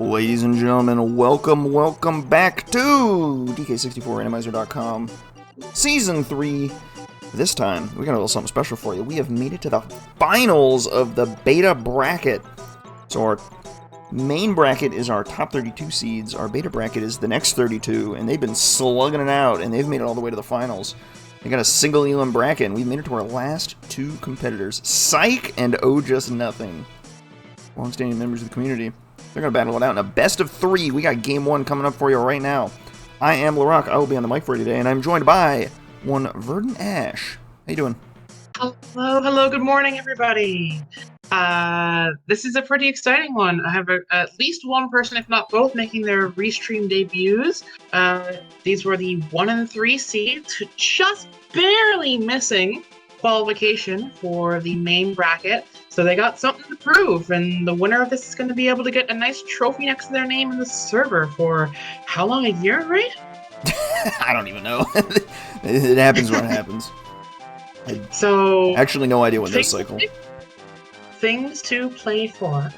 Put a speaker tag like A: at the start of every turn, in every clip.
A: Ladies and gentlemen, welcome back to DK64 Randomizer.com Season 3. This time, we got a little something special for you. We have made it to the finals of the beta bracket. So our main bracket is our top 32 seeds. Our beta bracket is the next 32, and they've been slugging it out, and they've made it all the way to the finals. They got a single elim bracket, and we've made it to our last two competitors, Psych and OhJustNothing. Long-standing members of the community. They're going to battle it out in a best of 3. We got game 1 coming up for you right now. I am LaRock. I will be on the mic for you today, and I'm joined by one Verdant Ash. How you doing?
B: Hello, good morning, everybody. This is a pretty exciting one. I have at least one person, if not both, making their restream debuts. These were the 1 and 3 seeds, just barely missing qualification for the main bracket. So they got something to prove, and the winner of this is going to be able to get a nice trophy next to their name in the server for how long, a year, right?
A: I don't even know. It happens when it happens.
B: So
A: actually no idea when this cycle.
B: Things to play for.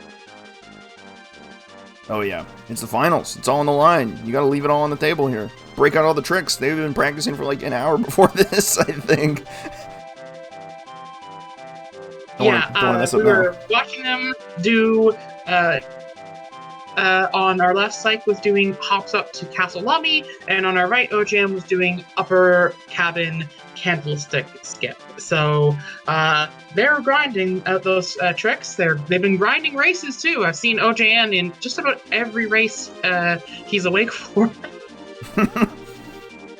A: Oh yeah, it's the finals. It's all on the line. You got to leave it all on the table here. Break out all the tricks. They've been practicing for like an hour before this, I think.
B: We were watching them do, on our left, Psych was doing hops up to castle lobby, and on our right, OJM was doing upper cabin candlestick skip. So, they're grinding out those tricks. They've been grinding races too. I've seen OJN in just about every race he's awake for.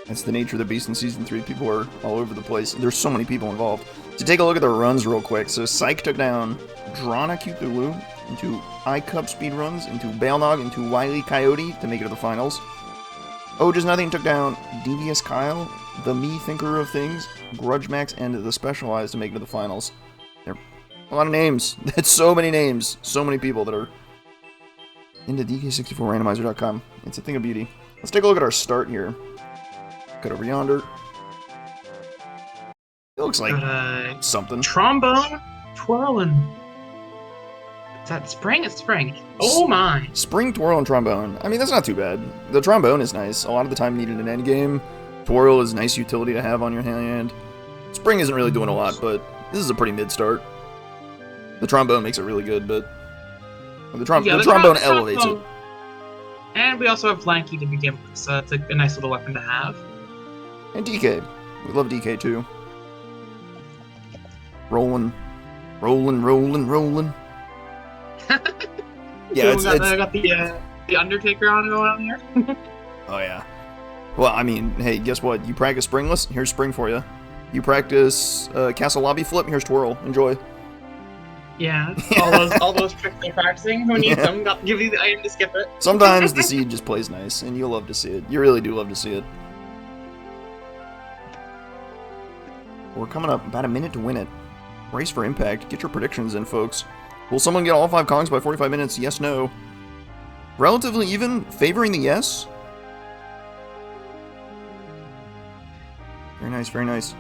A: That's the nature of the beast in Season 3. People are all over the place. There's so many people involved. To take a look at the runs real quick. So Psych took down Drana Cthulhu into iCup speedruns, into Bailnog, into Wily Coyote to make it to the finals. OhJustNothing took down Devious Kyle, the Me Thinker of Things, Grudge Max, and the Specialized to make it to the finals. There are a lot of names. That's so many names. So many people that are into DK64Randomizer.com. It's a thing of beauty. Let's take a look at our start here. Cut over yonder. It looks like something.
B: Trombone twirling. Is that spring? It's spring. Oh my.
A: Spring, twirl, and trombone. I mean, that's not too bad. The trombone is nice. A lot of the time needed an endgame. Twirl is a nice utility to have on your hand. Spring isn't really doing a lot, but this is a pretty mid start. The trombone makes it really good, but the trombone elevates it.
B: And we also have Lanky to begin with, so it's a nice little weapon to have.
A: And DK. We love DK too. Rolling. Yeah,
B: I got the Undertaker on going on here.
A: Oh yeah. Well, I mean, hey, guess what? You practice springless? Here's spring for you. You practice castle lobby flip? Here's twirl. Enjoy.
B: Yeah, all those tricks they're practicing. Who needs them? Got to give you the item to skip it.
A: Sometimes the seed just plays nice, and you'll love to see it. You really do love to see it. We're coming up about a minute to win it. Race for impact. Get your predictions in, folks. Will someone get all 5 Kongs by 45 minutes? Yes, no. Relatively even, favoring the yes. Very nice, very nice.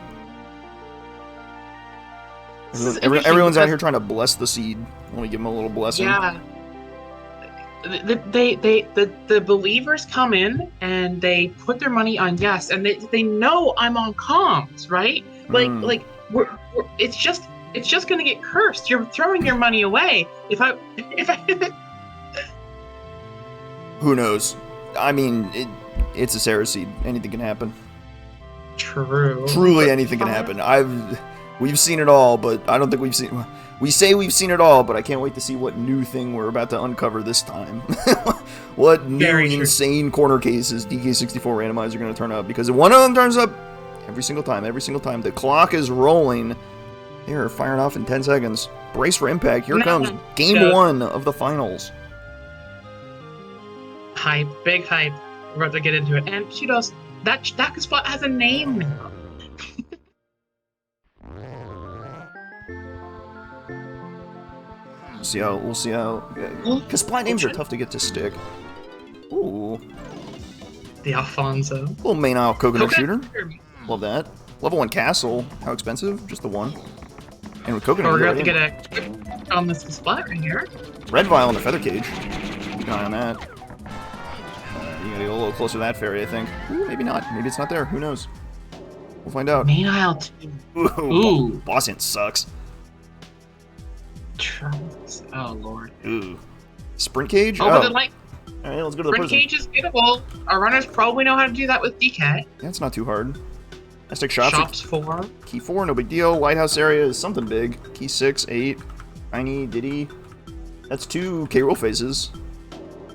A: Everyone's out here trying to bless the seed. Let me give them a little blessing.
B: Yeah. The believers come in and they put their money on yes, and they know I'm on comms, right? Like it's just gonna get cursed. You're throwing your money away. If I
A: Who knows? I mean, it's a Sarah seed. Anything can happen.
B: True.
A: Truly, anything can happen. We've seen it all, but I don't think we've seen. We say we've seen it all, but I can't wait to see what new thing we're about to uncover this time. What new insane corner cases DK64 Randomizer are going to turn up? Because if one of them turns up every single time, the clock is rolling. They are firing off in 10 seconds. Brace for impact. Here comes game 1 of the finals.
B: Hype, big hype. We're about to get into it. And she does. That spot has a name now.
A: We'll see how. Because splat names are tough to get to stick. Ooh.
B: The Alfonso.
A: Little main aisle coconut shooter. Love that. Level 1 castle. How expensive? Just the one. And with coconut.
B: We're going to get a on this splat right here.
A: Red vial in the feather cage. an eye on that. You gotta get a little closer to that fairy, I think. Ooh, maybe not. Maybe it's not there. Who knows? We'll find out.
B: Main aisle 2.
A: Ooh. Boss int sucks.
B: Oh, Lord.
A: Ooh. Sprint cage?
B: Oh, but the light.
A: Alright, let's go to the
B: Sprint
A: prison.
B: cage is gettable. Our runners probably know how to do that with DK.
A: That's not too hard. Let's take shops.
B: Shops 4.
A: Key 4, no big deal. Lighthouse area is something big. Key 6, 8. Tiny, Diddy. That's 2 K-roll phases.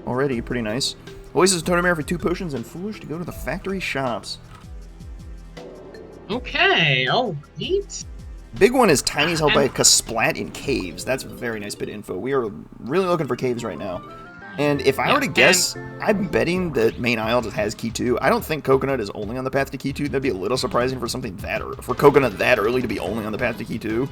A: Already, pretty nice. Oasis Totem Air for 2 potions, and Foolish to go to the factory shops.
B: Okay, alright.
A: Big one is Tiny's held by a Kasplat in caves. That's very nice bit of info. We are really looking for caves right now. And if I were to guess, I'm betting that main aisle just has Key 2. I don't think Coconut is only on the path to Key 2. That'd be a little surprising for something that for Coconut that early to be only on the path to Key 2.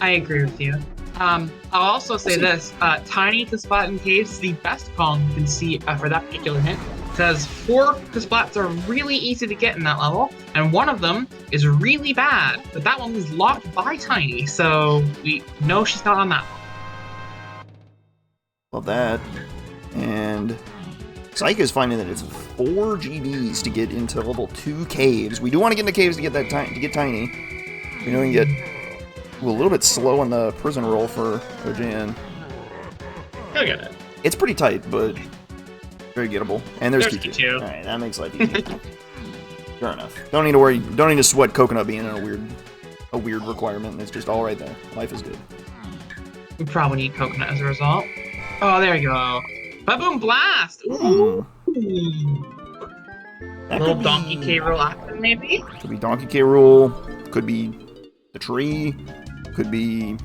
A: I
B: agree with you. I'll also say this. Tiny Kasplat in caves is the best column you can see for that particular hint. Because 4 Kasplats are really easy to get in that level, and one of them is really bad. But that one was locked by Tiny, so we know she's not on that one.
A: Love that. And Psych is finding that it's 4 GBs to get into level 2 caves. We do want to get into caves to get that to get Tiny. We know we can get a little bit slow on the prison roll for OJN.
B: He'll get it.
A: It's pretty tight, but very gettable. And there's Key 2. Alright, that makes life easy. Fair enough. Don't need to worry. Don't need to sweat Coconut being in a weird requirement. It's just all right there. Life is good.
B: We probably need Coconut as a result. Oh, there you go. Baboom Blast! Ooh!
A: That
B: little Donkey K. Rool action, maybe?
A: Could be Donkey K. Rool. Could be the tree. Could be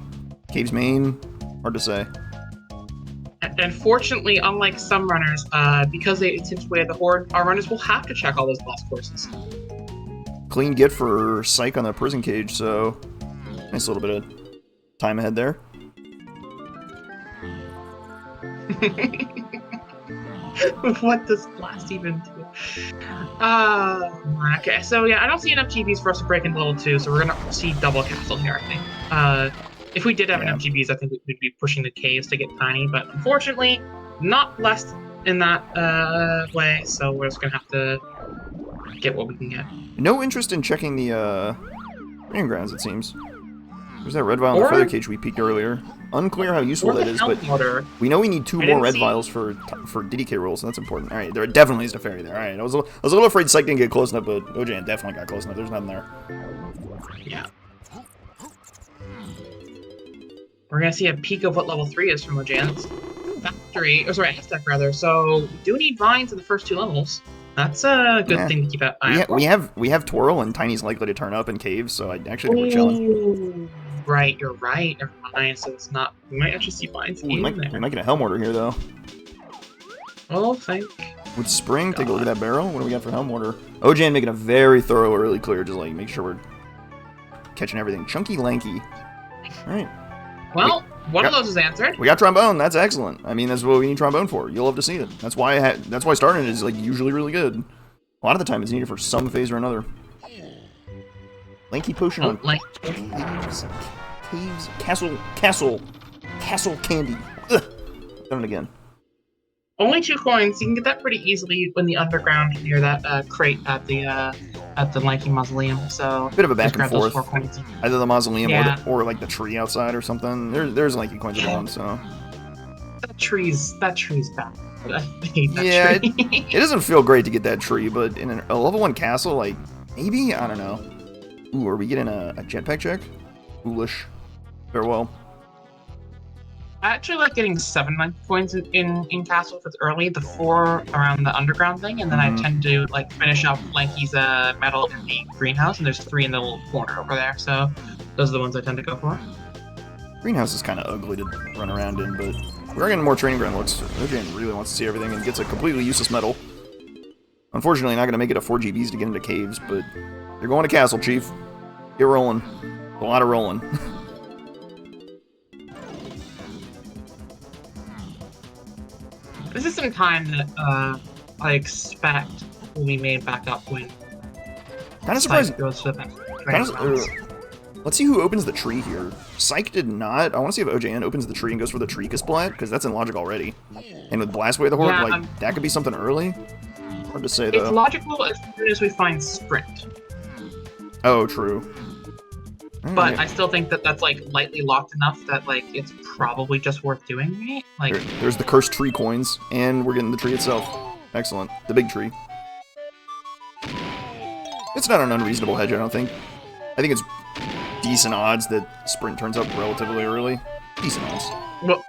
A: Cave's main. Hard to say.
B: Unfortunately, unlike some runners, because they tip away at the Horde, our runners will have to check all those boss courses.
A: Clean get for Psych on the prison cage, so nice little bit of time ahead there.
B: What does Blast even do? Okay, so yeah, I don't see enough GBs for us to break into level 2, so we're gonna see double castle here, I think. If we did have enough GBs, I think we'd be pushing the caves to get Tiny, but unfortunately, not blessed in that way, so we're just gonna have to get what we can get.
A: No interest in checking the training grounds, it seems. There's that red vial in the feather cage we peeked earlier. Unclear how useful that is, but we know we need 2 more red vials for DK rolls, so that's important. Alright, there definitely is a fairy there. Alright, I was a little afraid Psych didn't get close enough, but OJN definitely got close enough. There's nothing there.
B: Yeah. We're gonna see a peek of what level 3 is from OJN's factory, or sorry, Aztec rather. So we do need vines in the first 2 levels. That's a good thing to keep an eye on.
A: We have Twirl, and Tiny's likely to turn up in caves, so I actually think we're chilling.
B: Right, you're right. Never mind. So it's not. We might actually see vines in there.
A: We might get a Helm Order here, though.
B: Oh, thank.
A: With Spring, take a look at that barrel. What do we got for Helm Order? OJN making a very thorough early clear, just like make sure we're catching everything. Chunky Lanky. All right.
B: Well, one of those is answered.
A: We got Trombone. That's excellent. I mean, that's what we need Trombone for. You'll love to see it. That's why starting it is like usually really good. A lot of the time, it's needed for some phase or another. Lanky potion on caves, castle candy. Ugh. Done it again.
B: Only 2 coins. You can get that pretty easily in the underground near that crate at the Lanky Mausoleum. So
A: bit of a back and forth.
B: 4 coins.
A: Either the mausoleum or like the tree outside or something. There's Lanky coins around, so.
B: That tree's bad. I hate that
A: yeah,
B: tree.
A: it doesn't feel great to get that tree, but in a level 1 castle, like maybe I don't know. Ooh, are we getting a jetpack check? Foolish. Farewell.
B: I actually like getting 7 Lanky coins in castle if it's early, the 4 around the underground thing, and then I tend to like finish up Lanky's metal in the greenhouse, and there's 3 in the little corner over there, so those are the ones I tend to go for.
A: Greenhouse is kind of ugly to run around in, but we're getting more training ground looks. OJN really wants to see everything and gets a completely useless medal. Unfortunately, not going to make it a 4 GBs to get into caves, but you're going to castle, Chief. Get rolling. A lot of rolling.
B: This is some time that I expect will be made back up when
A: kind of surprising.
B: Goes to the
A: Let's see who opens the tree here. Psych did not. I want to see if OJN opens the tree and goes for the Tree Splat, because that's in logic already. And with Blast Away the Horde,
B: Yeah,
A: like, that could be something early. Hard to say, though.
B: It's logical as soon as we find Sprint.
A: Oh, true.
B: But I still think that that's, like, lightly locked enough that, like, it's probably just worth doing, right? Like,
A: there's the cursed tree coins, and we're getting the tree itself. Excellent. The big tree. It's not an unreasonable hedge, I don't think. I think it's decent odds that Sprint turns up relatively early. Decent odds.
B: Well,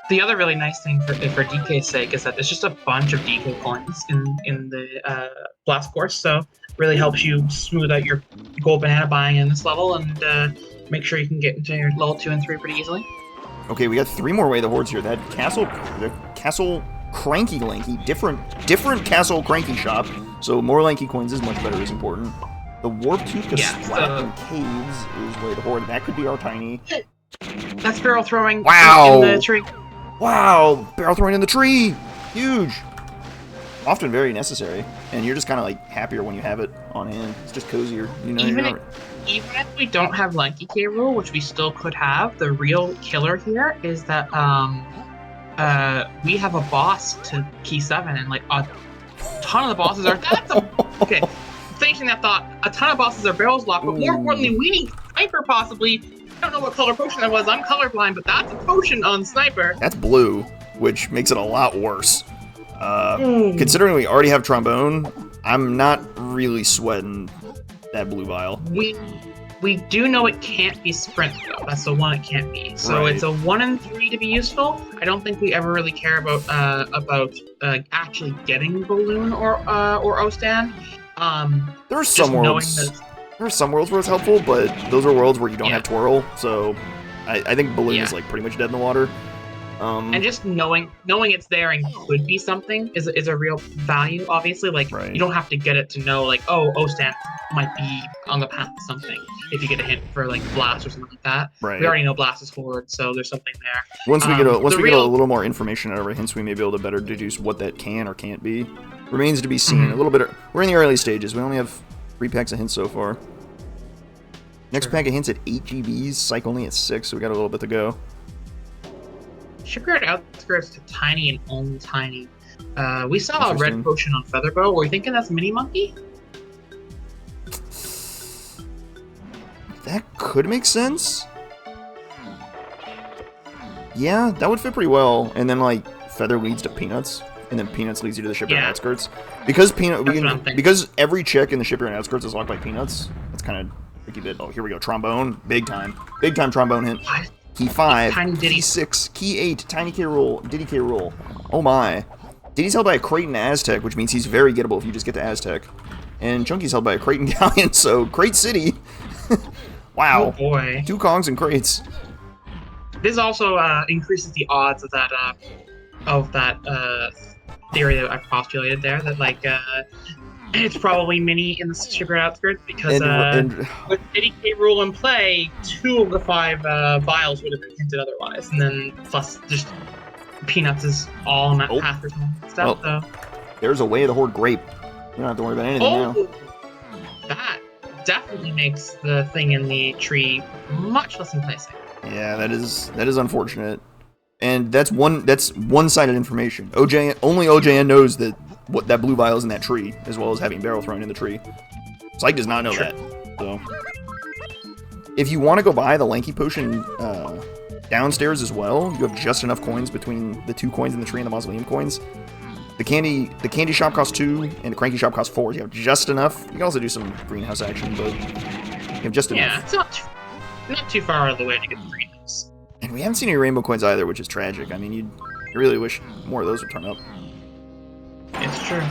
B: the other really nice thing for DK's sake is that there's just a bunch of DK coins in the Blast Course, so really helps you smooth out your gold banana buying in this level and make sure you can get into your level 2 and 3 pretty easily.
A: Okay, we got 3 more Way of the Hordes here. That the Castle Cranky Lanky, different Castle Cranky shop, so more Lanky coins is much better, is important. The Warp Tooth Splat in Caves is Way of the Horde. That could be our tiny.
B: That's barrel throwing
A: wow.
B: in the tree.
A: Wow, barrel throwing in the tree! Huge! Often very necessary, and you're just kind of like happier when you have it on hand. It's just cozier, you know.
B: Even if we don't have Lanky K rule, which we still could have, the real killer here is that we have a boss to key 7, and like a ton of the bosses are. Okay. Finishing that thought, a ton of bosses are barrels locked, but more importantly, we need Sniper possibly. I don't know what color potion that was. I'm colorblind, but that's a potion on Sniper.
A: That's blue, which makes it a lot worse. Considering we already have Trombone, I'm not really sweating that blue vial.
B: We do know it can't be Sprint, though. That's the one it can't be. So It's a 1 in 3 to be useful. I don't think we ever really care about actually getting Balloon or O-Stand.
A: There are some worlds. There are some worlds where it's helpful, but those are worlds where you don't have Twirl. So I think Balloon is like pretty much dead in the water.
B: And just knowing it's there and could be something is a real value. Obviously, like you don't have to get it to know like, oh, O-Stand might be on the path to something. If you get a hint for like Blast or something like that, we already know Blast is forward, so there's something there.
A: Once we get a little more information out of our hints, we may be able to better deduce what that can or can't be. Remains to be seen. A little bit. We're in the early stages. We only have 3 packs of hints so far. Next pack of hints at 8 GBs. Psych only at 6, so we got a little bit to go.
B: Shipyard Outskirts to tiny and only tiny. We saw a red potion on Featherbow. Were we thinking that's Mini Monkey?
A: That could make sense. Yeah, that would fit pretty well. And then like Feather leads to Peanuts, and then Peanuts leads you to the Shipyard Outskirts. Because because every check in the Shipyard Outskirts is locked by Peanuts. That's kind of tricky bit. Oh, here we go. Trombone, big time Trombone hint. Key 5, Key 6, Key 8, Tiny K roll, Diddy K roll. Oh my. Diddy's held by a Crate and Aztec, which means he's very gettable if you just get to Aztec. And Chunky's held by a Crate and Galleon, so Crate City. Wow.
B: Oh boy.
A: 2 Kongs and Crates.
B: This also increases the odds of that theory that I postulated there, that like it's probably Mini in the Shipyard Outskirts, because with Diddy K rule in play, 2 of the 5 vials would have been hinted otherwise, and then plus just Peanuts is all on that path or something stuff. So
A: there's a Way of the Horde grape. You don't have to worry about anything now. That
B: definitely makes the thing in the tree much less enticing.
A: Yeah, that is unfortunate. And that's one-sided information. Only OJN knows that that blue vial is in that tree, as well as having barrel thrown in the tree. Psych does not know that. So, if you want to go buy the Lanky Potion downstairs as well, you have just enough coins between the 2 coins in the tree and the Mausoleum coins. The candy shop costs 2, and the Cranky shop costs 4. You have just enough. You can also do some greenhouse action, but you have just enough.
B: Yeah, it's not too far out of the way to get the greenhouse.
A: And we haven't seen any rainbow coins either, which is tragic. I mean, you really wish more of those would turn up.
B: It's true.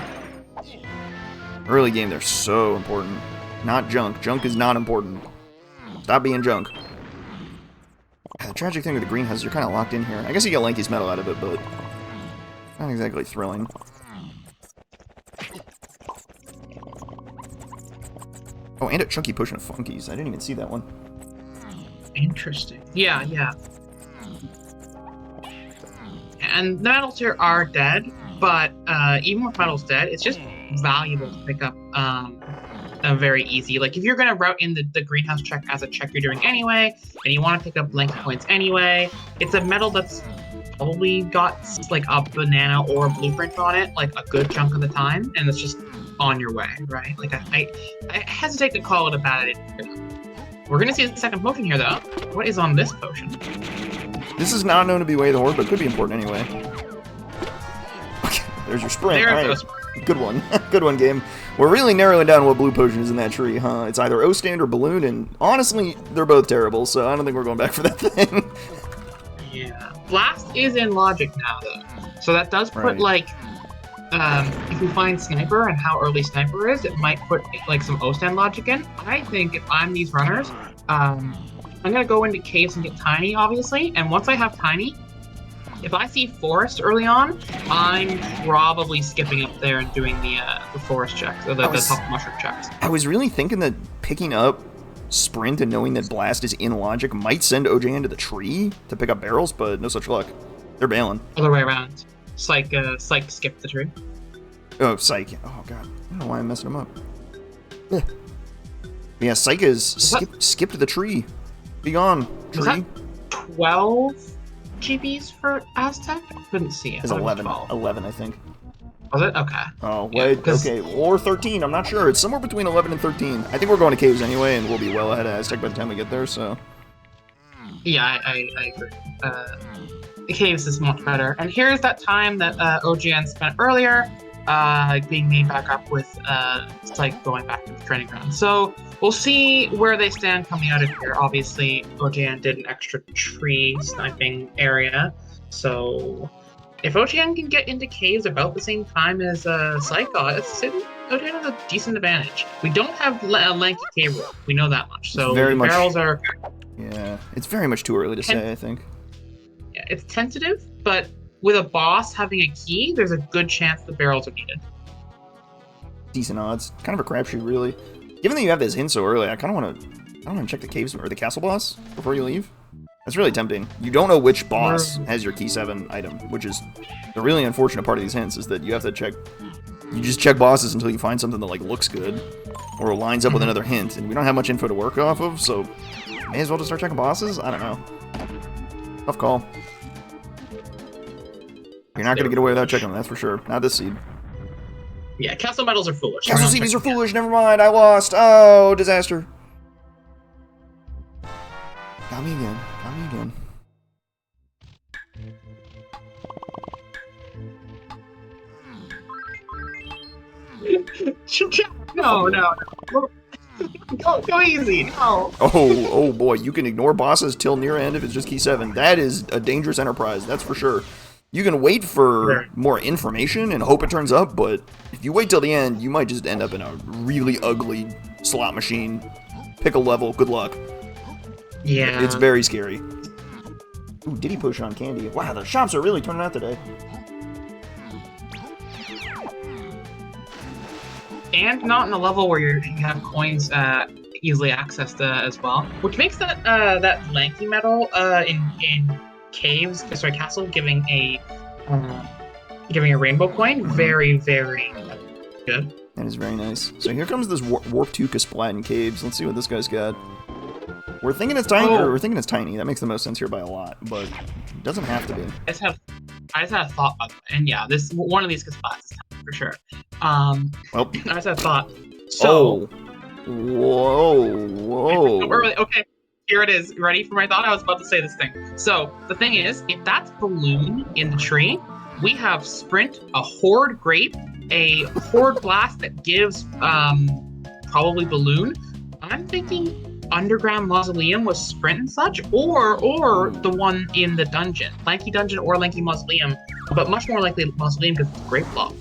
A: Early game, they're so important. Not junk. Junk is not important. Stop being junk. The tragic thing with the greenhouse is you're kind of locked in here. I guess you get Lanky's Metal out of it, but not exactly thrilling. Oh, and a Chunky Potion of Funkies. I didn't even see that one.
B: Interesting. Yeah. And the medals here are dead, but even with medals dead, it's just valuable to pick up very easy. Like if you're gonna route in the greenhouse check as a check you're doing anyway, and you want to pick up lanky points anyway, it's a medal that's probably got like a banana or a blueprint on it, like a good chunk of the time, and it's just on your way, right? Like I hesitate to call it a bad idea. We're gonna see a second potion here, though. What is on this potion?
A: This is not known to be Way of the Horde, but could be important anyway. Okay, there's your sprint.
B: There
A: All right. Good one. Good one, game. We're really narrowing down what blue potion is in that tree, huh? It's either O-Stand or Balloon, and honestly, they're both terrible, so I don't think we're going back for that thing.
B: Yeah. Blast is in logic now, though. So that does put, like, if we find Sniper and how early Sniper is, it might put, like, some O-Stand logic in. I think if I'm these runners, I'm going to go into caves and get Tiny, obviously, and once I have Tiny, if I see Forest early on, I'm probably skipping up there and doing the Forest checks, or the top mushroom checks.
A: I was really thinking that picking up Sprint and knowing that Blast is in logic might send OJ into the tree to pick up barrels, but no such luck. They're bailing.
B: Other way around. Psych skipped the tree.
A: Oh, Psych. Oh, God. I don't know why I'm messing them up. Yeah, Psych is skipped the tree. Be gone, tree.
B: Was that 12 GBs for Aztec? I couldn't see it.
A: It's 11. 11, I think.
B: Was it? Okay.
A: Oh, wait. Yeah, okay. Or 13. I'm not sure. It's somewhere between 11 and 13. I think we're going to caves anyway, and we'll be well ahead of Aztec by the time we get there, so.
B: Yeah, I agree. The caves is much better. And here's that time that OGN spent earlier, being made back up with Psych going back to the training ground. So we'll see where they stand coming out of here. Obviously, OGN did an extra tree sniping area. So if OGN can get into caves about the same time as Psych, OGN has a decent advantage. We don't have a lanky cave rope. We know that much. So the barrels are...
A: Yeah, it's very much too early to say, I think.
B: Yeah, it's tentative, but with a boss having a key, there's a good chance the barrels are needed.
A: Decent odds. Kind of a crapshoot, really. Given that you have this hint so early, I kind of want to check the caves or the castle boss before you leave. That's really tempting. You don't know which boss has your key 7 item, which is the really unfortunate part of these hints, is that you have to check... You just check bosses until you find something that, like, looks good or lines up with another hint, and we don't have much info to work off of, so may as well just start checking bosses? I don't know. Tough call. You're not going to get away without checking them, that's for sure. Not this seed.
B: Yeah, castle medals are foolish.
A: Castle CDs are foolish, never mind, I lost. Oh, disaster. Got me again. Got me again.
B: No. Go easy, no.
A: Oh boy, you can ignore bosses till near end if it's just key 7. That is a dangerous enterprise, that's for sure. You can wait for more information and hope it turns up, but if you wait till the end, you might just end up in a really ugly slot machine. Pick a level, good luck.
B: Yeah.
A: It's very scary. Ooh, Diddy push on candy. Wow, the shops are really turning out today.
B: And not in a level where you have coins easily accessed as well, which makes that that lanky metal in caves, sorry, castle, giving a rainbow coin very, very good.
A: That is very nice. So here comes this Warp 2 Kasplat in caves. Let's see what this guy's got. We're thinking it's tiny. Or we're thinking it's tiny. That makes the most sense here by a lot, but it doesn't have to be.
B: I just had a thought about that, and yeah, this one of these Kasplats is tiny for sure.
A: Well,
B: I just had a thought. So,
A: whoa.
B: Okay, here it is. Ready for my thought? I was about to say this thing. So the thing is, if that's Balloon in the tree, we have Sprint, a Horde Grape, a Horde Blast that gives probably Balloon. I'm thinking Underground Mausoleum with Sprint and such, or the one in the dungeon, Lanky Dungeon or Lanky Mausoleum, but much more likely Mausoleum because it's Grape blocked.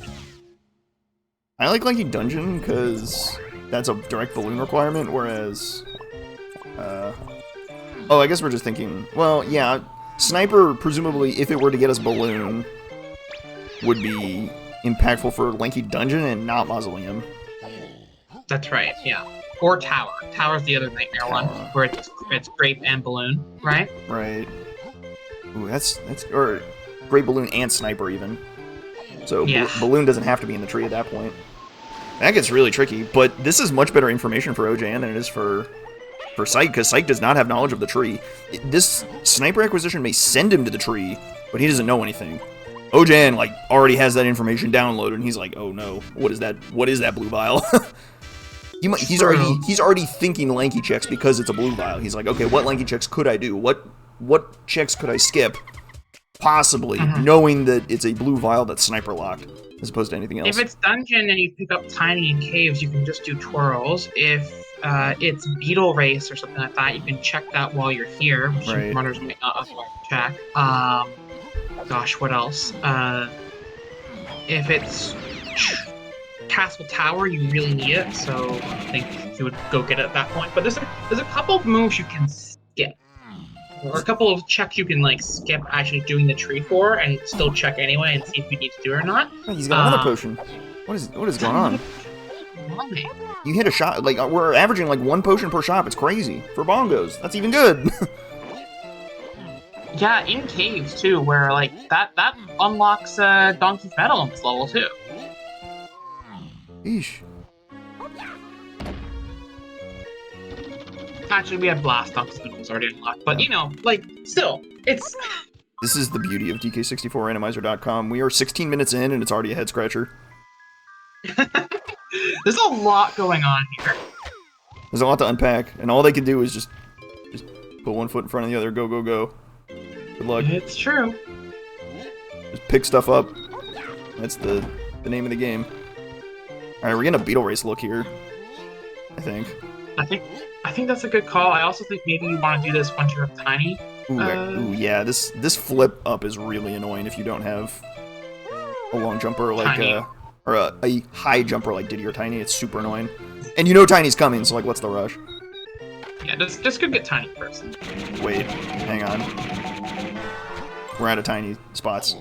A: I like Lanky Dungeon because that's a direct balloon requirement, whereas, oh, I guess we're just thinking, well, yeah, Sniper, presumably, if it were to get us Balloon, would be impactful for Lanky Dungeon and not Mausoleum.
B: That's right, yeah. Or Tower. Tower's the other nightmare one, where it's Grape and Balloon, right?
A: Right. Ooh, that's or Grape, Balloon, and Sniper even. So yeah. Balloon doesn't have to be in the tree at that point. That gets really tricky, but this is much better information for OJN than it is for Psych, because Psych does not have knowledge of the tree. This sniper acquisition may send him to the tree, but he doesn't know anything. OJN, like, already has that information downloaded, and he's like, oh no, what is that? What is that blue vial? He's already thinking lanky checks because it's a blue vial. He's like, okay, what lanky checks could I do? What checks could I skip? Possibly, knowing that it's a blue vial that's sniper locked, as opposed to anything else.
B: If it's dungeon and you pick up tiny in caves, you can just do twirls. If it's beetle race or something like that, you can check that while you're here, which runners might not otherwise check. Gosh, what else? If it's Castle Tower, you really need it, so I think you would go get it at that point. But there's a couple of moves you can skip. Or a couple of checks you can like skip actually doing the tree for, and still check anyway and see if you need to do it or not.
A: Oh, he's got another potion. What is going on? You hit a shot, like, we're averaging like 1 potion per shot. It's crazy. For bongos, that's even good.
B: Yeah, in caves too, where like that unlocks Donkey's Medal on this level too.
A: Eesh.
B: Actually, we have Blast Donkey's Medal already unlocked, but you know, like, still, it's...
A: This is the beauty of DK64 Randomizer.com. We are 16 minutes in, and it's already a head-scratcher.
B: There's a lot going on here.
A: There's a lot to unpack, and all they can do is just put one foot in front of the other, go, go, go. Good luck.
B: It's true.
A: Just pick stuff up. That's the name of the game. Alright, we're getting a beetle race look here. I think.
B: I think that's a good call. I also think maybe you want to do this once you're tiny.
A: Ooh, yeah, this flip up is really annoying if you don't have a long jumper like or a high jumper like Diddy or Tiny. It's super annoying. And you know Tiny's coming, so like what's the rush?
B: Yeah, just go get Tiny first.
A: Wait, hang on. We're out of Tiny spots.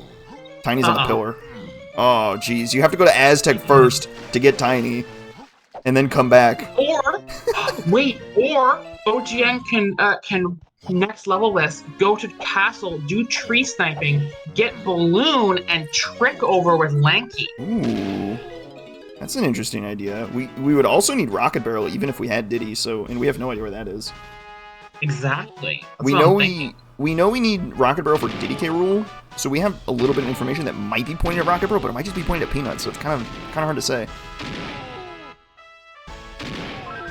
A: Tiny's on the pillar. Oh, jeez. You have to go to Aztec first to get Tiny, and then come back. Or
B: OGN can next level this, go to Castle, do tree sniping, get Balloon, and trick over with Lanky.
A: Ooh. That's an interesting idea. We would also need Rocket Barrel even if we had Diddy, and we have no idea where that is.
B: Exactly.
A: We know we need Rocket Barrel for Diddy K rule, so we have a little bit of information that might be pointing at Rocket Barrel, but it might just be pointing at Peanuts, so it's kind of hard to say.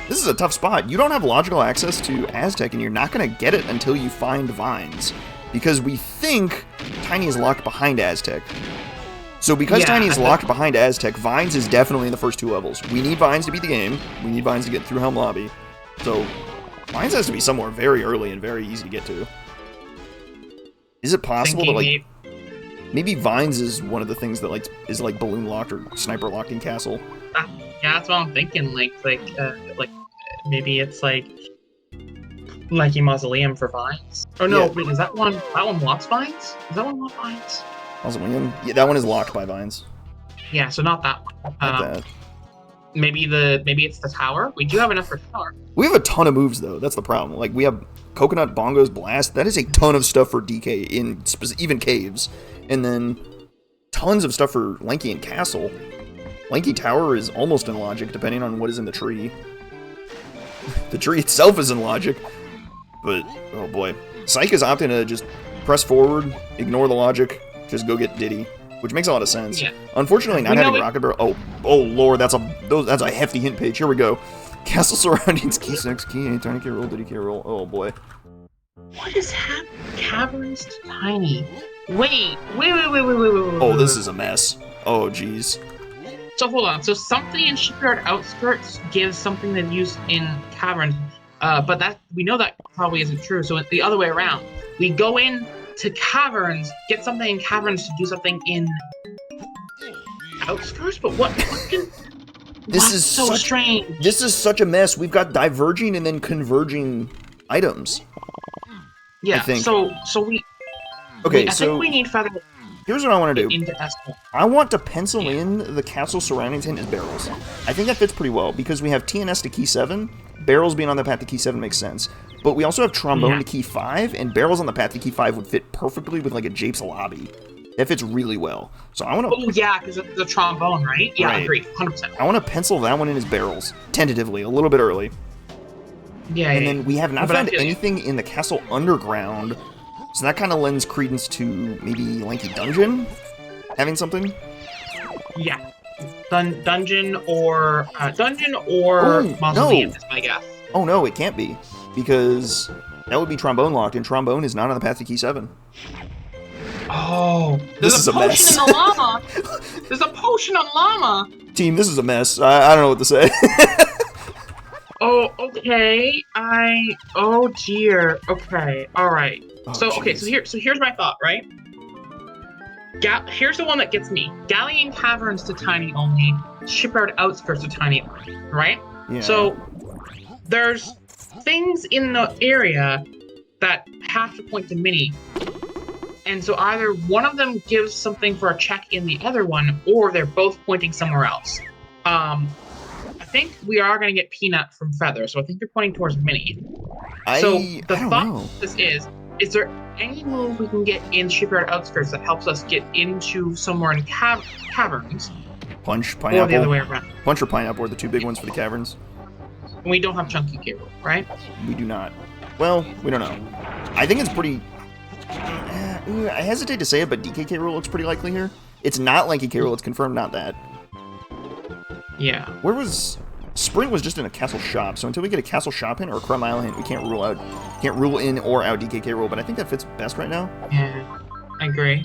A: This is a tough spot. You don't have logical access to Aztec, and you're not going to get it until you find Vines, because we think Tiny is locked behind Aztec. So because Tiny is locked behind Aztec, Vines is definitely in the first 2 levels. We need Vines to beat the game. We need Vines to get through Helm Lobby. So Vines has to be somewhere very early and very easy to get to. Is it possible that like maybe Vines is one of the things that like is like balloon locked or sniper locked in Castle?
B: Yeah, that's what I'm thinking. Like maybe it's like a Mausoleum for Vines. Oh no, wait, is that one locks Vines? Is that one locked Vines?
A: Mausoleum? Yeah, that one is locked by Vines.
B: Yeah, so not that one.
A: Not that.
B: Maybe it's the tower. We do have enough for tower.
A: We have a ton of moves though. That's the problem. Like we have Coconut, Bongos, Blast. That is a ton of stuff for DK in even caves, and then tons of stuff for Lanky and Castle. Lanky Tower is almost in logic, depending on what is in the tree. The tree itself is in logic, but oh boy, Psych is opting to just press forward, ignore the logic, just go get Diddy, which makes a lot of sense. Yeah. Unfortunately, not having Rocket Barrel. Oh lord, that's a hefty hint page. Here we go. Castle surroundings, key 6, key 8, Tiny K roll, Diddy K roll. Oh boy.
B: What is happening? Caverns to Tiny. Wait.
A: Oh, this is a mess. Oh jeez.
B: So hold on. So something in Shipyard Outskirts gives something that's used in Caverns, but that we know that probably isn't true. So it's the other way around. We go in to Caverns, get something in Caverns to do something in Outskirts, but what can...
A: This is
B: so strange.
A: This is such a mess. We've got diverging and then converging items.
B: Yeah.
A: I think.
B: So we.
A: Okay.
B: I think we need feather.
A: Here's what I want to do.
B: Into S1.
A: I want to pencil in the castle surroundings hint as barrels. I think that fits pretty well because we have TNS to key 7. Barrels being on the path to key 7 makes sense. But we also have trombone to key 5, and barrels on the path to key 5 would fit perfectly with like a Japes lobby. That fits really well. So I want
B: Oh yeah, because it's the trombone, right? Yeah,
A: Right.
B: agreed, 100%.
A: I want to pencil that one in as barrels, tentatively, a little bit early.
B: Yeah,
A: And
B: yeah,
A: then we have not
B: but I
A: found
B: feel you.
A: anything in the castle underground, so that kind of lends credence to maybe Lanky Dungeon having something.
B: Yeah, dungeon or
A: Oh,
B: mausoleum
A: no.
B: is my guess.
A: Oh no, it can't be, because that would be trombone locked, and trombone is not on the path to key 7.
B: Oh,
A: This
B: there's
A: is
B: a
A: a
B: potion
A: mess.
B: in the llama. There's a potion on llama.
A: Team, this is a mess. I don't know what to say.
B: Oh, okay. Oh dear. Okay. All right.
A: Oh,
B: So
A: jeez.
B: here's my thought. Right. Here's the one that gets me. Galleon caverns to tiny only. Shipyard outskirts to tiny only. Right.
A: Yeah.
B: So there's things in the area that have to point to mini. And so either one of them gives something for a check in the other one, or they're both pointing somewhere else. I think we are going to get Peanut from Feather, so I think they're pointing towards Mini. So the
A: I don't
B: thought
A: know.
B: of this is there any move we can get in Shipyard Outskirts that helps us get into somewhere in caverns,
A: Punch,
B: or
A: pineapple.
B: the other way around?
A: Punch or pineapple are the two big ones for the caverns.
B: And we don't have Chunky Cable, right?
A: We do not. Well, we don't know. I think it's pretty... I hesitate to say it, but DK Rool looks pretty likely here. It's not Lanky K. Rool, it's confirmed not that.
B: Yeah.
A: Where was... Sprint was just in a castle shop, so until we get a castle shop hint or a Crumb Isle hint, we can't rule in or out DK Rool, but I think that fits best right now.
B: Yeah, I agree.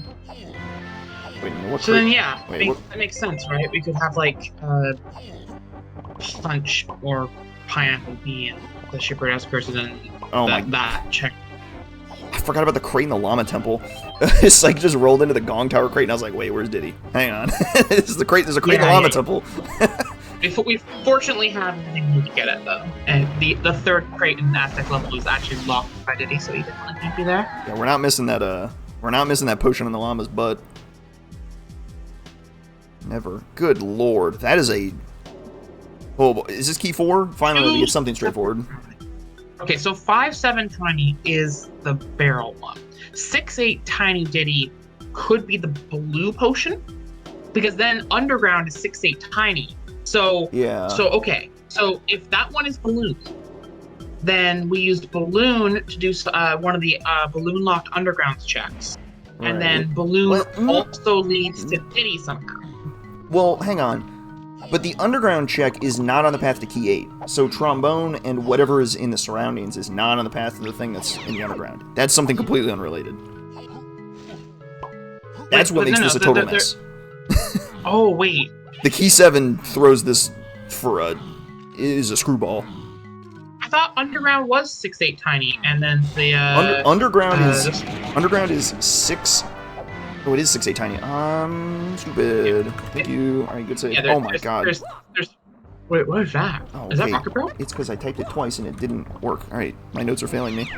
A: Wait, what
B: So then, yeah,
A: Wait,
B: that makes sense, right? We could have, like, Punch or Pineapple be in the Shipyard Outskirts, and then
A: Oh
B: that check.
A: I forgot about the crate in the Llama Temple. Psych just rolled into the Gong Tower crate, and I was like, wait, where's Diddy? Hang on. There's a crate in the Llama Temple.
B: We fortunately have everything to get it, though. And the third crate in the Aztec level is actually locked by Diddy, so he definitely can't be there.
A: Yeah, we're not missing that potion in the llama's butt. Never. Good lord. That is a... Oh, is this key 4? Finally, we get something straightforward.
B: Okay, so 5-7 Tiny is the barrel one. 6-8 Tiny Diddy could be the blue potion, because then Underground is 6-8 Tiny. So,
A: Yeah.
B: So, okay. So, if that one is Balloon, then we used Balloon to do one of the Balloon locked Undergrounds checks.
A: Right.
B: And then Balloon
A: Well,
B: also leads to Diddy somehow.
A: Well, hang on. But the underground check is not on the path to key 8. So trombone and whatever is in the surroundings is not on the path to the thing that's in the underground. That's something completely unrelated. That's what makes this a total mess.
B: Oh, wait.
A: The key 7 throws this for is a screwball.
B: I thought Underground was 6-8 Tiny, and then the
A: Underground is 6. Oh, it is 6-8 Tiny. Stupid. Thank you. Alright, good save.
B: Yeah,
A: oh my god.
B: Wait, what is that?
A: Oh,
B: is that
A: okay.
B: Rocket Barrel?
A: It's because I typed it twice and it didn't work. Alright, my notes are failing me.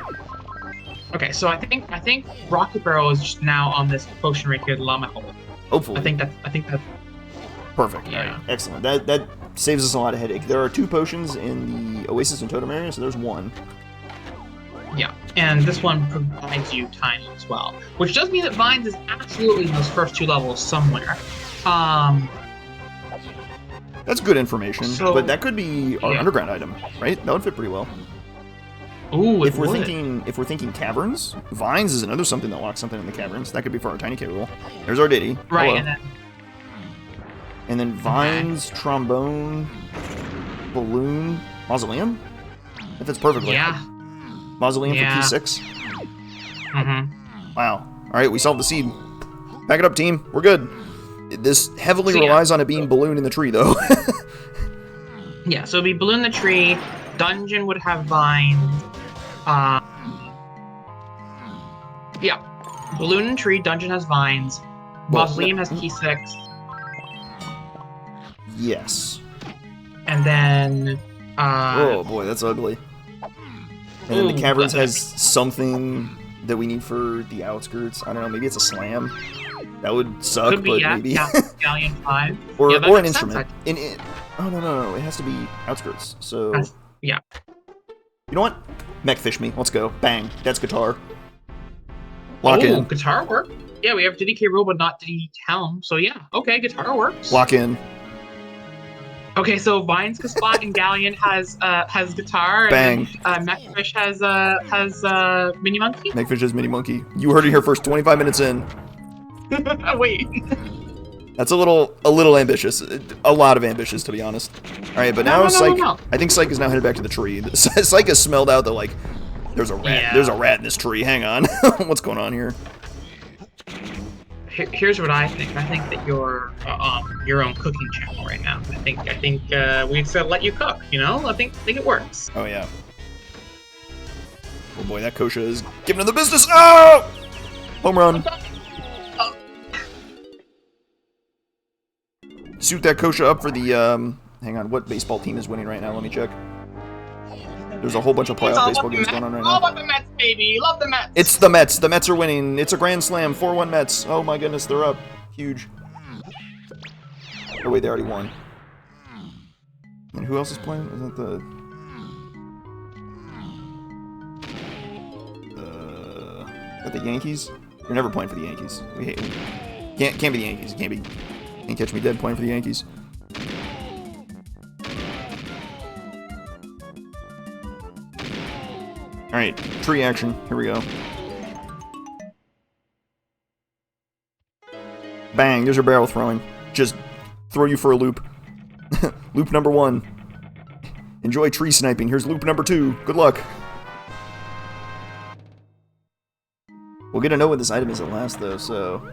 B: Okay, so I think Rocket Barrel is just now on this potion right here, the Llama Hole.
A: Hopefully.
B: I think that's
A: Perfect.
B: Yeah.
A: Alright, excellent. That saves us a lot of headache. There are 2 potions in the Oasis and Totem area, so there's 1.
B: Yeah, and this one provides you Tiny as well, which does mean that Vines is absolutely in those first 2 levels somewhere.
A: That's good information,
B: So-
A: but that could be our
B: Yeah.
A: underground item, right? That would fit pretty well.
B: Ooh,
A: If we're thinking caverns, Vines is another something that locks something in the caverns. That could be for our Tiny K rule. There's our Diddy.
B: right,
A: Hello. And then Vines, Trombone, Balloon, Mausoleum? That fits perfectly.
B: yeah.
A: Mausoleum for
B: Yeah.
A: key 6.
B: Mm-hmm.
A: Wow. Alright, we solved the seed. Back it up, team. We're good. This heavily
B: So, yeah.
A: relies on it being Balloon in the tree, though.
B: Yeah, so it'd be Balloon the Tree, Dungeon would have Vines, yeah. Balloon and Tree, Dungeon has Vines,
A: Well,
B: Mausoleum has Key 6,
A: Yes.
B: and then,
A: Oh boy, that's ugly. And then the
B: Ooh,
A: caverns
B: that-
A: has something that we need for the outskirts. I don't know, maybe it's a slam. That would suck,
B: could be,
A: but
B: yeah,
A: maybe.
B: yeah, Galleon 5.
A: or
B: Yeah, that
A: or an
B: makes sense,
A: instrument. Oh no, it has to be outskirts. So
B: yeah.
A: you know what? Mech fish me. Let's go. Bang. That's guitar. Lock
B: Oh,
A: in.
B: guitar work. Yeah, we have DK Rule, but not DK Helm. So yeah, okay, guitar works.
A: Lock in.
B: Okay, so Vines Spot and Galleon has guitar,
A: Bang.
B: and Macfish has Mini Monkey.
A: Megfish is Mini Monkey. You heard it here first. 25 minutes in.
B: Wait.
A: That's a little ambitious. A lot of ambitious, to be honest. All right, but now Psych.
B: No.
A: I think Psych is now headed back to the tree. Psych has smelled out that like there's a rat.
B: Yeah.
A: There's a rat in this tree. Hang on. What's going on here?
B: Here's what I think. I think that you're on your own cooking channel right now. I think we should let you cook. You know, I think it works.
A: Oh yeah. Oh boy, that Kosha is giving him the business. Oh! Home run. Suit that Kosha up for the hang on, what baseball team is winning right now? Let me check. There's a whole bunch of playoff baseball games going on right now.
B: All about the Mets, baby. Love the Mets.
A: It's the Mets. The Mets are winning. It's a grand slam. 4-1 Mets. Oh my goodness, they're up. Huge. Oh wait, they already won. And who else is playing? Is that the... Is that the Yankees? You're never playing for the Yankees. We hate them. Can't be the Yankees. Can't catch me dead playing for the Yankees. Alright, tree action. Here we go. Bang, there's your barrel throwing. Just throw you for a loop. Loop number 1. Enjoy tree sniping. Here's loop number 2. Good luck. We'll get to know what this item is at last, though, so...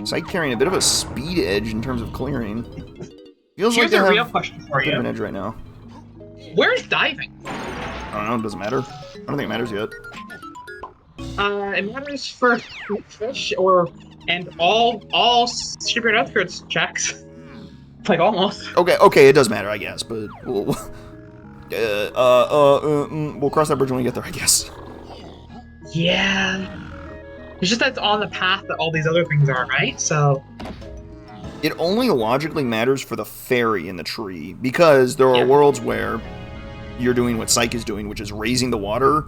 A: Psych carrying a bit of a speed edge in terms of clearing. Feels
B: Here's
A: like
B: a
A: they
B: real
A: have
B: question for
A: a bit of
B: you.
A: an edge right now.
B: Where's diving?
A: I don't know, it doesn't matter. I don't think it matters yet.
B: It matters for fish and all shipyard outskirts checks. Like almost.
A: Okay, it does matter, I guess, but we'll cross that bridge when we get there, I guess.
B: Yeah. It's just that it's on the path that all these other things are, right? So...
A: It only logically matters for the fairy in the tree, because there are worlds where you're doing what Psych is doing, which is raising the water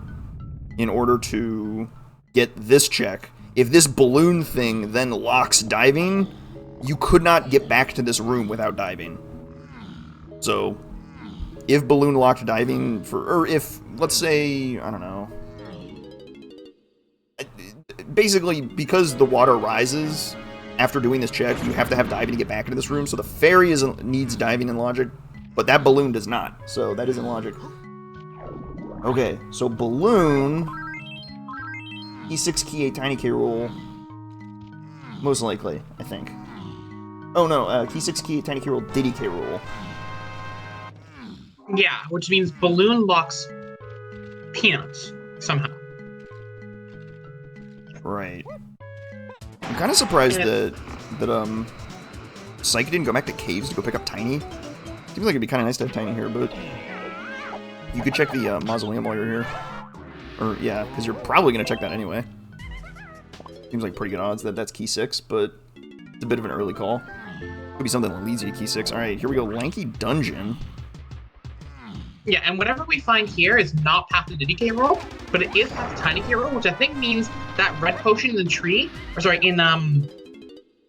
A: in order to get this check. If this balloon thing then locks diving, you could not get back to this room without diving. So, if balloon locked diving or if, let's say, I don't know, basically, because the water rises after doing this check, you have to have diving to get back into this room. So the fairy needs diving in logic, but that balloon does not. So that isn't logic. Okay, so balloon, E6 key 8 tiny K roll, most likely, I think. Oh no, key 6 key 8 tiny K roll, Diddy K roll.
B: Yeah, which means balloon locks peanuts somehow.
A: Right. I'm kind of surprised that Psyche didn't go back to caves to go pick up Tiny. Seems like it'd be kind of nice to have Tiny here, but you could check the mausoleum while you're here. Or yeah, because you're probably gonna check that anyway. Seems like pretty good odds that that's key 6, but it's a bit of an early call. Could be something that leads you to key 6. All right, here we go. Lanky Dungeon.
B: Yeah, and whatever we find here is not path to the DK roll, but it is path to tiny K roll, which I think means that red potion in the tree, or sorry,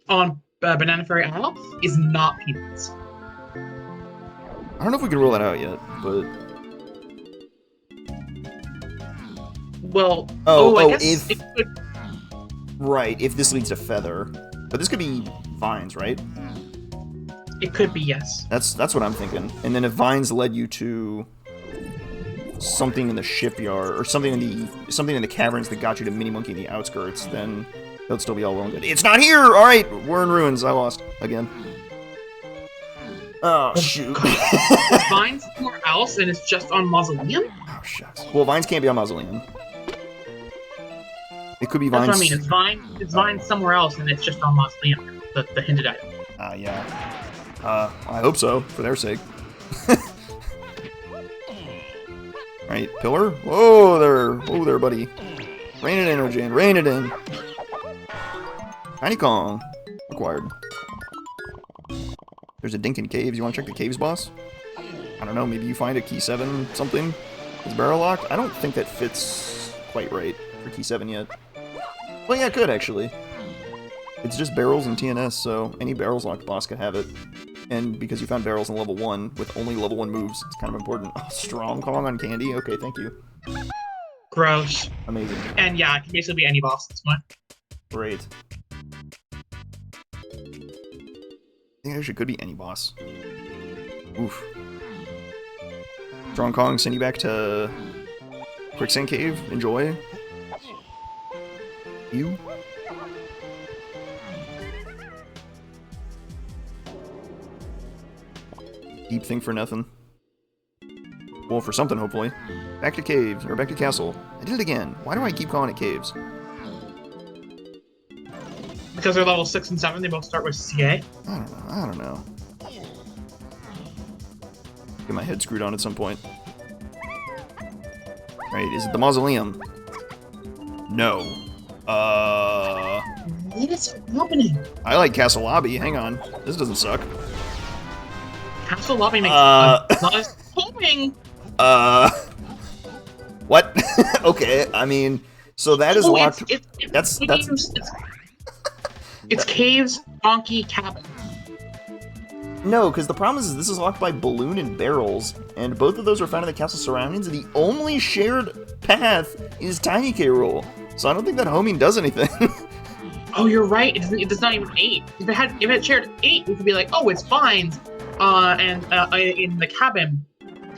B: on Banana Fairy Isle, is not peanuts.
A: I don't know if we can rule that out yet, but
B: well, I guess it could.
A: Right, if this leads to Feather, but this could be Vines, right?
B: It could be, yes.
A: That's what I'm thinking. And then if Vines led you to something in the shipyard or something in the caverns that got you to Mini Monkey in the outskirts, then that would still be all well and good. It's not here. All right, we're in ruins. I lost again. Oh shoot.
B: Is Vines somewhere else and it's just on Mausoleum?
A: Oh shucks. Well, Vines can't be on Mausoleum. It could be Vines.
B: That's what I mean. It's Vines somewhere else and it's just on Mausoleum. The hinted item.
A: Yeah. I hope so, for their sake. Alright, pillar. Whoa there, buddy. Rain it in, Ojan, rain it in. Tiny Kong. Acquired. There's a Dinkin Caves. You want to check the caves, boss? I don't know, maybe you find a key 7 something? Is barrel locked? I don't think that fits quite right for key 7 yet. Well, yeah, it could, actually. It's just barrels and TNS, so any barrels locked boss could have it. And because you found barrels in level 1 with only level 1 moves, it's kind of important. Oh, Strong Kong on candy? Okay, thank you.
B: Gross.
A: Amazing.
B: And yeah, it can basically be any boss at this point.
A: Great. I think it actually could be any boss. Oof. Strong Kong, send you back to Quicksand Cave. Enjoy. You? Deep thing for nothing. Well, for something, hopefully. Back to caves, or back to castle. I did it again. Why do I keep calling it caves?
B: Because they're level 6 and 7, they both start with CA.
A: I don't know. Get my head screwed on at some point. Right, is it the mausoleum? No.
B: What is happening?
A: I like Castle Lobby. Hang on. This doesn't suck.
B: Castle Lobby makes not hoping.
A: What? Okay, I mean, so that is locked.
B: It's Caves, Donkey, Cabin.
A: No, because the problem is this is locked by Balloon and Barrels, and both of those are found in the castle surroundings, and the only shared path is Tiny K. Rool. So I don't think that homing does anything.
B: Oh, you're right. It's not even 8. If it shared 8, we could be like, oh, it's vines, and in the cabin,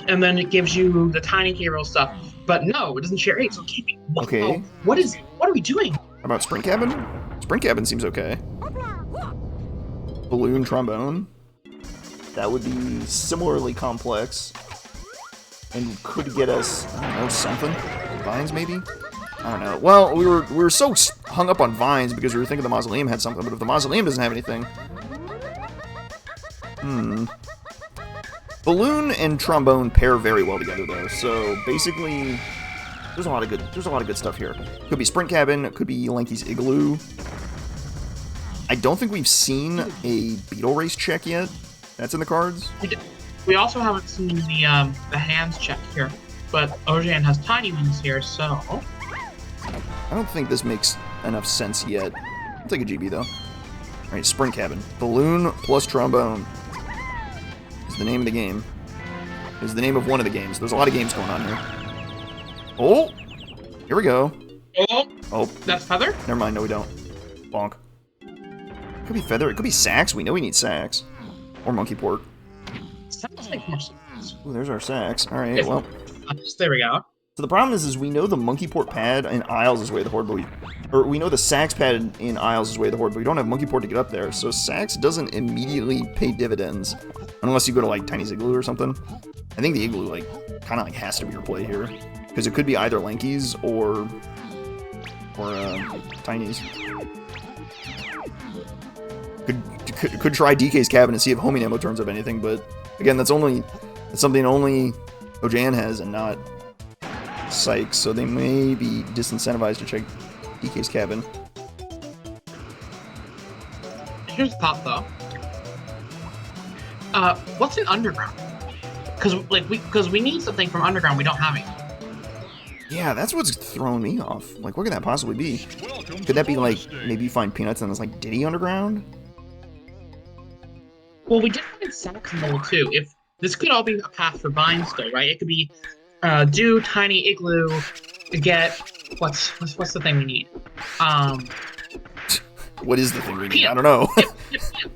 B: and then it gives you the Tiny K. Rool stuff. But no, it doesn't share 8, so it can't be.
A: Okay.
B: What are we doing?
A: How about Spring Cabin? Spring Cabin seems okay. Balloon Trombone. That would be similarly complex. And could get us, I don't know, something? Vines, maybe? I don't know. Well, we were so hung up on Vines because we were thinking the Mausoleum had something, but if the Mausoleum doesn't have anything... Balloon and Trombone pair very well together, though, so basically... There's a lot of good stuff here. Could be Sprint Cabin, it could be Lanky's Igloo. I don't think we've seen a Beetle Race check yet. That's in the cards.
B: We also haven't seen the hands check here, but Ojan has tiny ones here, so...
A: I don't think this makes enough sense yet. I'll take a GB, though. Alright, Sprint Cabin. Balloon plus Trombone is the name of the game. Is the name of one of the games. There's a lot of games going on here. Oh! Here we go. Oh.
B: That's Feather?
A: Never mind, no we don't. Bonk. It could be Feather, it could be Sax. We know we need Sax. Or Monkey Port.
B: Sax makes more sense.
A: Ooh, there's our Sax. Alright, well.
B: There we go.
A: So the problem is we know the Monkey Port pad in Isles is way of the Horde, but we know the Sax pad in Isles is way of the Horde, but we don't have Monkey Port to get up there, so Sax doesn't immediately pay dividends. Unless you go to, like, Tiny's Igloo or something. I think the Igloo, like, kind of, like, has to be your play here. Because it could be either Lanky's or Tiny's. Could try DK's cabin and see if homing ammo turns up anything, but again, that's something only Ojan has and not Psych, so they may be disincentivized to check DK's cabin.
B: Here's the thought, though. What's an underground? Because we need something from underground we don't have it.
A: Yeah, that's what's throwing me off. Like, what could that possibly be? Could that be, like, maybe you find peanuts and it's, like, Diddy underground?
B: Well, we did find Sax in level 2. If this could all be a path for vines, still, right? It could be do Tiny Igloo to get what's the thing we need?
A: What is the thing we need?
B: Peanuts.
A: I don't know.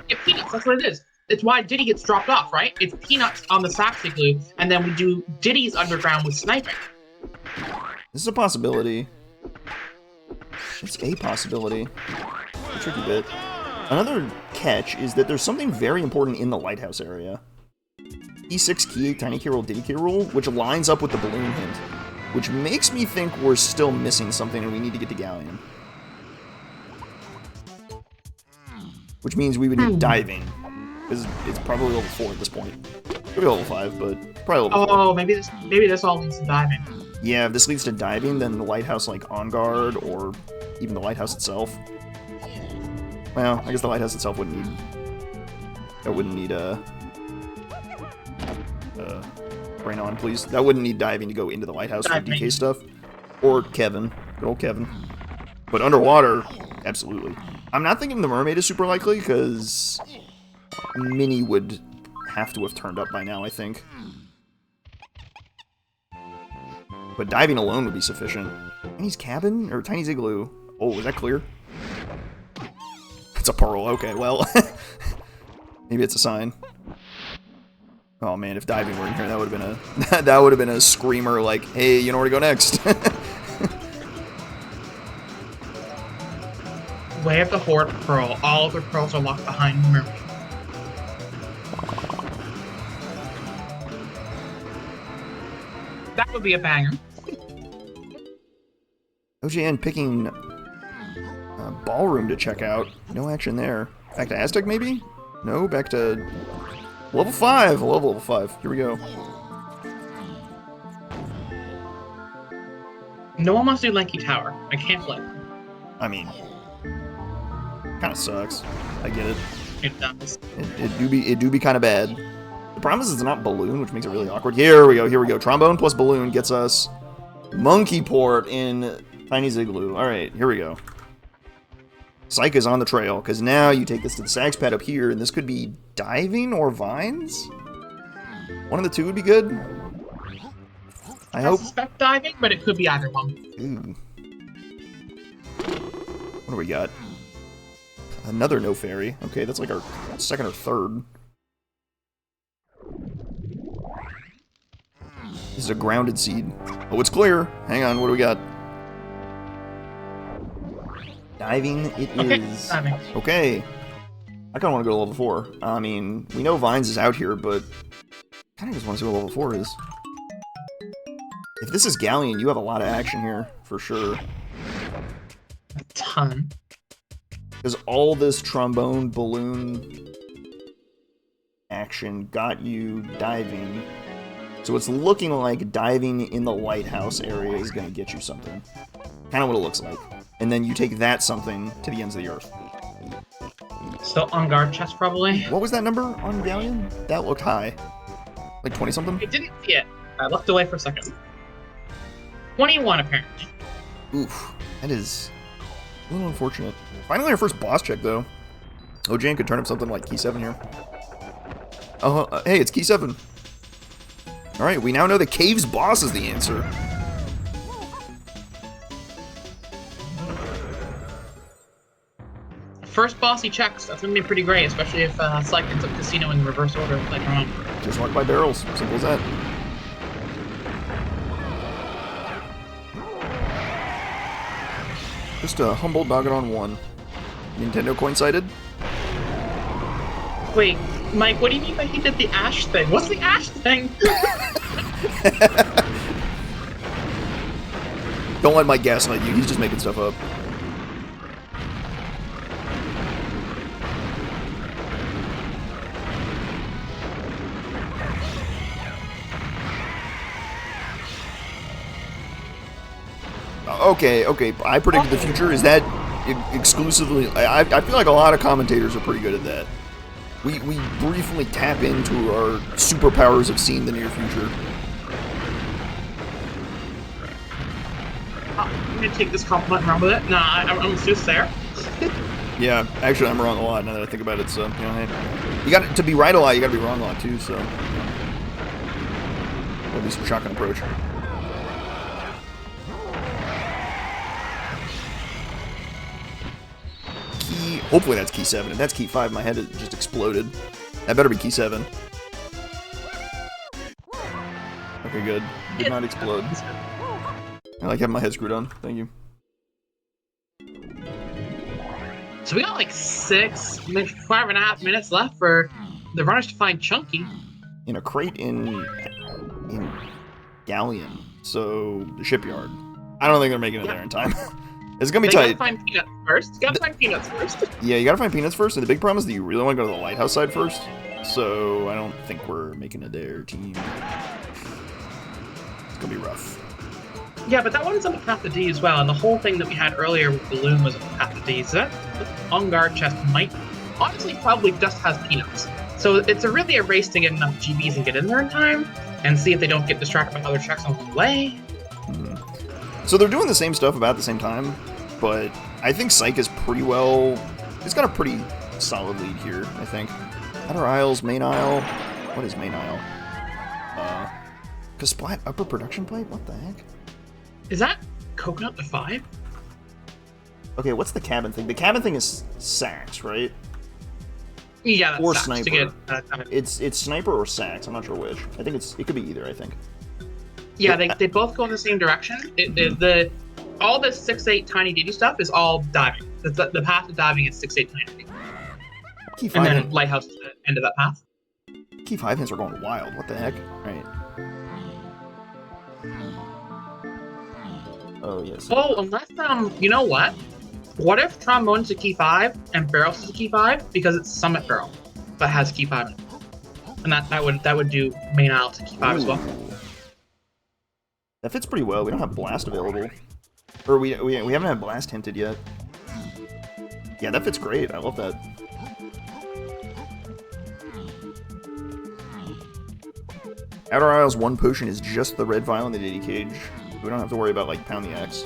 B: Get peanuts. That's what it is. It's why Diddy gets dropped off, right? It's peanuts on the Sax Igloo, and then we do Diddy's underground with sniping.
A: This is a possibility. It's a possibility. A tricky bit. Another catch is that there's something very important in the lighthouse area. E6, Key 8, Tiny K. Rool, Diddy K. Rool, which lines up with the balloon hint. Which makes me think we're still missing something and we need to get to Galleon. Which means we would need diving. Because it's probably level 4 at this point. Could be level 5, but probably level 4.
B: Oh, maybe this all leads to diving.
A: Yeah, if this leads to diving, then the lighthouse, like, on guard, or even the lighthouse itself. Well, I guess the lighthouse itself wouldn't need... That wouldn't need, brain on, please. That wouldn't need diving to go into the lighthouse for DK stuff. Or Kevin. Good old Kevin. But underwater, absolutely. I'm not thinking the mermaid is super likely, because Minnie would have to have turned up by now, I think. But diving alone would be sufficient. Tiny's cabin? Or Tiny's igloo? Oh, is that clear? It's a pearl. Okay, well. Maybe it's a sign. Oh man, if diving were in here, that would have been a screamer like, hey, you know where to go next.
B: Way of the Horde Pearl. All of the pearls are locked behind mermaid. That would be a banger.
A: OJN picking ballroom to check out. No action there. Back to Aztec, maybe? No, back to level 5. I love level 5. Here we go.
B: No one wants to do Lanky Tower. I can't play.
A: I mean, kind of sucks. I get it.
B: It does.
A: It do be kind of bad. The problem is it's not balloon, which makes it really awkward. Here we go. Here we go. Trombone plus balloon gets us monkey port in Tiny's igloo. All right, here we go. Psych is on the trail, because now you take this to the sax pad up here, and this could be diving or vines? One of the two would be good. I hope.
B: Suspect diving, but it could be either one.
A: Ooh. What do we got? Another no fairy. Okay, that's like our second or third. This is a grounded seed. Oh, it's clear. Hang on, what do we got? Diving it is.
B: Diving.
A: Okay. I kind of want to go to level 4. I mean, we know Vines is out here, but I kind of just want to see what level 4 is. If this is Galleon, you have a lot of action here, for sure.
B: A ton.
A: Because all this trombone, balloon action got you diving. So it's looking like diving in the lighthouse area is going to get you something. Kind of what it looks like. And then you take that something to the ends of the earth.
B: Still on guard chest, probably.
A: What was that number on Galleon? That looked high. Like 20-something?
B: I didn't see it. I looked away for a second. 21, apparently.
A: Oof. That is a little unfortunate. Finally our first boss check, though. OJN could turn up something like Key 7 here. Oh, hey, it's Key 7. Alright, we now know the cave's boss is the answer.
B: First boss he checks. That's going to be pretty great, especially if Psych ends up Casino in reverse order later on.
A: Just walk by barrels. Simple as that. Just a humble dogged on 1. Nintendo coincided?
B: Wait, Mike, what do you mean by he did the ash thing? What's the ash thing?
A: Don't let Mike gaslight you. He's just making stuff up. Okay, I predicted the future. Is that exclusively... I feel like a lot of commentators are pretty good at that. We briefly tap into our superpowers of seeing the near future.
B: I'm going to take this compliment and run with it. Nah, I'm just there.
A: Yeah, actually I'm wrong a lot now that I think about it, so, you know, hey. You got to be right a lot, you got to be wrong a lot too, so... At least a shotgun approach. Hopefully that's Key 7. If that's Key 5, my head just exploded. That better be Key 7. Okay, good. Did not explode. I like having my head screwed on. Thank you.
B: So we got like 5.5 minutes left for the runners to find Chunky.
A: In a crate in Galleon. So, the shipyard. I don't think they're making it there in time. It's gonna be tight.
B: You gotta find Peanuts first. You gotta find Peanuts first.
A: Yeah, you gotta find Peanuts first, and the big problem is that you really want to go to the lighthouse side first. So I don't think we're making it there, team. It's gonna be rough.
B: Yeah, but that one's on the path to D as well, and the whole thing that we had earlier with Balloon was on the path to D. So that on guard chest might honestly probably just has Peanuts. So it's really a race to get enough GBs and get in there in time, and see if they don't get distracted by other checks on the way.
A: So they're doing the same stuff about the same time, but I think Psych is pretty well He's got a pretty solid lead here, I think. Outer aisles, main aisle. What is main aisle? Splat upper production plate? What the heck?
B: Is that coconut to 5?
A: Okay, what's the cabin thing? The cabin thing is Sax, right?
B: Yeah, that's
A: or
B: Sax
A: sniper.
B: To get,
A: it's sniper or Sax. I'm not sure which. I think it could be either. I think.
B: Yeah, they both go in the same direction. All this 6-8 tiny ditty stuff is all diving. The path to diving is 6-8 tiny ditty.
A: Key 5
B: and then lighthouse is the end of that path.
A: Key 5 hints are going wild. What the heck? Right. Oh yes.
B: Oh, unless you know what? What if trombone's a key 5 and barrels is a key 5 because it's summit barrel that has key 5 in it, and that would do main aisle to key 5 as well.
A: That fits pretty well. We don't have blast available, or we haven't had blast hinted yet. Yeah, that fits great. I love that. Outer aisle's 1 potion is just the red vial in the Diddy cage. We don't have to worry about like pound the X.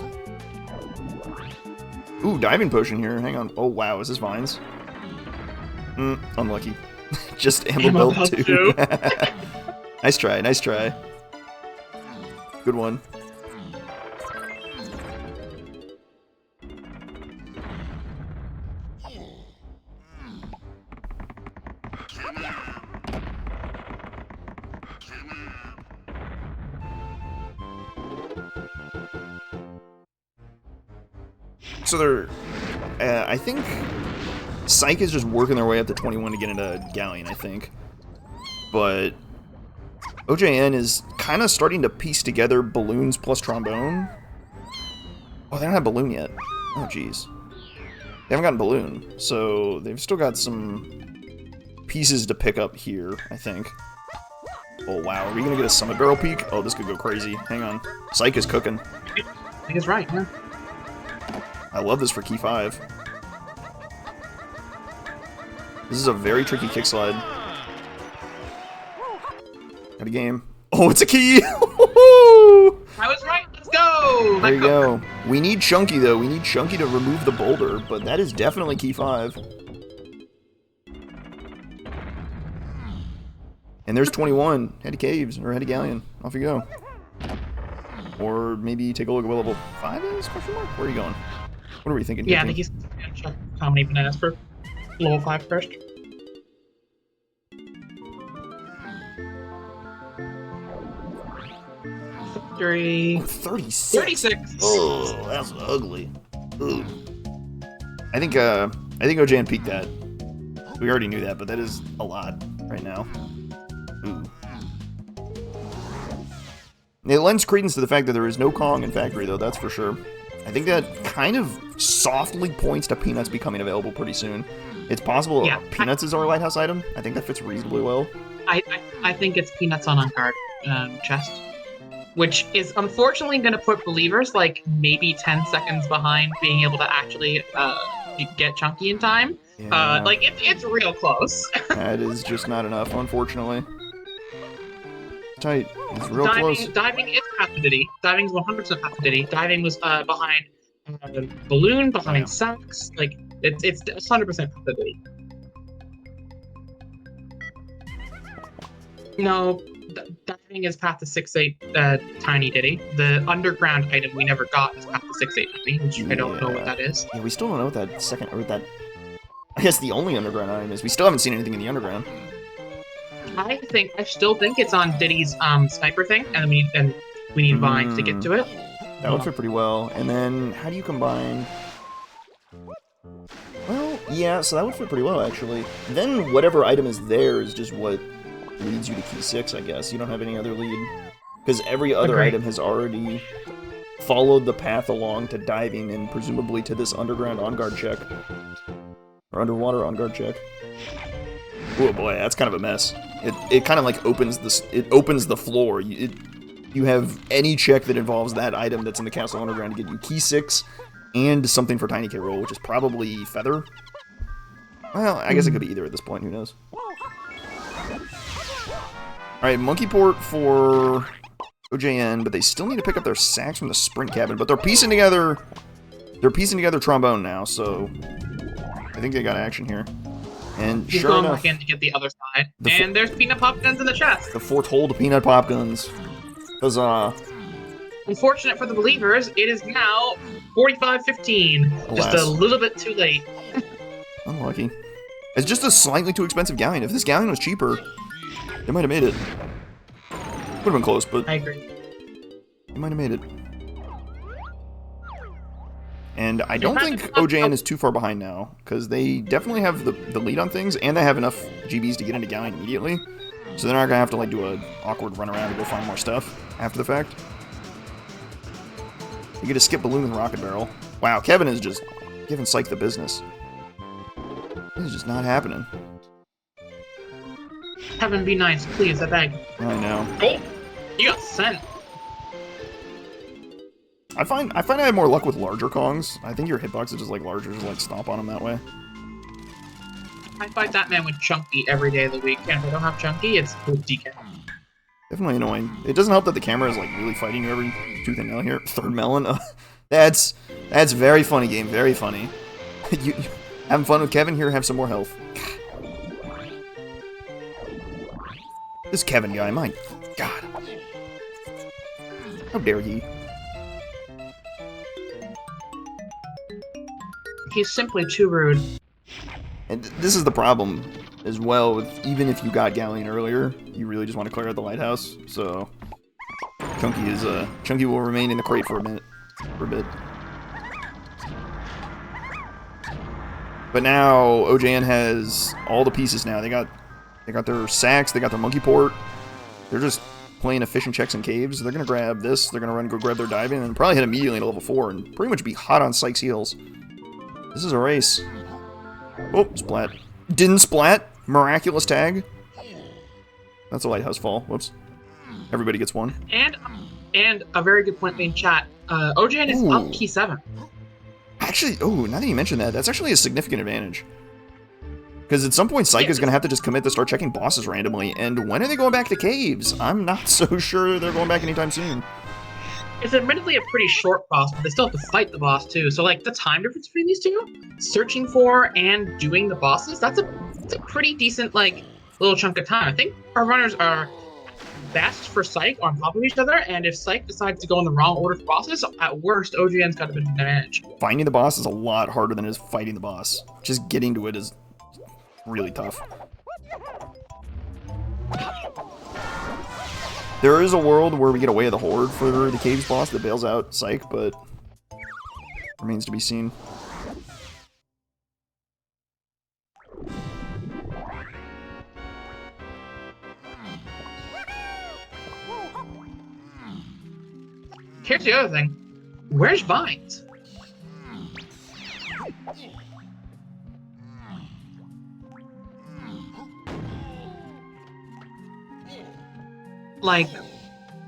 A: Ooh, diving potion here. Hang on. Oh wow, is this vines? Unlucky. Just ammo belt 2. Nice try, nice try. Good one. So they're, I think Psych is just working their way up to 21 to get into Galleon, I think. But OJN is kind of starting to piece together balloons plus trombone. Oh, they don't have balloon yet. Oh, jeez. They haven't gotten balloon, so they've still got some pieces to pick up here, I think. Oh, wow. Are we going to get a summit barrel peak? Oh, this could go crazy. Hang on. Psych is cooking.
B: I think it's right, yeah.
A: I love this for key 5. This is a very tricky kick slide. Got a game. Oh, it's a key!
B: I was right, let's go!
A: There you go. We need Chunky, though. We need Chunky to remove the boulder, but that is definitely key 5. And there's 21. Head to Caves, or head to Galleon. Off you go. Or maybe take a look at what level 5 is? Question mark? Where are you going? What are we thinking?
B: Yeah, I think he's gonna check how many bananas for level 5 first.
A: Oh, 36.
B: 36.
A: Oh, that's ugly. Ugh. I think OJN peaked that. We already knew that, but that is a lot right now. Ooh. It lends credence to the fact that there is no Kong in Factory, though, that's for sure. I think that kind of softly points to Peanuts becoming available pretty soon. It's possible Peanuts is our lighthouse item. I think that fits reasonably well.
B: I think it's Peanuts on guard chest, which is unfortunately going to put believers like maybe 10 seconds behind being able to actually get Chunky in time.
A: Yeah.
B: Like it's real close.
A: That is just not enough, unfortunately. Tight. It's real close.
B: Diving is path to Diddy. Diving is 100% path to Diddy. Diving was behind Balloon, behind Sax. Like it's 100% path to Diddy. No, diving is path to 6-8 Tiny Diddy. The underground item we never got is path to 6-8 Diddy, which I don't know what that is.
A: Yeah, we still don't know what that second, or that, I guess the only underground item is. We still haven't seen anything in the underground.
B: I still think it's on Diddy's sniper thing, and we need vines to get to it.
A: That would fit pretty well. And then, how do you combine? Well, yeah, so that would fit pretty well, actually. Then whatever item is there is just what leads you to key 6, I guess. You don't have any other lead. Because every other item has already followed the path along to diving and presumably to this underground on-guard check. Or underwater on-guard check. Oh boy, that's kind of a mess. It kind of like opens the floor. You have any check that involves that item that's in the castle underground to get you key 6 and something for Tiny K roll, which is probably Feather. Well, I guess it could be either at this point. Who knows? All right, Monkey Port for OJN, but they still need to pick up their sacks from the sprint cabin. But they're piecing together. They're piecing together trombone now, so I think they got action here. And
B: He's
A: sure
B: going
A: enough,
B: back in to get the other side. And there's peanut pop guns in the chest.
A: the foretold peanut pop guns. Huzzah.
B: Unfortunate for the believers, it is now 45-15. Just a little bit too late.
A: Unlucky. It's just a slightly too expensive galleon. If this galleon was cheaper, they might have made it. Would have been close, but
B: I agree.
A: They might have made it. And I don't think OJN is too far behind now, because they definitely have the lead on things, and they have enough GBs to get into galleon immediately. So they're not gonna have to like do an awkward run around to go find more stuff after the fact. You get to skip balloon and rocket barrel. Wow, Kevin is just giving Psych the business. This is just not happening.
B: Kevin, be nice, please, I beg.
A: I know.
B: Oh, you got sent.
A: I find I have more luck with larger Kongs. I think your hitbox is just like larger, just like stomp on them that way.
B: I fight that man with Chunky every day of the week, and if I don't have Chunky, it's with DK.
A: Definitely annoying. It doesn't help that the camera is like really fighting you every tooth and nail here. Third melon. That's very funny, game. Very funny. you having fun with Kevin? Here, have some more health. This Kevin guy, my God. How dare he?
B: He's simply too rude.
A: And this is the problem as well, with even if you got Galleon earlier, you really just want to clear out the lighthouse, so Chunky will remain in the crate for a bit. But now OJN has all the pieces now. They got their sacks, they got their monkey port. They're just playing efficient checks and caves. They're gonna grab this, they're gonna run and go grab their diving, and probably hit immediately to level 4 and pretty much be hot on Psych's heels. This is a race. Oh, splat. Didn't splat. Miraculous tag. That's a lighthouse fall. Whoops. Everybody gets one.
B: And a very good point being chat. OJN is up key 7.
A: Actually, now that you mention that, that's actually a significant advantage. Because at some point, Psych is going to have to just commit to start checking bosses randomly. And when are they going back to caves? I'm not so sure they're going back anytime soon.
B: It's admittedly a pretty short boss, but they still have to fight the boss too. So like the time difference between these two, searching for and doing the bosses, that's a pretty decent like little chunk of time. I think our runners are best for Psych on top of each other, and if Psych decides to go in the wrong order for bosses, at worst, OGN's got a bit of an advantage. Finding the boss is a lot harder than it is fighting the boss. Just getting to it is really tough. There is a world where we get away with the Horde for the Caves boss that bails out Psych, but remains to be seen. Here's the other thing. Where's Vines? Like,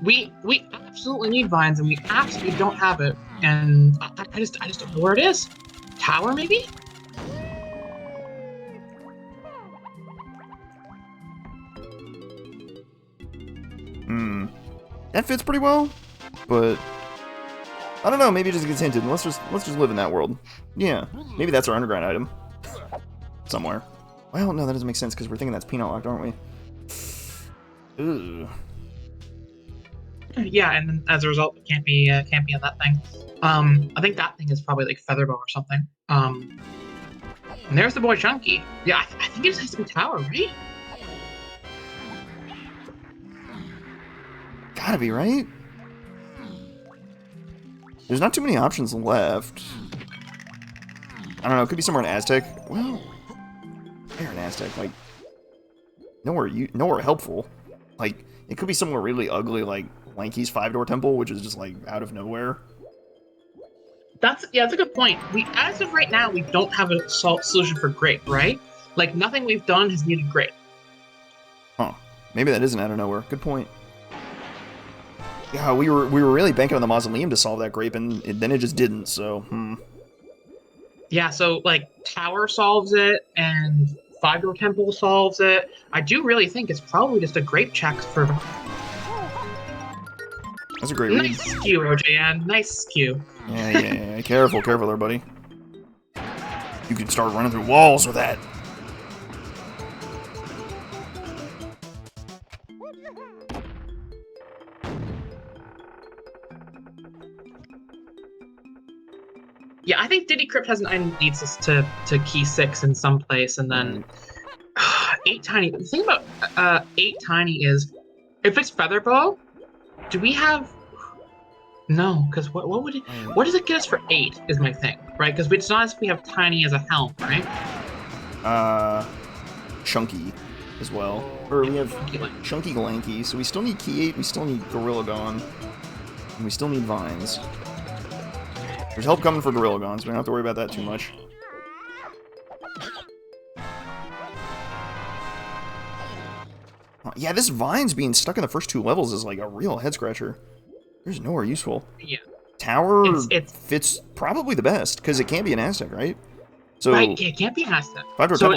B: we absolutely need Vines, and we absolutely don't have it. And I just don't know where it is. Tower, maybe?
A: That fits pretty well, but I don't know. Maybe it just gets hinted. Let's just live in that world. Yeah, maybe that's our underground item somewhere. Well, no, that doesn't make sense because we're thinking that's peanut locked, aren't we? Ooh.
B: Yeah, and then as a result, it can't be on that thing. I think that thing is probably like Featherbow or something. And there's the boy Chunky. Yeah, I think it just has to be Tower, right?
A: Gotta be, right? There's not too many options left. I don't know, it could be somewhere in Aztec. Well, where in Aztec? Like, nowhere helpful. Like, it could be somewhere really ugly, like Lanky's 5-door temple, which is just like out of nowhere.
B: That's a good point. As of right now, we don't have a solution for grape, right? Like, nothing we've done has needed grape.
A: Huh. Maybe that isn't out of nowhere. Good point. Yeah, we were really banking on the mausoleum to solve that grape, and then it just didn't, so,
B: Yeah, so, like, Tower solves it, and 5-door temple solves it. I do really think it's probably just a grape check for...
A: That's a great read.
B: Nice skew, OJN. Nice skew.
A: Yeah. Careful there, buddy. You can start running through walls with that.
B: Yeah, I think Diddy Crypt has an item that leads us to key 6 in some place, and then 8 Tiny. The thing about 8 Tiny is, if it's Feather Bow, do we have... No, because what does it get us for 8 is my thing, right? Because it's not as if we have Tiny as a helm, right?
A: Chunky as well. Or we have Chunky Lanky, so we still need Key 8, we still need Gorilla Gone, and we still need Vines. There's help coming for Gorilla Gone, so we don't have to worry about that too much. Yeah, this Vines being stuck in the first 2 levels is like a real head-scratcher. There's nowhere useful.
B: Yeah.
A: Tower fits probably the best, because it can't be an Aztec, right? So,
B: right, it can't be an Aztec.
A: So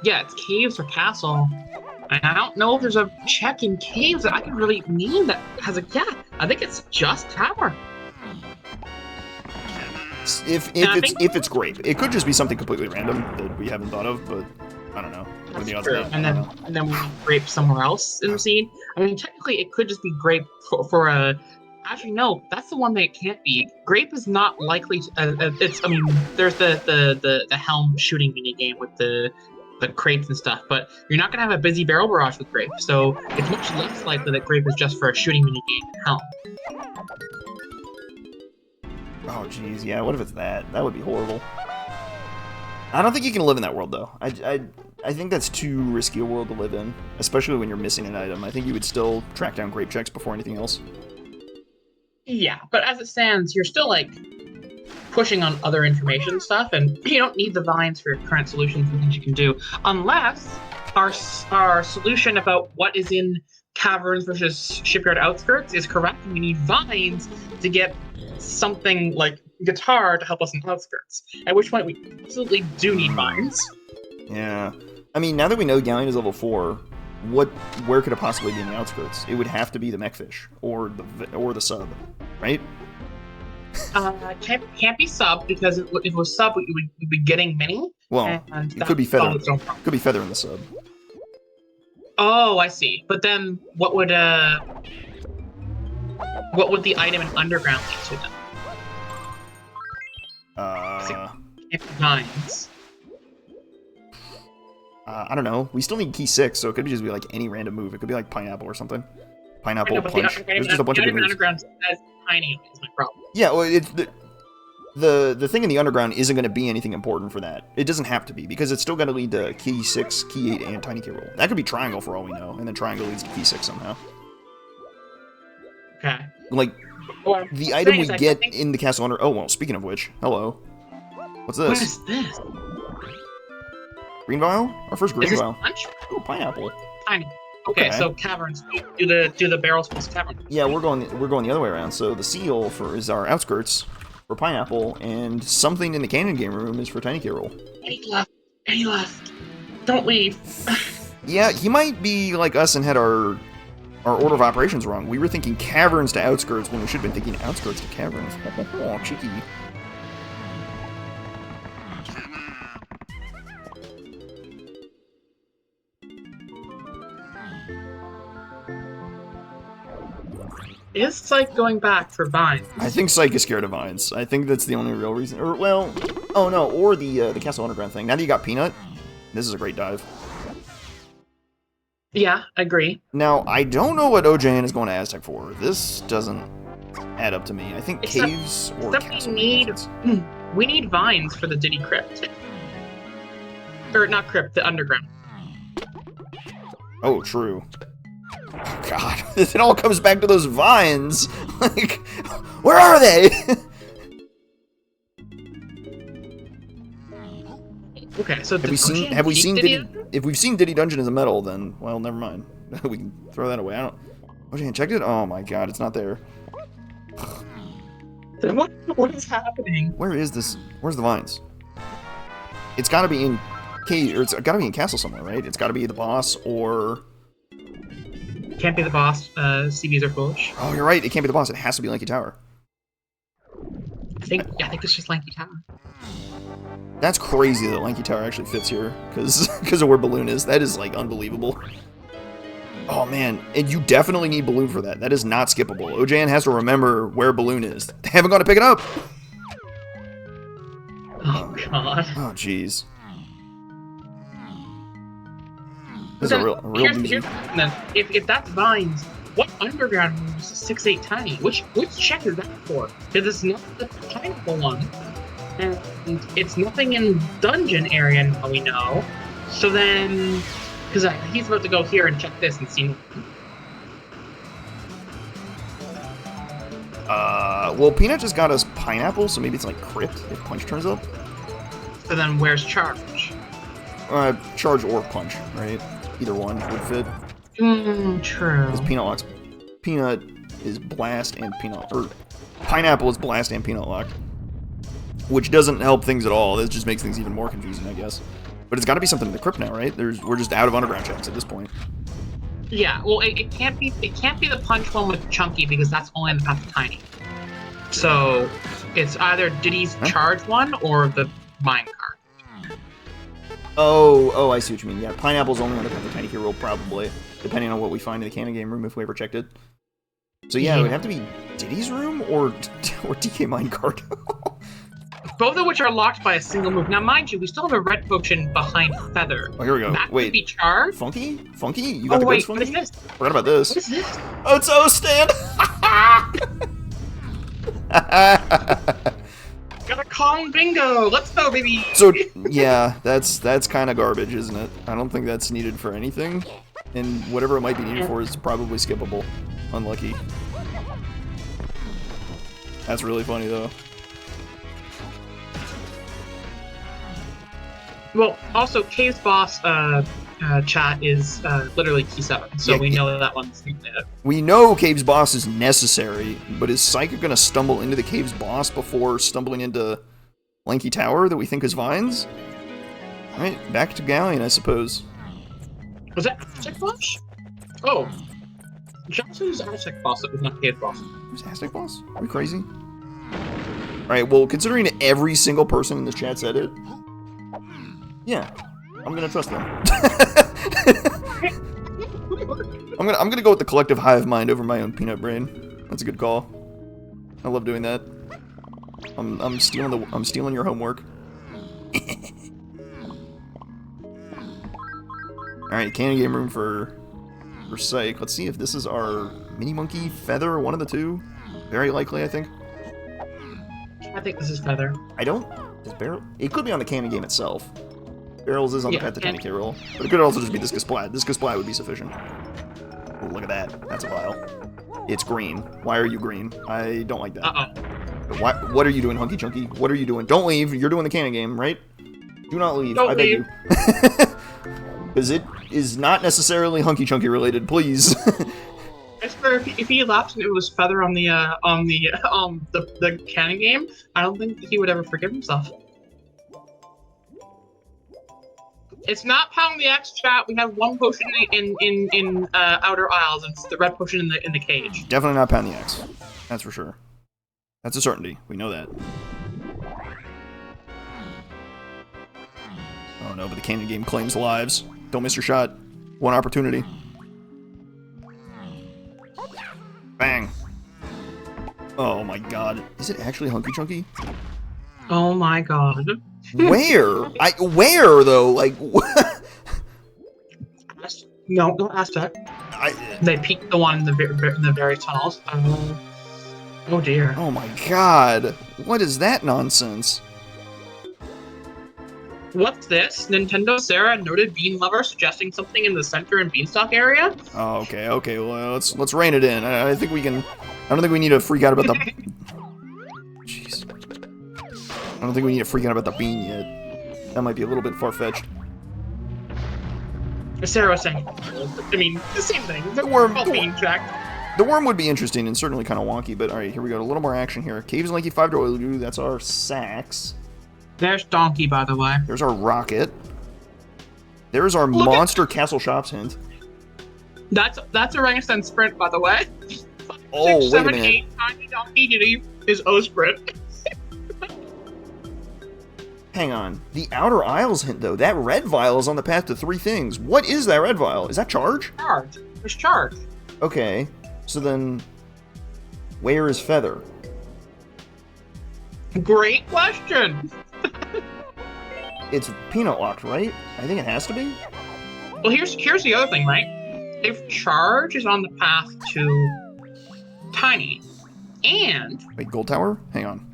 B: yeah, it's caves or castle. And I don't know if there's a check in caves that I can really name that has a gap. I think it's just Tower.
A: If it's grape, it could just be something completely random that we haven't thought of, but I don't know.
B: That's true. And then we need grape somewhere else in the scene. I mean, technically, it could just be grape for a. Actually, no, that's the one that it can't be. Grape is not likely to. It's. I mean, there's the helm shooting mini game with the crates and stuff, but you're not gonna have a busy barrel barrage with grape, so it's much less likely that grape is just for a shooting mini game helm.
A: Oh, jeez, yeah, what if it's that? That would be horrible. I don't think you can live in that world, though. I think that's too risky a world to live in, especially when you're missing an item. I think you would still track down grape checks before anything else.
B: Yeah, but as it stands, you're still, like, pushing on other information stuff, and you don't need the vines for your current solutions and things you can do, unless our solution about what is in caverns versus shipyard outskirts is correct, and we need vines to get something like guitar to help us in outskirts. At which point we absolutely do need vines.
A: Yeah. I mean, now that we know Galleon is level 4, where could it possibly be in the outskirts? It would have to be the mechfish or the sub, right?
B: Can't be sub, because if it was sub, we would be getting mini.
A: Well, it could be feather. Could be feather in the sub.
B: Oh, I see. But then what would the item in underground lead to then? Vines.
A: I don't know. We still need key 6, so it could just be like any random move. It could be like pineapple or something. Pineapple, punch. There's just a bunch of good moves.
B: Underground as tiny is my problem.
A: Yeah, well, it's the thing in the underground isn't going to be anything important for that. It doesn't have to be, because it's still going to lead to key 6, key 8, and tiny key roll. That could be triangle for all we know, and then triangle leads to key 6 somehow.
B: Okay.
A: Like, the item we get in the castle under... Oh, well, speaking of which, hello. What's this?
B: What is this?
A: Green vial? Our first green vial.
B: Punch?
A: Oh, pineapple.
B: Tiny. Okay, so caverns. Do the barrels plus caverns.
A: Yeah, we're going the other way around. So the seal is our outskirts for pineapple, and something in the cannon game room is for tiny key roll.
B: Any left. Don't leave.
A: Yeah, he might be like us and had our order of operations wrong. We were thinking caverns to outskirts when we should have been thinking outskirts to caverns. Oh, cheeky.
B: Is Psych going back for vines?
A: I think Psych is scared of vines. I think that's the only real reason. Or, well, oh no, or the Castle Underground thing. Now that you got Peanut, this is a great dive.
B: Yeah, I agree.
A: Now, I don't know what OJN is going to Aztec for. This doesn't add up to me. I think caves or castle.
B: We need vines for the Diddy Crypt. Or not Crypt, the Underground.
A: Oh, true. Oh, God. It all comes back to those vines. Like, where are they?
B: Okay, so
A: have we seen Diddy? If we've seen Diddy Dungeon as a medal, then, well, never mind. We can throw that away. OJN checked it? Oh my God, it's not there.
B: What is happening?
A: Where is this? Where's the vines? It's gotta be in cave, or it's gotta be in castle somewhere, right? It's gotta be the boss, or...
B: Can't be the boss. CBs are foolish.
A: Oh, you're right. It can't be the boss. It has to be Lanky Tower.
B: I think it's just Lanky Tower.
A: That's crazy that Lanky Tower actually fits here, because of where Balloon is. That is, like, unbelievable. Oh, man. And you definitely need Balloon for that. That is not skippable. OJN has to remember where Balloon is. They haven't gone to pick it up!
B: Oh, God.
A: Oh, jeez. This is a real doozy.
B: If that's Vines, what underground room is 6'8" tiny? Which check is that for? Because it's not the pineapple one. And it's nothing in dungeon area now we know. So then, because he's about to go here and check this and see.
A: Well, Peanut just got us pineapple, so maybe it's like crit if Punch turns up.
B: So then, where's Charge?
A: Charge or Punch, right? Either one would fit.
B: True.
A: Because Peanut is Blast and Peanut, or Pineapple is Blast and Peanut Lock. Which doesn't help things at all. That just makes things even more confusing, I guess. But it's got to be something in the crypt now, right? We're just out of underground checks at this point.
B: Yeah, well, it can't be the Punch one with Chunky because that's only in the path of Tiny. So it's either Diddy's Charge one or the minecart.
A: Oh, I see what you mean. Yeah, Pineapple's only on the path of Tiny Hero, probably, depending on what we find in the canon game room if we ever checked it. So yeah, it would have to be Diddy's room or DK minecart.
B: Both of which are locked by a single move. Now, mind you, we still have a red potion behind Feather.
A: Oh, here we go.
B: That
A: Wait.
B: could be Charge.
A: Funky? You got the goods, Funky?
B: What is this?
A: Forgot about this.
B: What is this?
A: Oh, it's O-Stand!
B: Got a Kong bingo! Let's go, baby!
A: So, yeah, that's kind of garbage, isn't it? I don't think that's needed for anything. And whatever it might be needed for is probably skippable. Unlucky. That's really funny, though.
B: Well, also, Cave's boss chat is literally key 7, so we know that one's dead.
A: We know Cave's boss is necessary, but is Psych gonna stumble into the Cave's boss before stumbling into Lanky Tower that we think is Vines? Alright, back to Galleon, I suppose.
B: Was that Aztec boss? Oh. Johnson's Aztec boss, that was not Cave's boss.
A: Who's Aztec boss? Are we crazy? Alright, well, considering every single person in this chat said it, yeah, I'm gonna trust them. I'm gonna go with the collective hive mind over my own peanut brain. That's a good call. I love doing that. I'm stealing your homework. All right, candy game room for Psych. Let's see if this is our mini monkey, Feather, one of the two. Very likely, I think.
B: I think this is Feather.
A: Is Barrel? It could be on the candy game itself. Barrels is on the path to Tiny K roll, but it could also just be Discus Splat. Discus Splat would be sufficient. Oh, look at that. That's a vial. It's green. Why are you green? I don't like that. What are you doing, Hunky Chunky? What are you doing? Don't leave. You're doing the canon game, right? Do not leave.
B: Don't
A: I beg
B: leave.
A: you. Because it is not necessarily Hunky Chunky related. Please.
B: I swear, if he left and it was Feather on the canon game, I don't think he would ever forgive himself. It's not pound the X, chat. We have one potion in outer aisles, and it's the red potion in the cage.
A: Definitely not pound the X. That's for sure. That's a certainty. We know that. Oh no, but the canon game claims lives. Don't miss your shot. One opportunity. Bang. Oh my god. Is it actually Hunky Chunky?
B: Oh my god.
A: Where? Where though? Like,
B: no, don't ask that. They peeked the one in the very tunnels. Oh dear.
A: Oh my god. What is that nonsense?
B: What's this? Nintendo Sarah, noted bean lover, suggesting something in the center and beanstalk area?
A: Oh, okay. Well, let's rein it in. I think we can. I don't think we need to freak out about the. Jeez. I don't think we need to freak out about the bean yet. That might be a little bit far-fetched.
B: Sarah was saying, I mean, the same thing.
A: The worm.
B: Bean track.
A: The worm would be interesting and certainly kind of wonky, but alright, here we go. A little more action here. Caves Lanky 5-door Oilgoo, that's our Sax.
B: There's Donkey, by the way.
A: There's our Rocket. There's our Monster Castle Shops hint.
B: That's Orangutan Sprint, by the way.
A: Oh,
B: 6,
A: wait
B: 7,
A: a minute.
B: 8, Tiny Donkey Diddy is O Sprint.
A: Hang on. The Outer Isles hint, though. That red vial is on the path to 3 things. What is that red vial? Is that charge?
B: Charge. There's charge.
A: Okay. So then, where is Feather?
B: Great question.
A: It's peanut locked, right? I think it has to be.
B: Well, here's the other thing, right? If charge is on the path to Tiny, and
A: wait, Gold Tower? Hang on.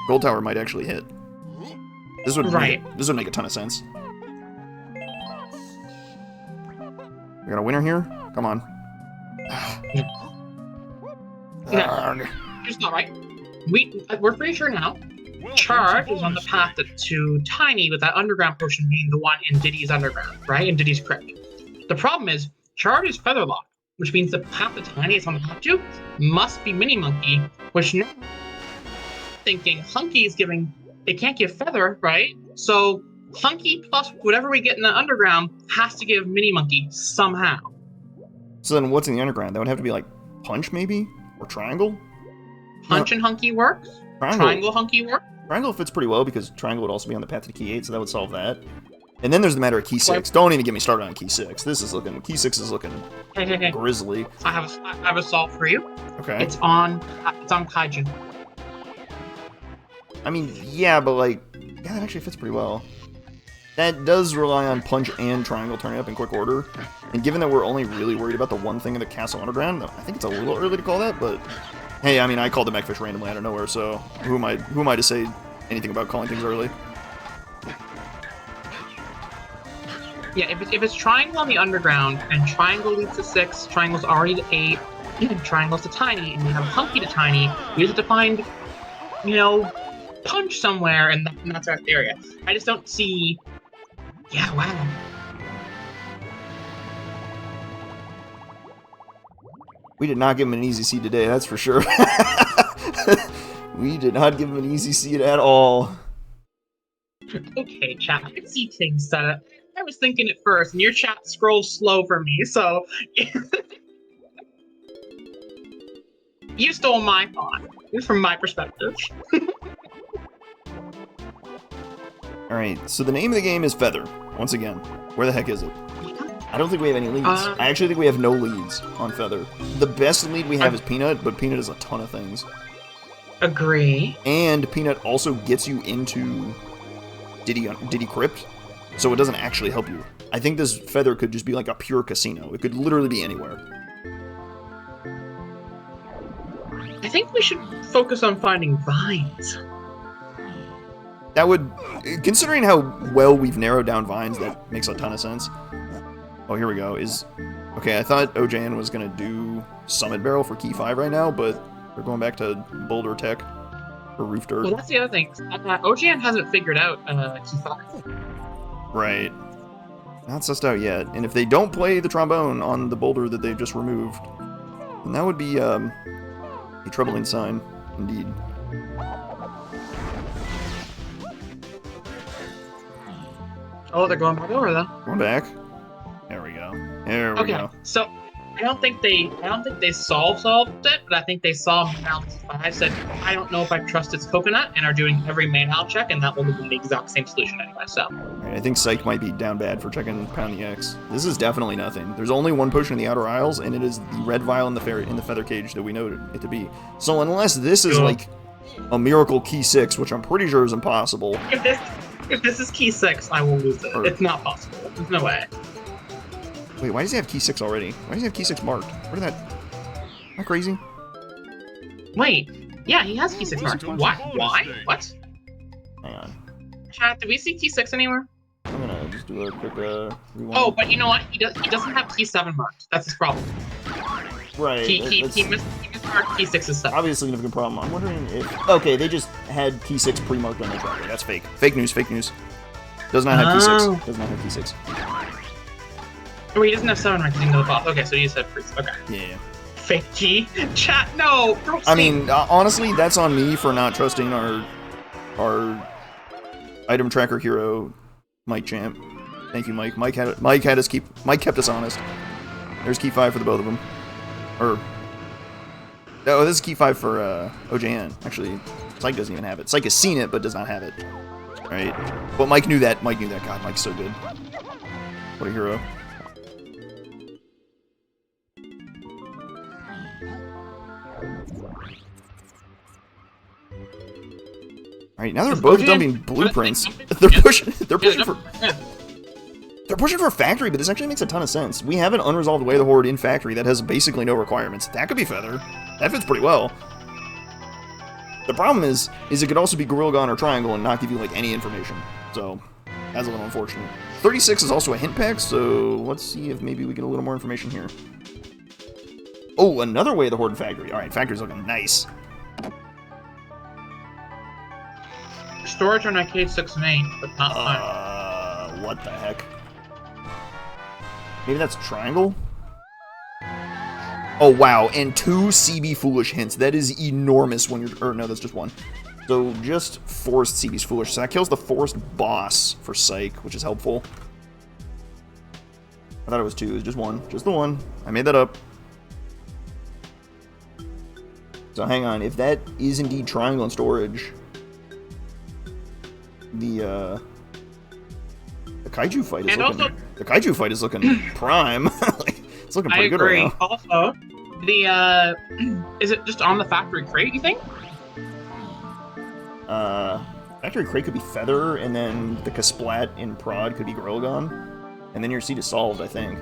A: Gold Tower might actually hit. This would make a ton of sense. We got a winner here? Come on.
B: No, it's not right. We're pretty sure now. Charge is on the path to Tiny, with that underground potion being the one in Diddy's underground, right? In Diddy's crypt. The problem is, Charge is featherlocked, which means the path to Tiny it's on the path to must be Mini Monkey, which now thinking Hunky is giving, it can't give Feather, right? So Hunky plus whatever we get in the underground has to give Mini Monkey somehow.
A: So then what's in the underground? That would have to be like Punch, maybe? Or Triangle?
B: Punch and Hunky works. Triangle Hunky works.
A: Triangle fits pretty well because Triangle would also be on the path to Key 8, so that would solve that. And then there's the matter of Key 6. Don't even get me started on Key 6. Key 6 is looking grisly.
B: I have a solve for you.
A: Okay.
B: It's on Kaijin.
A: I mean, yeah, but like, yeah, that actually fits pretty well. That does rely on Punch and Triangle turning up in quick order. And given that we're only really worried about the one thing in the Castle Underground, I think it's a little early to call that, but hey, I mean, I called the Mechfish randomly out of nowhere, so who am I to say anything about calling things early?
B: Yeah, if it's Triangle on the Underground, and Triangle leads to 6, Triangle's already to 8, and Triangle's to Tiny, and we have Hunky to Tiny, we have to find, Punch somewhere, and that's our area. I just don't see... Yeah, wow.
A: We did not give him an easy seed today, that's for sure. We did not give him an easy seed at all.
B: Okay, chat, I can see things set up. I was thinking it first, and your chat scrolls slow for me, so... You stole my thought, from my perspective.
A: Alright, so the name of the game is Feather. Once again, where the heck is it? I don't think we have any leads. I actually think we have no leads on Feather. The best lead we have is Peanut, but Peanut is a ton of things.
B: Agree.
A: And Peanut also gets you into Diddy Crypt, so it doesn't actually help you. I think this Feather could just be like a pure casino. It could literally be anywhere.
B: I think we should focus on finding vines.
A: That would, considering how well we've narrowed down vines, that makes a ton of sense. Oh, here we go. Okay, I thought OJN was going to do Summit Barrel for Key 5 right now, but we're going back to Boulder Tech or Roof Dirt.
B: Well, that's the other thing. OJN hasn't figured out Key 5.
A: Right. Not sussed out yet. And if they don't play the trombone on the boulder that they've just removed, then that would be a troubling sign, indeed.
B: Oh, they're going back over though.
A: Going back. There we go. There we go.
B: So I don't think they solved it, but I think they saw Main 5, said, I don't know if I trust its coconut, and are doing every main health check, and that will be the exact same solution anyway, so.
A: Right, I think Psych might be down bad for checking Pound the X. This is definitely nothing. There's only one potion in the Outer Isles, and it is the red vial in the feather cage that we know it to be. So unless this is like a miracle Key 6, which I'm pretty sure is impossible.
B: If this is Key 6, I will lose it. It's not possible. There's no way.
A: Wait, why does he have Key 6 already? Why does he have Key 6 marked? Where did that... Am I crazy?
B: Wait. Yeah, he has Key 6 marked. Why? What?
A: Hang on.
B: Chat, did we see Key 6 anywhere?
A: I'm gonna just do a quick rewind.
B: Oh, but you know what? He doesn't have Key 7 marked. That's his problem.
A: Right.
B: He mismarked Key 6 as 7.
A: Obviously a significant problem. I'm wondering if... Okay, they just had Key 6 pre-marked on their tracker. That's fake. Fake news, fake news. Does not have Key 6. Does not have Key 6.
B: Oh, he doesn't have 7 marked into the boss. Okay, so you said freeze. Okay.
A: Yeah.
B: Fake key? Chat, no!
A: I mean, honestly, that's on me for not trusting our item tracker hero, Mike Champ. Thank you, Mike. Mike kept us honest. There's Key 5 for the both of them. Oh, this is Key 5 for OJN. Actually, Psych doesn't even have it. Psych has seen it, but does not have it. Right? But Mike knew that. Mike knew that. God, Mike's so good. What a hero. Alright, now they're both dumping blueprints. They're pushing for factory, but this actually makes a ton of sense. We have an unresolved Way of the Horde in factory that has basically no requirements. That could be Feather. That fits pretty well. The problem is it could also be Gorilla Gun or Triangle and not give you, like, any information. So, that's a little unfortunate. 36 is also a hint pack, so let's see if maybe we get a little more information here. Oh, another Way of the Horde factory. Alright, factory's looking nice.
B: Storage on arcade 6 and 8, but not 5.
A: What the heck? Maybe that's Triangle? Oh, wow, and 2 CB Foolish hints. That is enormous when you're... Or, no, that's just 1. So, just Forced CB's Foolish. So that kills the Forced boss for Psych, which is helpful. I thought it was 2. It was just 1. Just the 1. I made that up. So, hang on. If that is indeed Triangle and Storage... The kaiju fight is the kaiju fight is looking prime. Like, it's looking pretty good right now.
B: Also, the is it just on the factory crate, you think?
A: Factory crate could be Feather, and then the Kasplat in Prod could be Gorilla, and then your seed is solved, I think.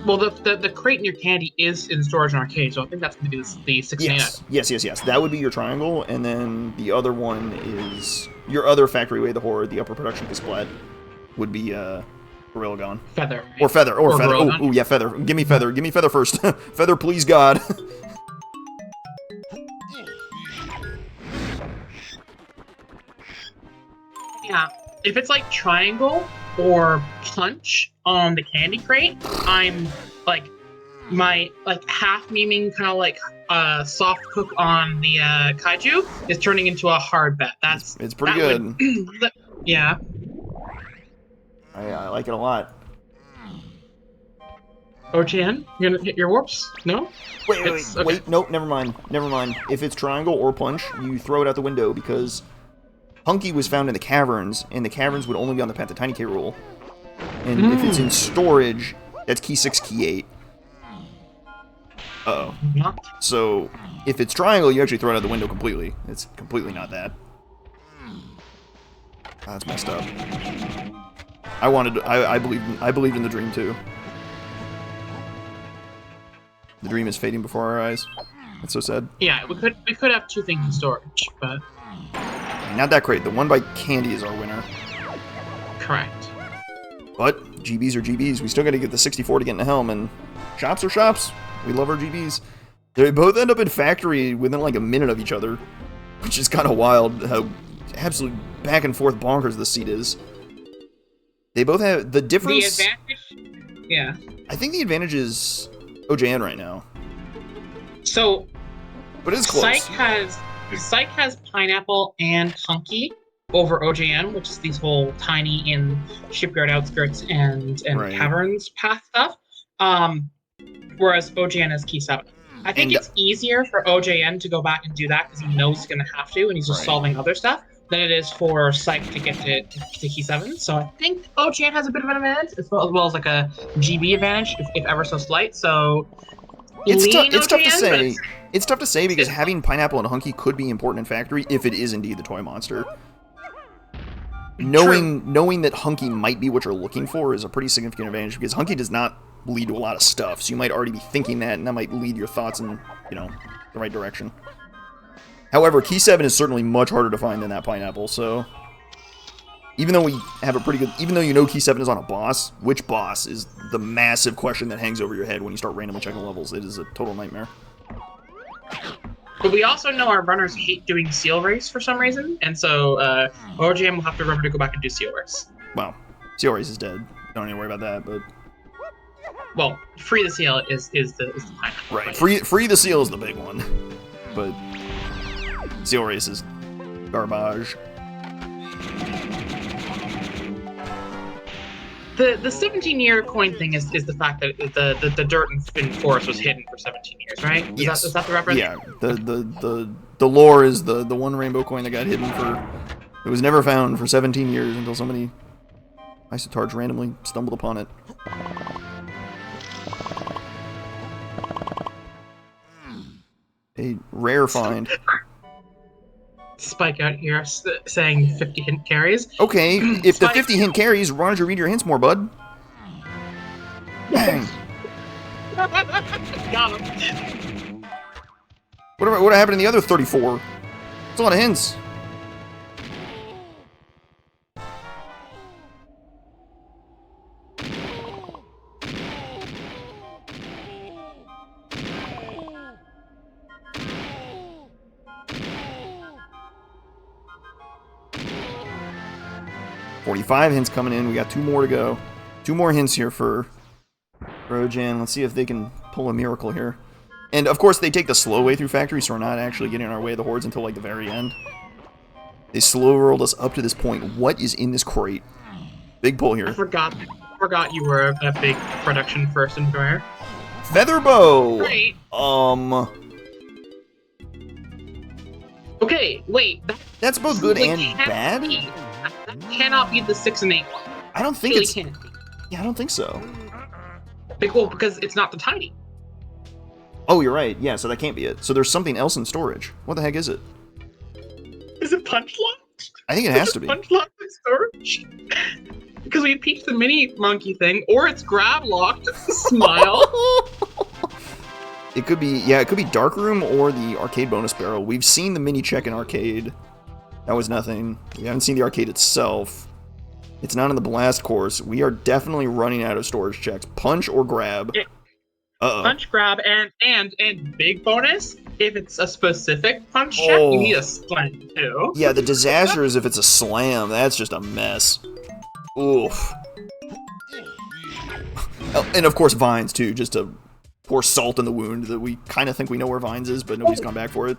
B: Well, the crate in your candy is in storage and arcade, so I think that's going to be the 16.
A: Yes. That would be your Triangle, and then the other one is your other Factory Way of the Horde, the upper production Kasplat, would be Gorilla Gun.
B: Feather.
A: Or Feather. Oh, yeah, Feather. Give me Feather. Give me Feather first. Feather, please, God.
B: Yeah. If it's like Triangle or Punch on the candy crate, I'm like half memeing kind of like soft cook on the kaiju is turning into a hard bet. It's pretty good. Yeah.
A: I like it a lot.
B: OGN, you're gonna hit your warps? No?
A: Wait, nope, never mind. If it's Triangle or Punch, you throw it out the window because Hunky was found in the caverns, and the caverns would only be on the path to Tiny K rule. And if it's in storage, that's key 6, key 8. Uh-oh. So, if it's Triangle, you actually throw it out the window completely. It's completely not that. That's messed up. I believed in the dream too. The dream is fading before our eyes. That's so sad.
B: Yeah, we could have 2 things in storage, but
A: not that great. The one by Candy is our winner.
B: Correct.
A: But GBs are GBs. We still got to get the 64 to get in the helm, and shops are shops. We love our GBs. They both end up in factory within like a minute of each other, which is kind of wild. How absolute back and forth bonkers the seat is. They both have the difference.
B: The advantage, yeah.
A: I think the advantage is OJN right now.
B: So,
A: but it's close.
B: Psych has Pineapple and Hunky over OJN, which is these whole tiny in shipyard outskirts and caverns path stuff. Whereas OJN has key 7. I think it's easier for OJN to go back and do that because he knows he's going to have to, and he's just solving other stuff, than it is for Psych to get to key 7. So I think OJN has a bit of an advantage, as well as like a GB advantage, if ever so slight. So
A: it's tough to say. It's tough to say because having Pineapple and Hunky could be important in Factory if it is indeed the toy monster. Knowing that Hunky might be what you're looking for is a pretty significant advantage because Hunky does not lead to a lot of stuff, so you might already be thinking that, and that might lead your thoughts in, the right direction. However, Key 7 is certainly much harder to find than that Pineapple, so even though we have a pretty good, even though you know Key 7 is on a boss, which boss is the massive question that hangs over your head when you start randomly checking levels. It is a total nightmare.
B: But we also know our runners hate doing Seal Race for some reason, and so OGM will have to remember to go back and do Seal Race.
A: Well, Seal Race is dead. Don't need to worry about that, but...
B: Well, Free the Seal is the pineapple.
A: Right, free the Seal is the big one. But Seal Race is garbage.
B: The 17-year coin thing is the fact that the dirt in forest was hidden for 17 years, right?
A: Yes.
B: Is that the reference?
A: Yeah. The lore is the one rainbow coin that got hidden for It was never found for 17 years until somebody isotarge randomly stumbled upon it. A rare find.
B: Spike out here saying 50 hint carries.
A: Okay, if the
B: Spike.
A: 50 hint carries, why don't you read your hints more, bud? Bang.
B: Got him.
A: What happened to the other 34? It's a lot of hints. $45 hints coming in. We got 2 more to go. 2 more hints here for Rojan. Let's see if they can pull a miracle here. And of course, they take the slow way through factory, so we're not actually getting in our way of the hordes until like the very end. They slow rolled us up to this point. What is in this crate? Big pull here.
B: I forgot you were a big production first enjoyer.
A: Featherbow.
B: Great. Okay, wait.
A: That's both good and bad.
B: That cannot be the 6 and 8 one.
A: I don't think
B: really
A: it's.
B: can't be.
A: Yeah, I don't think so.
B: Well, because it's not the tiny.
A: Oh, you're right. Yeah, so that can't be it. So there's something else in storage. What the heck is it?
B: Is it punch locked?
A: I think it has to be.
B: Punch locked in storage? Because we peeked the mini monkey thing, or it's grab locked. Smile.
A: It could be, yeah, it could be Dark Room or the arcade bonus barrel. We've seen the mini check in arcade. That was nothing. We haven't seen the arcade itself. It's not in the blast course. We are definitely running out of storage checks. Punch or grab.
B: Yeah. Punch, grab, and big bonus, if it's a specific punch check, you need a slam too.
A: Yeah, the disaster is if it's a slam. That's just a mess. Oof. Oh, and of course Vines too, just to pour salt in the wound that we kind of think we know where Vines is, but nobody's gone back for it.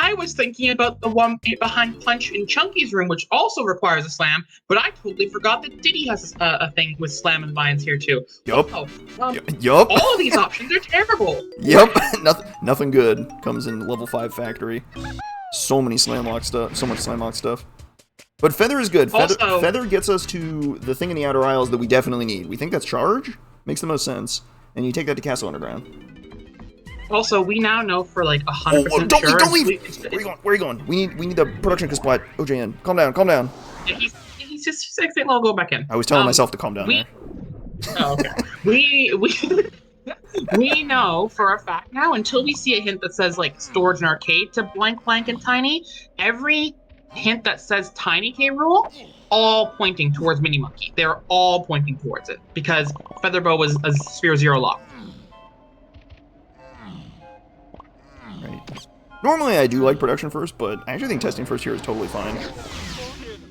B: I was thinking about the one behind Punch in Chunky's room, which also requires a slam, but I totally forgot that Diddy has a thing with slam and Vines here too.
A: Yup.
B: Yup. All of these options are terrible.
A: Yup. Nothing good comes in level 5 factory. So many slam lock stuff. So much slam lock stuff. But Feather is good. Feather gets us to the thing in the Outer Isles that we definitely need. We think that's Charge. Makes the most sense. And you take that to Castle Underground.
B: Also, we now know for like 100% sure.
A: Don't leave! Where are you going? We need the production spot. OJN, calm down.
B: Yeah, he's just saying we'll go back in.
A: I was telling myself to calm down there.
B: Oh, okay. we know for a fact now, until we see a hint that says like storage and arcade to blank and tiny, every hint that says tiny K rule, all pointing towards Mini Monkey. They're all pointing towards it because Featherbow was a Sphere 0 lock.
A: Right. Normally I do like production first, but I actually think testing first here is totally fine.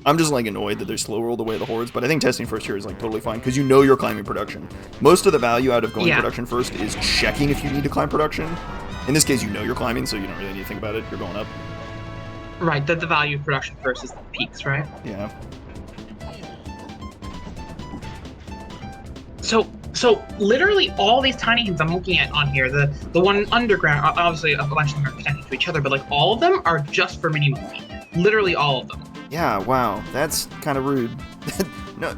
A: I'm just like annoyed that they're slow rolled away the hordes, but I think testing first here is like totally fine because you know you're climbing production. Most of the value out of going production first is checking if you need to climb production. In this case, you know you're climbing, so you don't really need to think about it. You're going up.
B: Right, the value of production first is the peaks, right?
A: Yeah.
B: So literally all these tiny hints I'm looking at on here, the one underground, obviously a bunch of them are connected to each other, but like all of them are just for Mini Monkey. Literally all of them. Yeah,
A: wow, that's kind of rude.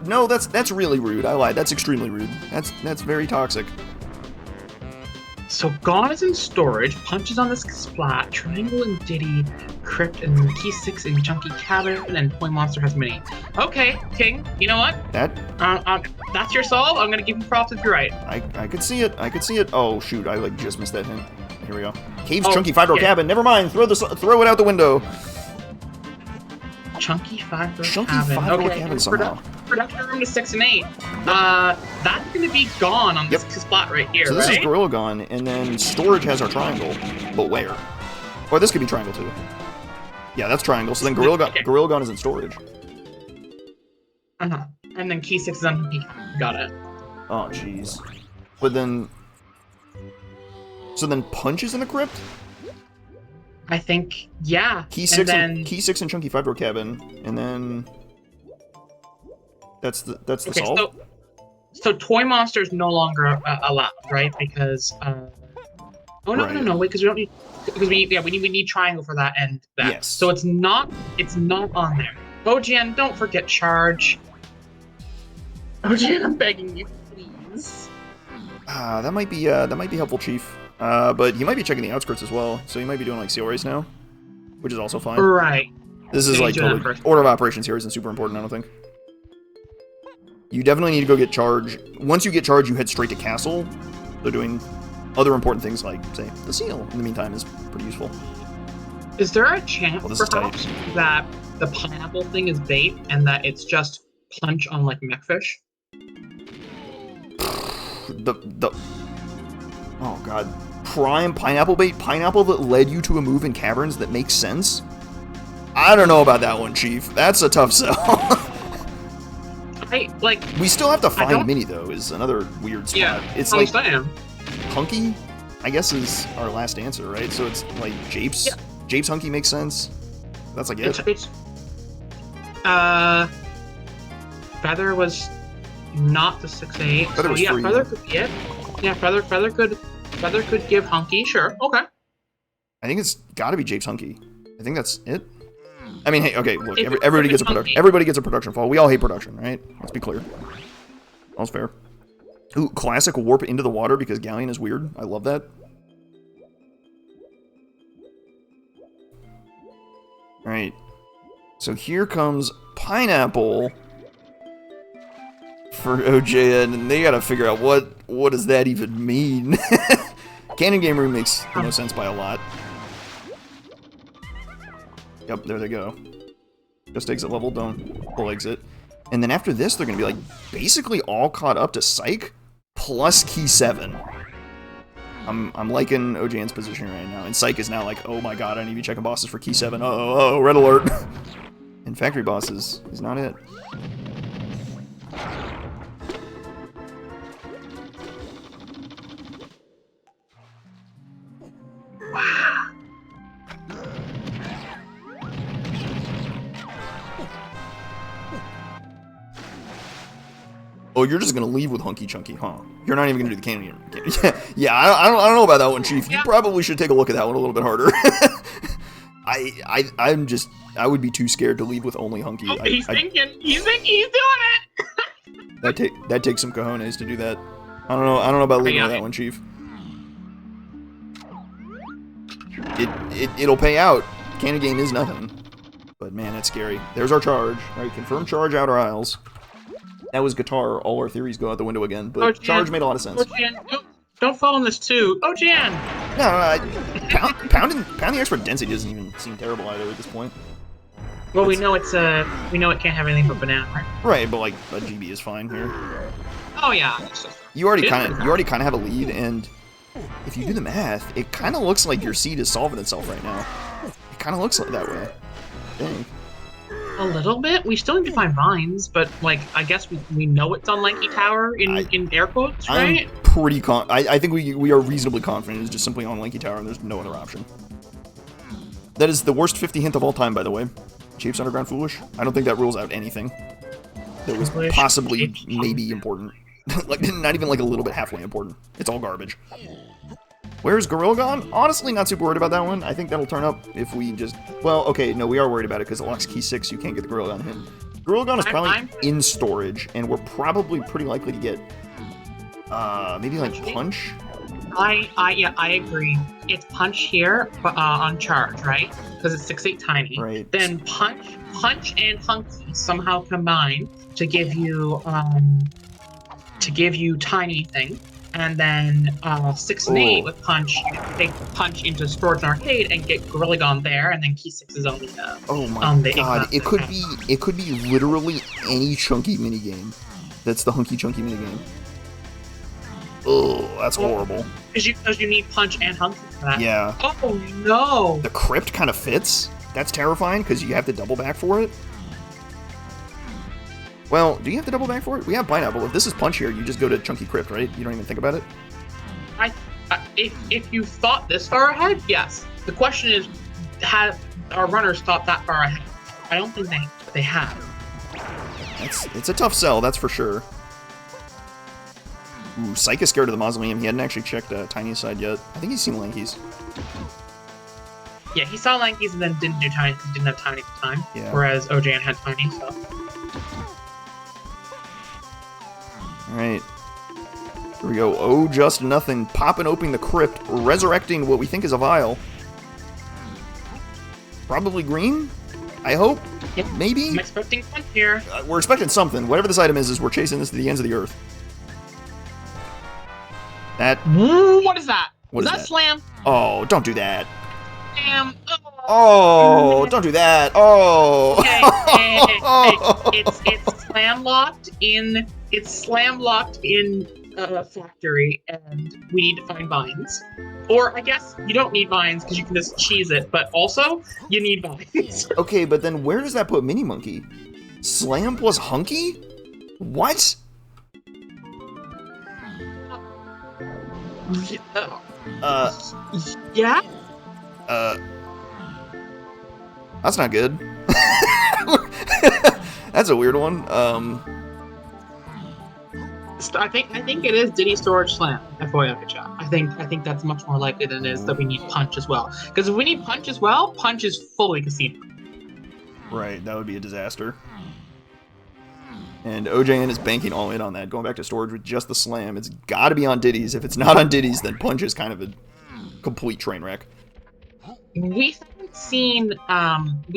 A: no, that's really rude. I lied. That's extremely rude. That's very toxic.
B: So Gone is in storage, Punch is on this splat, Triangle and Diddy, Crypt and Key 6 in Chunky Cabin, and Toy Monster has Mini. Okay, King, you know what? That's your solve. I'm gonna give you props if you're right.
A: I could see it. Oh shoot, I like just missed that hint. Here we go. Cave's Chunky 5-door cabin. Never mind. Throw it out the window.
B: Chunky 5-door
A: cabin
B: okay.
A: Somehow.
B: Production room to 6 and 8. That's gonna be gone on this spot right here.
A: So this
B: right?
A: is Gorilla Gone, and then storage has our triangle. But where? Or this could be triangle too. Yeah, that's triangle. So then Gorilla Gone is in storage.
B: And then Key 6 is on peak. Got it.
A: Oh jeez. But then. So then Punch is in the crypt?
B: I think, yeah.
A: Key 6 and Chunky 5-door cabin, and then that's the solve.
B: So Toy Monster is no longer allowed, right? Because Oh no,
A: Right.
B: no, wait, because we don't need because we need triangle for that and that.
A: Yes.
B: So it's not on there. OGN, don't forget charge. OGN, I'm begging you, please.
A: That might be helpful, Chief. But he might be checking the outskirts as well, so he might be doing like seal race now, which is also fine.
B: Right.
A: This is like totally order of operations here isn't super important, I don't think. You definitely need to go get charge. Once you get charge, you head straight to castle. So doing other important things like, say, the seal in the meantime is pretty useful.
B: Is there a chance perhaps that the pineapple thing is bait and that it's just punch on like mechfish?
A: Oh god. Prime pineapple bait? Pineapple that led you to a move in caverns that makes sense? I don't know about that one, Chief. That's a tough sell. We still have to find Minnie, though, is another weird spot.
B: Yeah,
A: it's like Hunky, I guess, is our last answer, right? So it's like Japes. Yeah. Japes Hunky makes sense. That's like it.
B: Feather was not the 6-8.
A: Feather was free.
B: Feather could be it. Yeah, Feather could give Hunky. Sure, okay.
A: I think it's got to be Japes Hunky. I think that's it. I mean, hey, okay, look, everybody gets a production. Everybody gets a production fall. We all hate production, right? Let's be clear. All's fair. Ooh, classic warp into the water because Galleon is weird. I love that. Alright. So here comes Pineapple for OJN, and they gotta figure out what does that even mean. Cannon Game Room makes the most sense by a lot. Yep, there they go. Just exit level, don't full exit. And then after this, they're gonna be like basically all caught up to Psych plus Key 7. I'm liking OJN's position right now, and Psych is now like, oh my god, I need to be checking bosses for Key 7. Uh-oh, red alert. And Factory Bosses is not it. Oh, you're just gonna leave with Hunky Chunky, huh? You're not even gonna do the canyon. Yeah, I don't know about that one, Chief. You probably should take a look at that one a little bit harder. I would be too scared to leave with only Hunky.
B: Oh, he's thinking, he's doing it.
A: that takes some cojones to do that. I don't know about leaving with that one, Chief. It'll pay out. Cannon Game is nothing. But man, that's scary. There's our charge. Alright, confirm charge outer aisles. That was guitar. All our theories go out the window again. But OGN, charge made a lot of sense.
B: OGN, don't fall in this too. OGN!
A: No, pound the expert density doesn't even seem terrible either at this point.
B: Well, we know it can't have anything but banana, right?
A: Right, but like a GB is fine here.
B: Oh yeah.
A: You already kind of have a lead, and if you do the math, it kind of looks like your seed is solving itself right now. It kind of looks like that way. I think.
B: A little bit. We still need to find vines, but like I guess we know it's on Lanky Tower in air quotes, right?
A: I'm pretty I think we are reasonably confident it's just simply on Lanky Tower and there's no other option. That is the worst 50 hint of all time, by the way. Japes Underground Foolish. I don't think that rules out anything that was possibly maybe important. Like not even like a little bit halfway important. It's all garbage. Where's Gorilla gone? Honestly, not super worried about that one. I think that'll turn up if we just... Well, okay, no, we are worried about it because it locks Key 6, you can't get the Gorilla on him. Gorilla Gun is probably in storage, and we're probably pretty likely to get... maybe like Punch?
B: I agree. It's Punch here, but on charge, right? Because it's 6/8 tiny.
A: Right.
B: Then Punch and Hunky somehow combine to give you tiny thing. And then 6 and 8 with Punch, you take Punch into Storage and Arcade and get Gorilla Gone there, and then Key 6 is on the
A: oh my god, it could be literally any chunky minigame that's the Hunky Chunky minigame. Oh, that's horrible.
B: Because you need Punch and Hunky for that.
A: Yeah.
B: Oh no!
A: The Crypt kind of fits. That's terrifying because you have to double back for it. Well, do you have to double back for it? We have Pineapple. If this is Punch here, you just go to Chunky Crypt, right? You don't even think about it?
B: If you thought this far ahead, yes. The question is, have our runners thought that far ahead? I don't think they have.
A: It's a tough sell, that's for sure. Ooh, Psych is scared of the mausoleum. He hadn't actually checked Tiny's side yet. I think he's seen Lanky's.
B: Yeah, he saw Lanky's and then didn't do Tiny because he didn't have Tiny at the time.
A: Yeah.
B: Whereas OJN had Tiny, so.
A: Alright. Here we go. OhJustNothing popping open the crypt, resurrecting what we think is a vial. Probably green? I hope?
B: Yep.
A: Maybe?
B: I'm expecting one here.
A: We're expecting something. Whatever this item is we're chasing this to the ends of the earth. That...
B: What is that?
A: What is
B: that? Slam?
A: Oh, don't do that.
B: Slam.
A: Oh, don't do that. Oh.
B: Hey. It's slam locked in. It's slam locked in a factory, and we need to find vines. Or I guess you don't need vines because you can just cheese it, but also you need vines.
A: Okay, but then where does that put Mini Monkey? Slam plus Hunky? What?
B: Yeah?
A: That's not good. That's a weird one.
B: I think it is Diddy Storage Slam, FYI, chat. I think that's much more likely than it is that we need Punch as well. Because if we need Punch as well, Punch is fully casino.
A: Right, that would be a disaster. And OJN is banking all in on that, going back to storage with just the Slam. It's got to be on Diddy's. If it's not on Diddy's, then Punch is kind of a complete train wreck.
B: We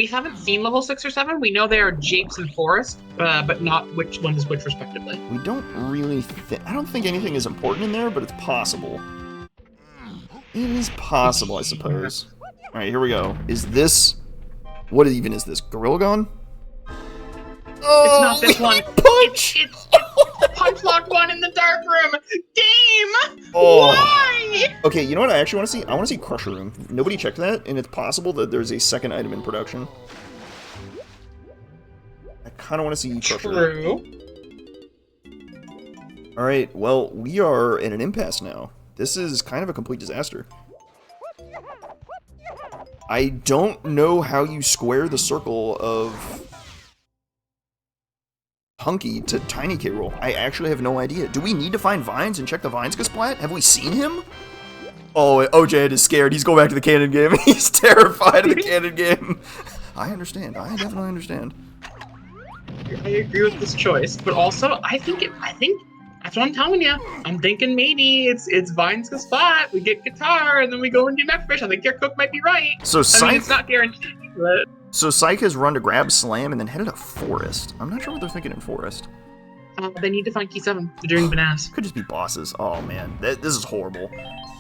B: haven't seen level 6 or 7. We know they are Japes and Forest, but not which one is which respectively.
A: We don't really I don't think anything is important in there, but it's possible. It is possible, I suppose. Alright, here we go. Is this... What even is this? Gorilla Gun? Oh,
B: it's not this one.
A: Punch!
B: It's the Punch locked one in the dark room. Game!
A: Oh.
B: Why?
A: Okay, you know what I actually want to see? I want to see Crusher Room. Nobody checked that, and it's possible that there's a second item in production. I kind of want to see Crusher.
B: True.
A: Alright, well, we are in an impasse now. This is kind of a complete disaster. I don't know how you square the circle of Hunky to Tiny K. Rool. I actually have no idea. Do we need to find Vines and check the Vines Splat? Have we seen him? Oh, OJ is scared. He's going back to the cannon game. He's terrified of the cannon game. I understand. I definitely understand.
B: I agree with this choice, but also I think that's what I'm telling you. I'm thinking maybe it's Vines Splat. We get guitar and then we go into next fish. I think your cook might be right.
A: So
B: I mean, it's not guaranteed, but.
A: So Psych has run to grab Slam and then headed to Forest. I'm not sure what they're thinking in Forest.
B: They need to find Key 7. They're doing bananas.
A: Could just be bosses. Oh man, this is horrible.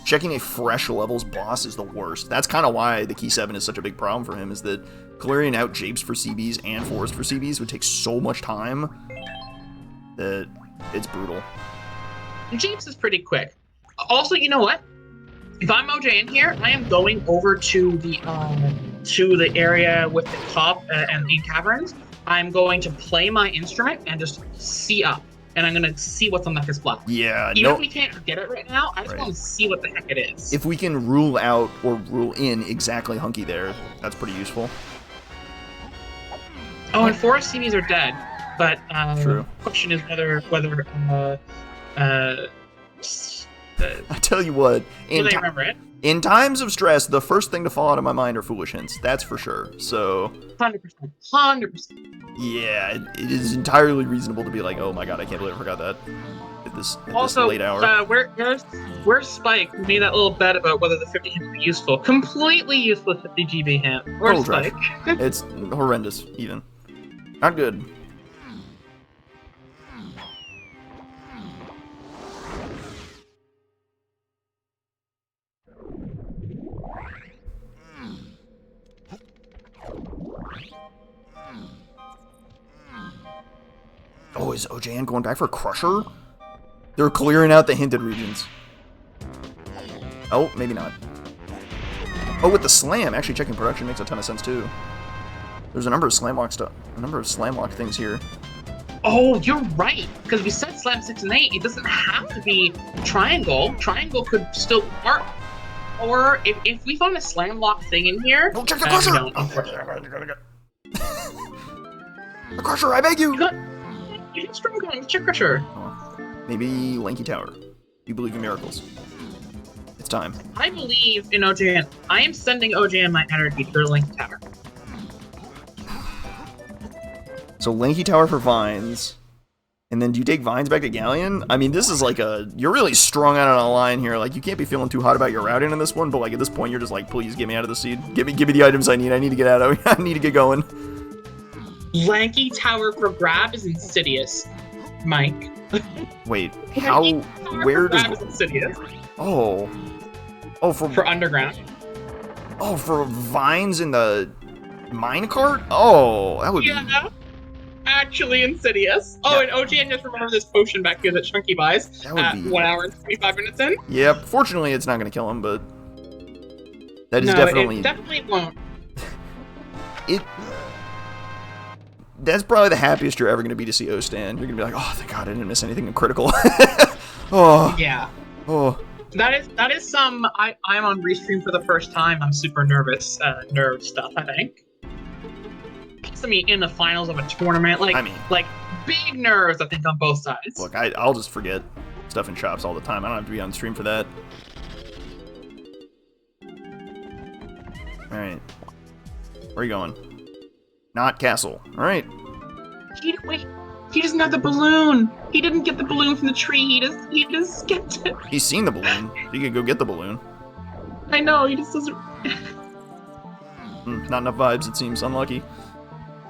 A: Checking a fresh levels boss is the worst. That's kind of why the Key 7 is such a big problem for him, is that clearing out Japes for CBs and Forest for CBs would take so much time that it's brutal.
B: Japes is pretty quick. Also, you know what? If I'm OJ in here, I am going over to the area with the top and the caverns. I'm going to play my instrument and just see up. And I'm going to see what's on that block.
A: Yeah,
B: Even if we can't get it right now, I just want to see what the heck it is.
A: If we can rule out or rule in exactly Hunky there, that's pretty useful.
B: Oh, and Forest CVs are dead. But
A: True.
B: The question is whether
A: I tell you what,
B: do they remember it?
A: In times of stress, the first thing to fall out of my mind are foolish hints. That's for sure. So
B: 100%. 100%.
A: Yeah, it is entirely reasonable to be like, oh my god, I can't believe I forgot that at this late hour.
B: Where's Spike, who made that little bet about whether the 50 hint would be useful? Completely useless 50 GB hint. Where's Spike?
A: It's horrendous, even. Not good. Oh, is OJN going back for Crusher? They're clearing out the hinted regions. Oh, maybe not. Oh, with the Slam, actually checking production makes a ton of sense too. There's a number of Slam lock things here.
B: Oh, you're right. Because we said Slam 6 and 8, it doesn't have to be Triangle. Triangle could still work. Or if we found a Slam lock thing in here.
A: Oh, check the Crusher! The Crusher, I beg you!
B: You got strong gun, check Crusher.
A: Maybe Lanky Tower. You believe in miracles. It's time.
B: I believe in OJN. I am sending OJN my energy to Link Tower.
A: So Lanky Tower for Vines. And then do you take Vines back to Galleon? I mean, this is like you're really strung out on a line here. Like, you can't be feeling too hot about your routing in this one, but like at this point, you're just like, please get me out of the seed. Give me the items I need. I need to get out of I need to get going.
B: Lanky Tower for grab is insidious, Mike.
A: Wait, how, where does...
B: Grab is insidious.
A: Oh,
B: for underground.
A: Oh, for Vines in the minecart? Oh, that would be...
B: Actually insidious. Oh, and OGN just remember this potion back here that Chunky buys at 1 hour and 25 minutes in.
A: Yep. Fortunately, it's not going to kill him, but that is definitely...
B: it definitely won't.
A: That's probably the happiest you're ever going to be to see O-Stan. You're going to be like, oh, thank God I didn't miss anything critical. Oh.
B: Yeah.
A: Oh.
B: That is some... I'm on Restream for the first time. I'm super nervous. Nerve stuff, I think. I mean, in the finals of a tournament, like big nerves, I think, on both sides.
A: Look, I'll just forget stuff in shops all the time. I don't have to be on stream for that. Alright. Where are you going? Not castle. Alright.
B: Wait. He doesn't have the balloon. He didn't get the balloon from the tree. He just skipped it.
A: He's seen the balloon. He could go get the balloon.
B: I know, he just doesn't...
A: Not enough vibes, it seems. Unlucky.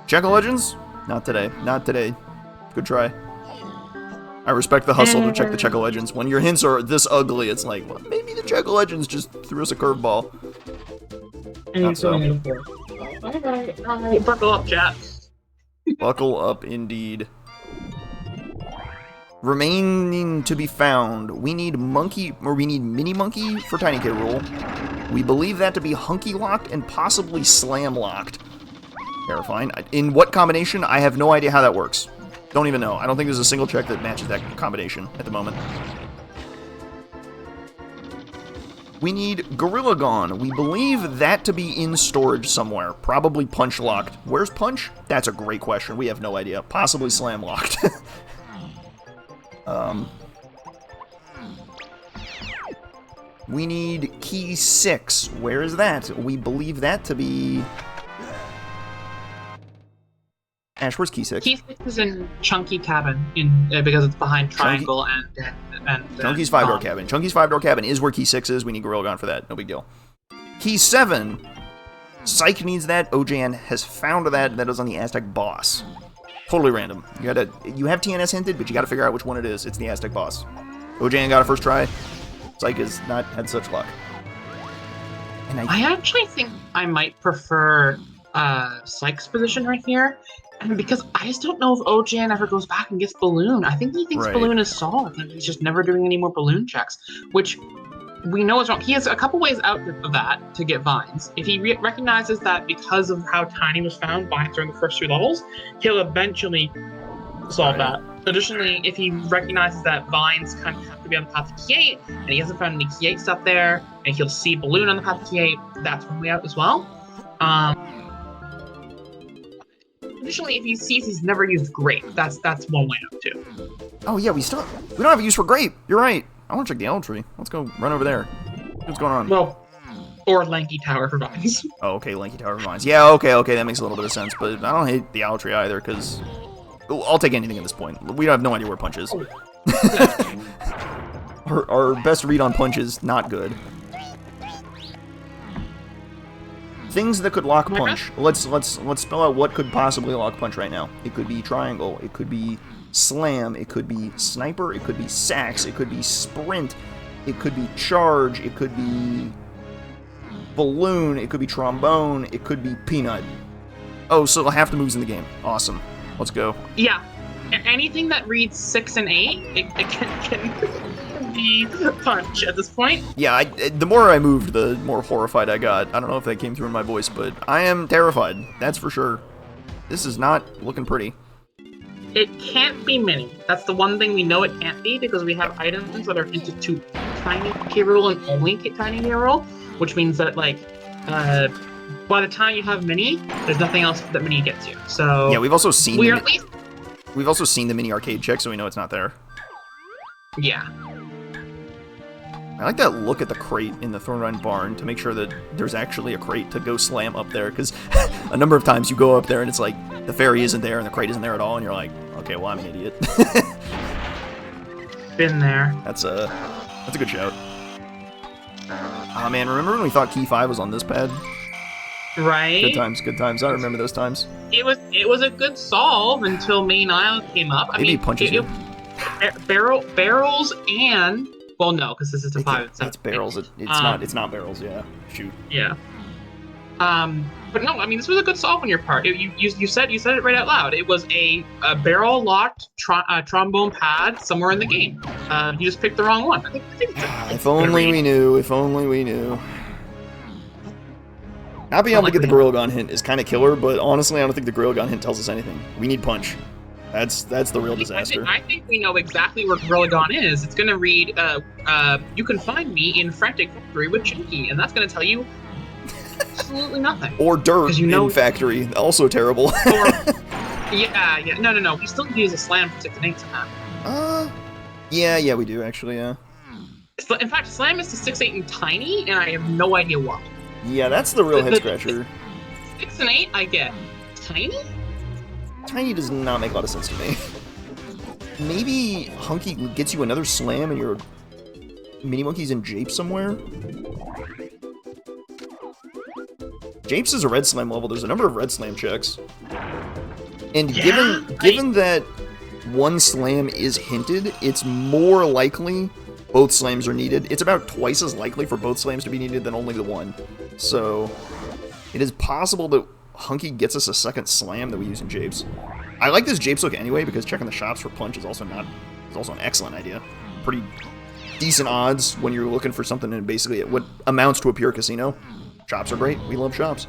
A: Check of Legends? Not today. Not today. Good try. I respect the hustle to check the Check of Legends. When your hints are this ugly, it's like, well, maybe the Check of Legends just threw us a curveball. Not so.
B: Alright, buckle up, chat.
A: Buckle up, indeed. Remaining to be found. We need Mini Monkey for Tiny Kid Rule. We believe that to be Hunky Locked and possibly Slam Locked. Terrifying. In what combination? I have no idea how that works. Don't even know. I don't think there's a single check that matches that combination at the moment. We need Gorilla Gone. We believe that to be in storage somewhere. Probably Punch Locked. Where's Punch? That's a great question. We have no idea. Possibly Slam Locked. We need Key 6. Where is that? We believe that to be... Ash, where's Key 6?
B: Key 6 is in Chunky Cabin, because it's behind Triangle and
A: Chunky's 5-door cabin. Chunky's 5-door cabin is where Key 6 is. We need Gorilla Gone for that. No big deal. Key 7. Psych needs that. OJN has found that. That is on the Aztec boss. Totally random. You have TNS hinted, but you gotta figure out which one it is. It's the Aztec boss. OJN got a first try. Psych has not had such luck. And
B: I actually think I might prefer Psych's position right here. Because I just don't know if OJN ever goes back and gets Balloon. I think he thinks Balloon is solved, and he's just never doing any more Balloon checks, which we know is wrong. He has a couple ways out of that to get Vines. If he recognizes that because of how Tiny was found, Vines are in the first 3 levels, he'll eventually solve that. Additionally, if he recognizes that Vines kind of have to be on the path to Key 8, and he hasn't found any Key 8 stuff there, and he'll see Balloon on the path to Key 8, that's one way out as well. Additionally, if he sees he's never used Grape, that's one way out too.
A: Oh yeah, we don't have a use for Grape. You're right. I want to check the Elm Tree. Let's go run over there. What's going on?
B: Well, or Lanky Tower for Vines.
A: Oh, okay, Lanky Tower for Vines. Yeah, okay, that makes a little bit of sense, but I don't hate the Owl Tree either, because I'll take anything at this point. We have no idea where Punch is. Our best read on Punch is not good. Things that could lock Punch. Let's spell out what could possibly lock Punch right now. It could be Triangle. It could be Slam. It could be Sniper. It could be Sax. It could be Sprint. It could be Charge. It could be Balloon. It could be Trombone. It could be Peanut. Oh, so half the moves in the game. Awesome. Let's go. Yeah.
B: Anything that reads 6 and 8, it can be Punch at this point.
A: Yeah, the more I moved, the more horrified I got. I don't know if that came through in my voice, but I am terrified. That's for sure. This is not looking pretty.
B: It can't be Mini. That's the one thing we know it can't be, because we have items that are into Tiny K Rool and only Tiny K Rool, which means that, like, by the time you have Mini, there's nothing else that Mini gets you. So
A: yeah, we've also seen the Mini arcade check, so we know it's not there.
B: Yeah.
A: I like that look at the crate in the Thornrine barn to make sure that there's actually a crate to go slam up there, because a number of times you go up there and it's like the fairy isn't there and the crate isn't there at all, and you're like, okay, well, I'm an idiot.
B: Been there.
A: That's a good shout. Oh man, remember when we thought key 5 was on this pad?
B: Right.
A: Good times, good times. I remember those times.
B: It was a good solve until main aisle came up. I
A: Maybe
B: mean,
A: he punches you.
B: Barrels and, well, no, because this is a 5.
A: It's barrels. It's not barrels. Yeah. Shoot.
B: Yeah. But no, I mean, this was a good solve on your part. You said it right out loud. It was a barrel locked trombone pad somewhere in the game. You just picked the wrong one. I think
A: if only we knew. If only we knew. Not being able to get the Gorilla Gun hint is kind of killer, but honestly, I don't think the Gorilla Gun hint tells us anything. We need punch. That's the real disaster.
B: I think we know exactly where Gorilla Gun is. It's going to read, you can find me in Frantic Factory with Chinky, and that's going to tell you absolutely nothing.
A: Or Dirt in Factory, also terrible.
B: Yeah, no. We still need to use a slam for 6 and 8 somehow.
A: Yeah, we do actually, yeah.
B: In fact, slam is to 6, 8, and tiny, and I have no idea why.
A: Yeah, that's the real head scratcher.
B: 6 and 8, I get. Tiny?
A: Tiny does not make a lot of sense to me. Maybe Hunky gets you another slam and your Mini Monkey's in Japes somewhere? Japes is a red slam level. There's a number of red slam checks. And given that one slam is hinted, it's more likely both slams are needed. It's about twice as likely for both slams to be needed than only the one. So it is possible that Hunky gets us a second slam that we use in Japes. I like this Japes look anyway, because checking the shops for punch is also an excellent idea. Pretty decent odds when you're looking for something in basically what amounts to a pure casino. Shops are great. We love shops.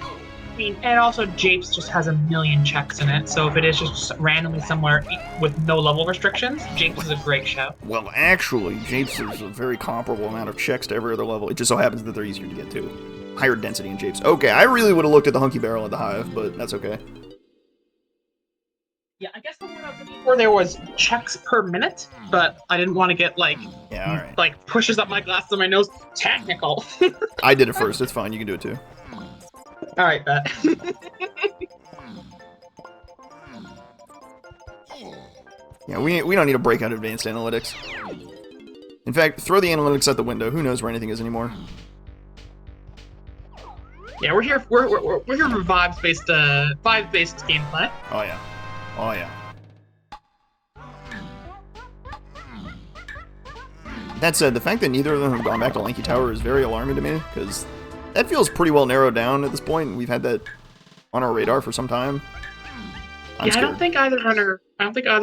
B: I mean, and also Japes just has a million checks in it, so if it is just randomly somewhere with no level restrictions, Japes is a great show.
A: Well, actually, Japes is a very comparable amount of checks to every other level. It just so happens that they're easier to get to. Higher density in Japes. Okay, I really would have looked at the Hunky Barrel at the Hive, but that's okay.
B: Yeah, I guess the one I was looking for there was checks per minute, but I didn't want to get like pushes up my glasses on my nose. Technical.
A: I did it first. It's fine. You can do it too.
B: All right, bet.
A: Yeah, we don't need to break out advanced analytics. In fact, throw the analytics out the window. Who knows where anything is anymore?
B: Yeah, we're here. We're here for vibes-based gameplay.
A: Oh yeah. Oh yeah. That said, the fact that neither of them have gone back to Lanky Tower is very alarming to me, because that feels pretty well narrowed down at this point. We've had that on our radar for some time. I'm scared.
B: I don't think either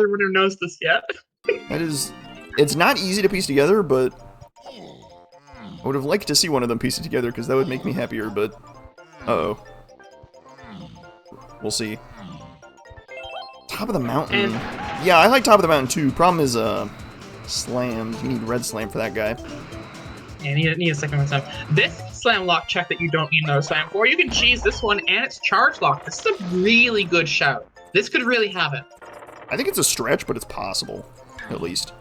B: runner knows this yet.
A: It's not easy to piece together, but I would have liked to see one of them piece it together, because that would make me happier, but uh-oh. We'll see. Top of the mountain. Yeah, I like top of the mountain too. Problem is, slammed. You need red slam for that guy.
B: Yeah, need a second one slam. This slam lock check that you don't need another slam for, you can cheese this one and it's charge lock. This is a really good shout. This could really have it.
A: I think it's a stretch, but it's possible, at least.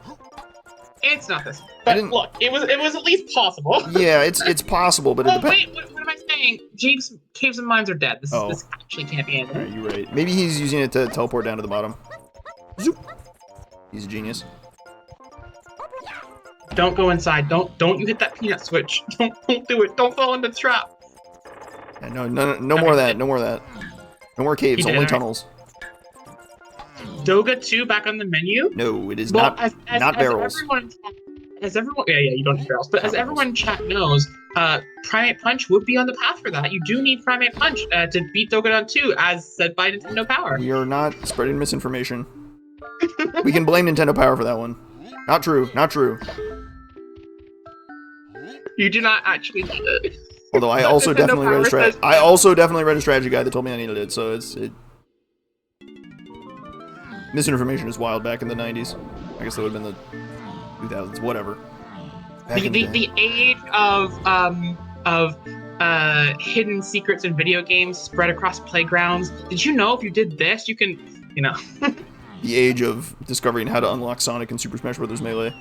B: It's not this, but look, it was at least possible.
A: Yeah, it's possible, but it depends.
B: Wait, what am I saying? James, Caves and Mines are dead. This actually can't be anything.
A: Alright, you're right. Maybe he's using it to teleport down to the bottom. Zoop. He's a genius.
B: Don't go inside. Don't you hit that peanut switch. Don't do it. Don't fall into the trap.
A: Yeah, no more of that. No more of that. No more caves. Only tunnels.
B: Doga 2 back on the menu?
A: No, it is not barrels.
B: You don't need barrels. But as everyone in chat knows, Primate Punch would be on the path for that. You do need Primate Punch to beat Dogadon 2, as said by Nintendo Power.
A: We are not spreading misinformation. We can blame Nintendo Power for that one. Not true. Not true.
B: You do not actually need it.
A: Although I also definitely read a strategy. I also definitely read a strategy guide that told me I needed it. So misinformation is wild back in the 90s. I guess that would have been the 2000s. Whatever.
B: The age of hidden secrets in video games spread across playgrounds. Did you know if you did this, you can,
A: The age of discovering how to unlock Sonic and Super Smash Bros. Melee.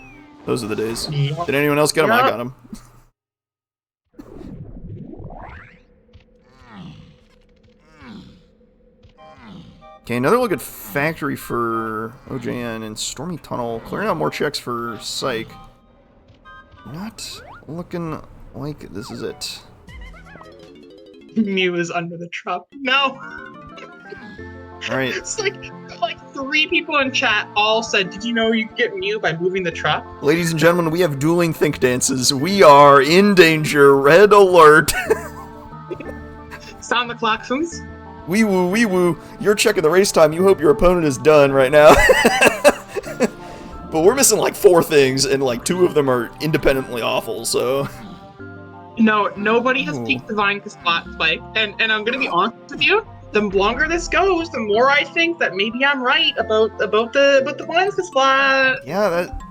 A: Those are the days.
B: Yep.
A: Did anyone else get him? I got him. Okay, another look at Factory for OJN and Stormy Tunnel. Clearing out more checks for Psych. Not looking like this is it.
B: Mew is under the truck. No!
A: Alright.
B: It's like 3 people in chat all said, did you know you could get Mew by moving the truck?
A: Ladies and gentlemen, we have dueling think dances. We are in danger. Red alert.
B: Sound the klaxons.
A: Wee woo, wee woo. You're checking the race time. You hope your opponent is done right now. But we're missing like 4 things, and like 2 of them are independently awful, so...
B: No, nobody has peaked the Vine Spike, and I'm gonna be honest with you, the longer this goes, the more I think that maybe I'm right about the Vine Splat.
A: Yeah, that...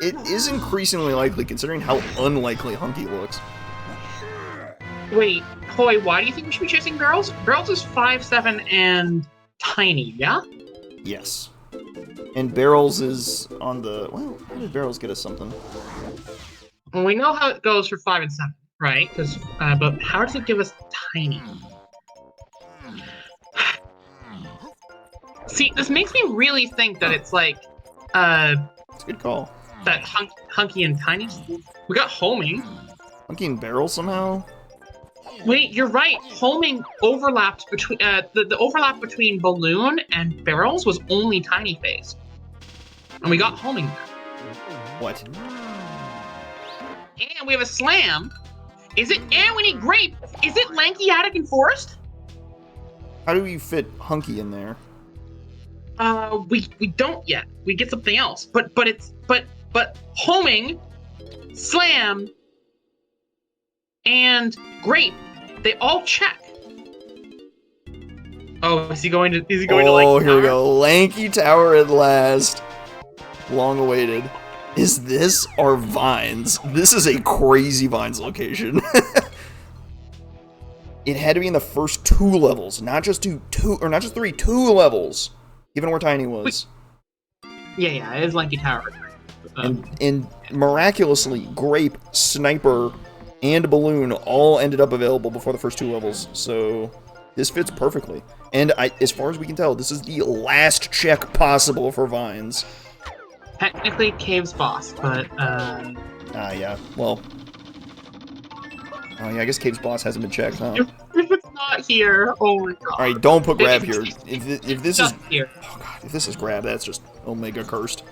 A: It is increasingly likely, considering how unlikely Hunky looks.
B: Wait, Hoy, why do you think we should be chasing Barrels? Barrels is 5'7" and tiny, yeah?
A: Yes. And Barrels is on the... Well, how did Barrels get us something?
B: Well, we know how it goes for 5 and 7, right? But how does it give us tiny? See, this makes me really think that it's like,
A: It's a good call.
B: that Hunky and Tiny. We got homing.
A: Hunky and Barrels somehow?
B: Wait, you're right. Homing overlapped between the overlap between Balloon and Barrels was only Tiny Face, and we got homing there.
A: What?
B: And we have a Slam. Is it? And we need Grape. Is it Lanky, Attic, and Forest?
A: How do we fit Hunky in there?
B: We don't yet. We get something else. But homing, Slam, and Grape, they all check. Oh, is he going to Lanky Tower?
A: Oh, here we go. Lanky Tower at last. Long awaited. Is this our Vines? This is a crazy Vines location. It had to be in the first 2 levels, not just 3, 2 levels. Given where Tiny was.
B: Yeah, it is Lanky Tower.
A: And miraculously, Grape, Sniper, and Balloon all ended up available before the first 2 levels, so this fits perfectly. And as far as we can tell, this is the last check possible for Vines.
B: Technically, Cave's boss, but
A: yeah. Well. Oh yeah, I guess Cave's boss hasn't been checked, huh?
B: If it's not here, oh my god.
A: Alright, don't put grab here. If this is
B: here.
A: Oh god, if this is grab, that's just Omega cursed.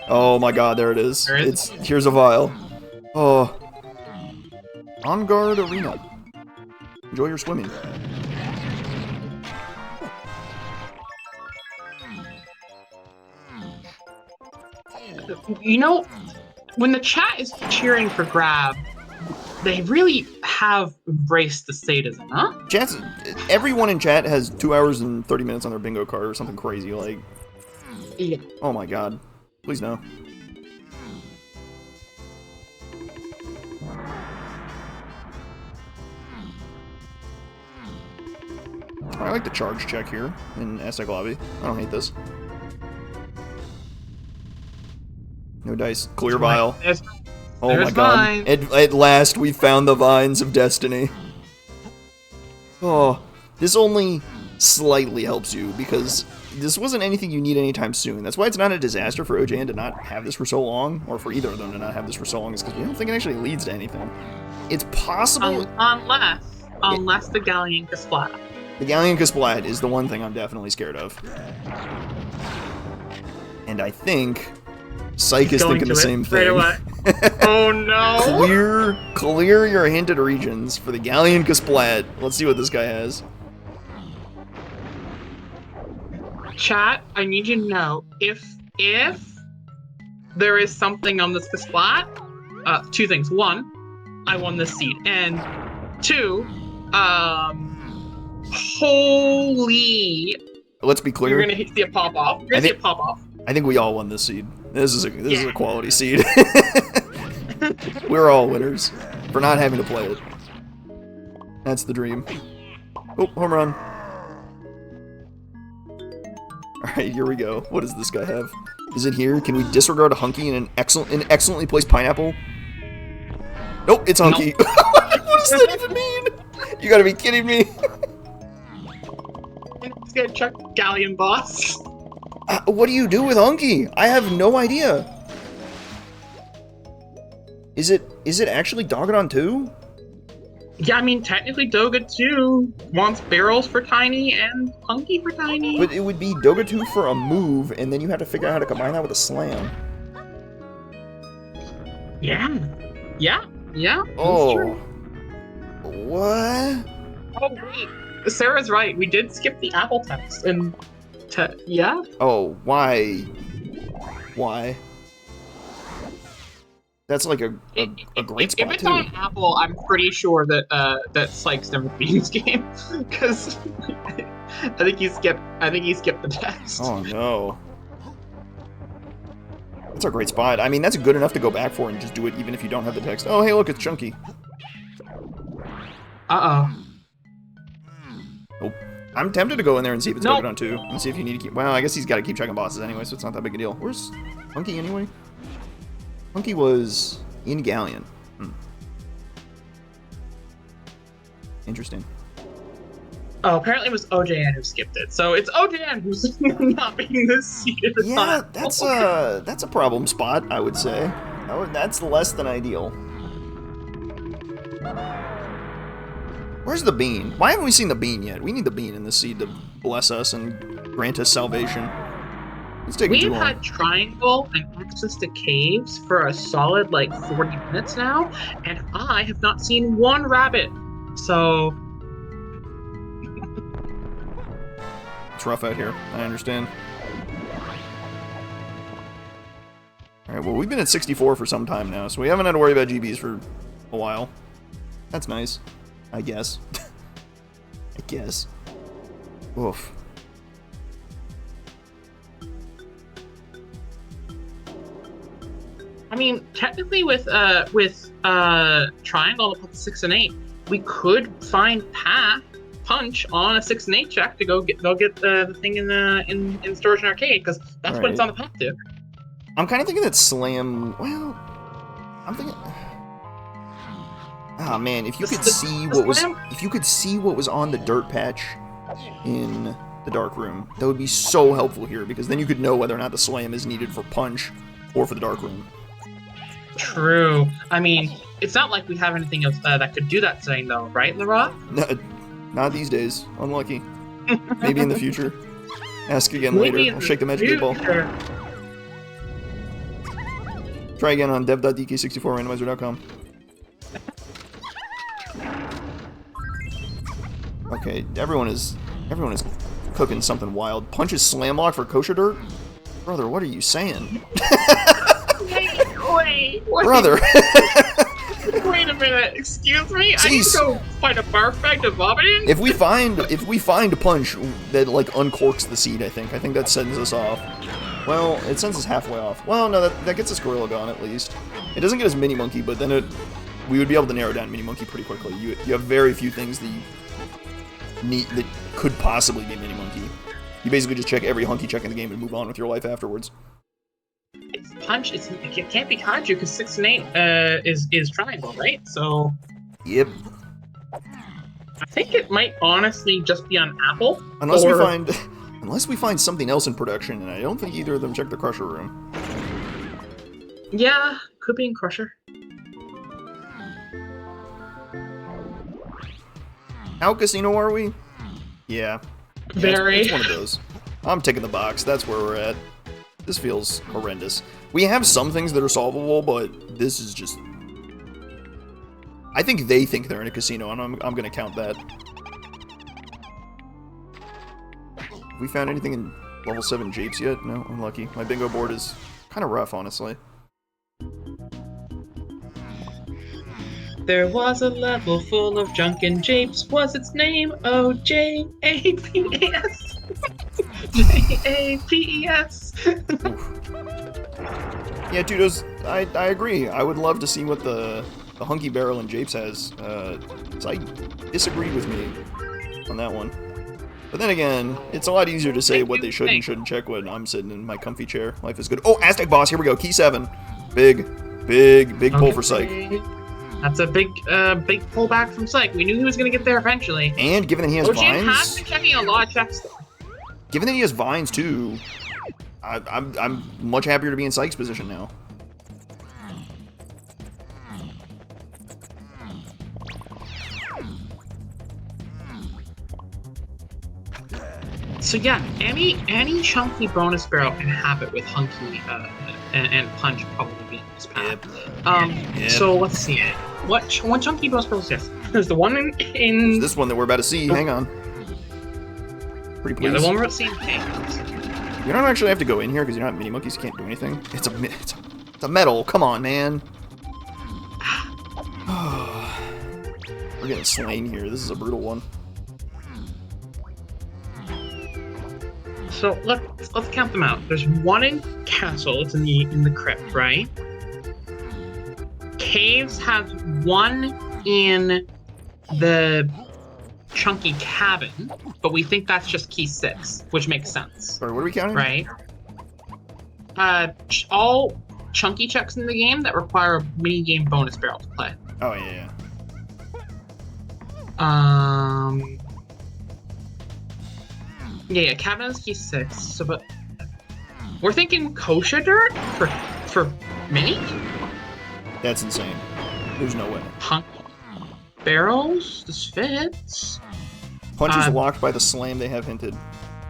A: Oh my god, there it is. Here's a vial. Oh. On guard arena. Enjoy your swimming.
B: You know, when the chat is cheering for grab, they really have embraced the sadism, huh?
A: Everyone in chat has 2 hours and 30 minutes on their bingo card or something crazy, like...
B: Yeah.
A: Oh my god. Please no. I like the charge check here in Aztec Lobby. I don't hate this. No dice. Clear vial. Oh my god. At last we found the Vines of Destiny. Oh, this only slightly helps you because this wasn't anything you need anytime soon. That's why it's not a disaster for OJN to not have this for so long, or for either of them to not have this for so long, is because we don't think it actually leads to anything. It's possible...
B: Unless the Galleon Kasplat.
A: The Galleon Kasplat is the one thing I'm definitely scared of. And I think Psych is thinking the same thing.
B: Right away. Oh no!
A: Clear your hinted regions for the Galleon Kasplat. Let's see what this guy has.
B: Chat, I need you to know, if there is something on this Kasplat, 2 things. 1, I won this seed. And 2, holy...
A: Let's be clear.
B: You're gonna see a pop-off. You're gonna see a pop-off.
A: I think we all won this seed. This is a quality seed. We're all winners for not having to play it. That's the dream. Oh, home run. Alright, here we go. What does this guy have? Is it here? Can we disregard a Hunky and an excellently placed pineapple? Nope, it's Hunky. Nope. What does that even mean? You gotta be kidding me.
B: He's gonna chuck Galleon Boss.
A: What do you do with Hunky? I have no idea. Is it actually Dogadon 2?
B: Yeah, I mean, technically Doga 2 wants barrels for Tiny and Hunky for Tiny.
A: But it would be Doga 2 for a move, and then you have to figure out how to combine that with a slam.
B: Yeah. Yeah. Yeah.
A: Oh.
B: True.
A: What?
B: Oh, wait. Sarah's right. We did skip the Apple text. And, yeah?
A: Oh, why? Why? That's like a great spot,
B: If it's
A: too.
B: on Apple, I'm pretty sure that that Psych's never beaten this game, because I think he skipped the text.
A: Oh no. That's a great spot. I mean, that's good enough to go back for and just do it even if you don't have the text. Oh, hey, look, it's Chunky.
B: Uh-oh.
A: Nope. I'm tempted to go in there and see if it's
B: Nope.
A: Dogadon 2. And see if you need to keep... Well, I guess he's got to keep checking bosses anyway, so it's not that big a deal. Where's Hunky anyway? Hunky was in Galleon. Interesting.
B: Oh, apparently it was OJN who skipped it. So it's OJN who's not being this seated.
A: Yeah, that's a problem spot, I would say. That's less than ideal. Where's the bean? Why haven't we seen the bean yet? We need the bean in this seed to bless us and grant us salvation. It's taking too
B: We've
A: long.
B: had triangle and access to caves for a solid, like, 40 minutes now, and I have not seen one rabbit. So...
A: It's rough out here. I understand. Alright, well, we've been at 64 for some time now, so we haven't had to worry about GBs for a while. That's nice. I guess. I guess. Oof.
B: I mean, technically with triangle to 6 and 8, we could find punch on a 6 and 8 check to go get the thing in storage and arcade, because that's what it's on the path to.
A: I'm kind of thinking that slam. Well, I'm thinking. Ah man, if you could see what was on the dirt patch in the dark room, that would be so helpful here, because then you could know whether or not the slam is needed for punch or for the dark room.
B: True. I mean, it's not like we have anything else that could do that thing, though, right, Leroy?
A: No, not these days. Unlucky. Maybe in the future. Ask again
B: Maybe
A: later. I'll shake the magic 8-ball. Try again on dev.dk64randomizer.com. Okay, everyone is cooking something wild. Punch is slam lock for kosher dirt? Brother, what are you saying?
B: Wait.
A: Brother!
B: Wait a minute, excuse me?
A: Jeez.
B: I need to go find a barf bag to vomit in?
A: If we find a punch that like uncorks the seed, I think that sends us off. Well, it sends us halfway off. Well, no, that gets us Gorilla Gone at least. It doesn't get us Mini Monkey, but then we would be able to narrow down Mini Monkey pretty quickly. You have very few things that you need that could possibly be Mini Monkey. You basically just check every Hunky check in the game and move on with your life afterwards.
B: It's punch. It can't be Kaiju because 6 and 8 is triangle, right? So.
A: Yep.
B: I think it might honestly just be on Apple.
A: Unless we find something else in production, and I don't think either of them check the Crusher room.
B: Yeah, could be in Crusher.
A: How casino are we? Yeah.
B: Very.
A: It's one of those. I'm taking the box. That's where we're at. This feels horrendous. We have some things that are solvable, but this is just... I think they think they're in a casino, and I'm gonna count that. Have we found anything in level 7 japes yet? No, unlucky. My bingo board is kind of rough, honestly.
B: There was a level full of junk and japes. Was its name OJAPS? JAPES.
A: Yeah, Tudos, I agree. I would love to see what the Hunky Barrel in japes has. So I disagreed with me on that one. But then again, it's a lot easier to say what they should and shouldn't check when I'm sitting in my comfy chair. Life is good. Oh, Aztec Boss, here we go. Key 7. Big pull for Psych.
B: That's a big pullback from Psych. We knew he was going to get there eventually.
A: And given that he has vines...
B: has been checking a lot of checks, though.
A: Given that he has vines, too, I'm much happier to be in Psych's position now.
B: So yeah, any chunky bonus barrel can have it with Hunky and Punch probably being his path.
A: Yep.
B: So let's see. What chunky bonus barrel is this? There's the one in
A: It's this one that we're about to see. Hang on. Pretty please.
B: Yeah, the one we're seeing Chaos.
A: You don't actually have to go in here because you don't have mini monkeys. You can't do anything. It's a metal. Come on, man. We're getting slain here. This is a brutal one.
B: So let's count them out. There's one in Castle. It's in the crypt, right? Caves have one in the chunky cabin, but we think that's just key 6, which makes sense.
A: Sorry, what are we counting?
B: Right. All chunky checks in the game that require a mini game bonus barrel to play.
A: Oh yeah.
B: Yeah, cabin is key 6. So, but we're thinking kosher dirt for mini.
A: That's insane. There's no way.
B: Barrels. This fits.
A: Punch is locked by the slam they have hinted.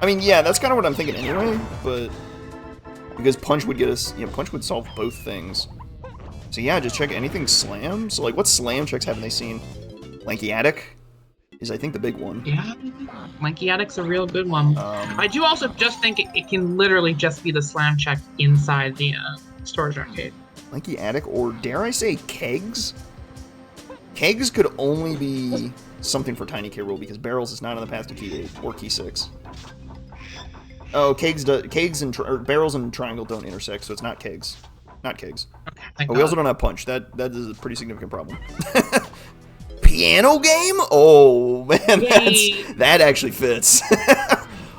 A: I mean, yeah, that's kind of what I'm thinking anyway, but because Punch would get us, Punch would solve both things. So yeah, just check anything slam. So like, what slam checks haven't they seen? Lanky Attic is, I think, the big one.
B: Yeah, Lanky Attic's a real good one. I do also just think it can literally just be the slam check inside the storage arcade.
A: Lanky Attic, or dare I say, Kegs? Kegs could only be something for Tiny K. Rool because Barrels is not on the path to Key 8 or Key 6. Oh, Kegs and Barrels and Triangle don't intersect, so it's not Kegs. Not Kegs.
B: Okay,
A: but we also don't have Punch. That is a pretty significant problem. Piano game? Oh man, that actually fits.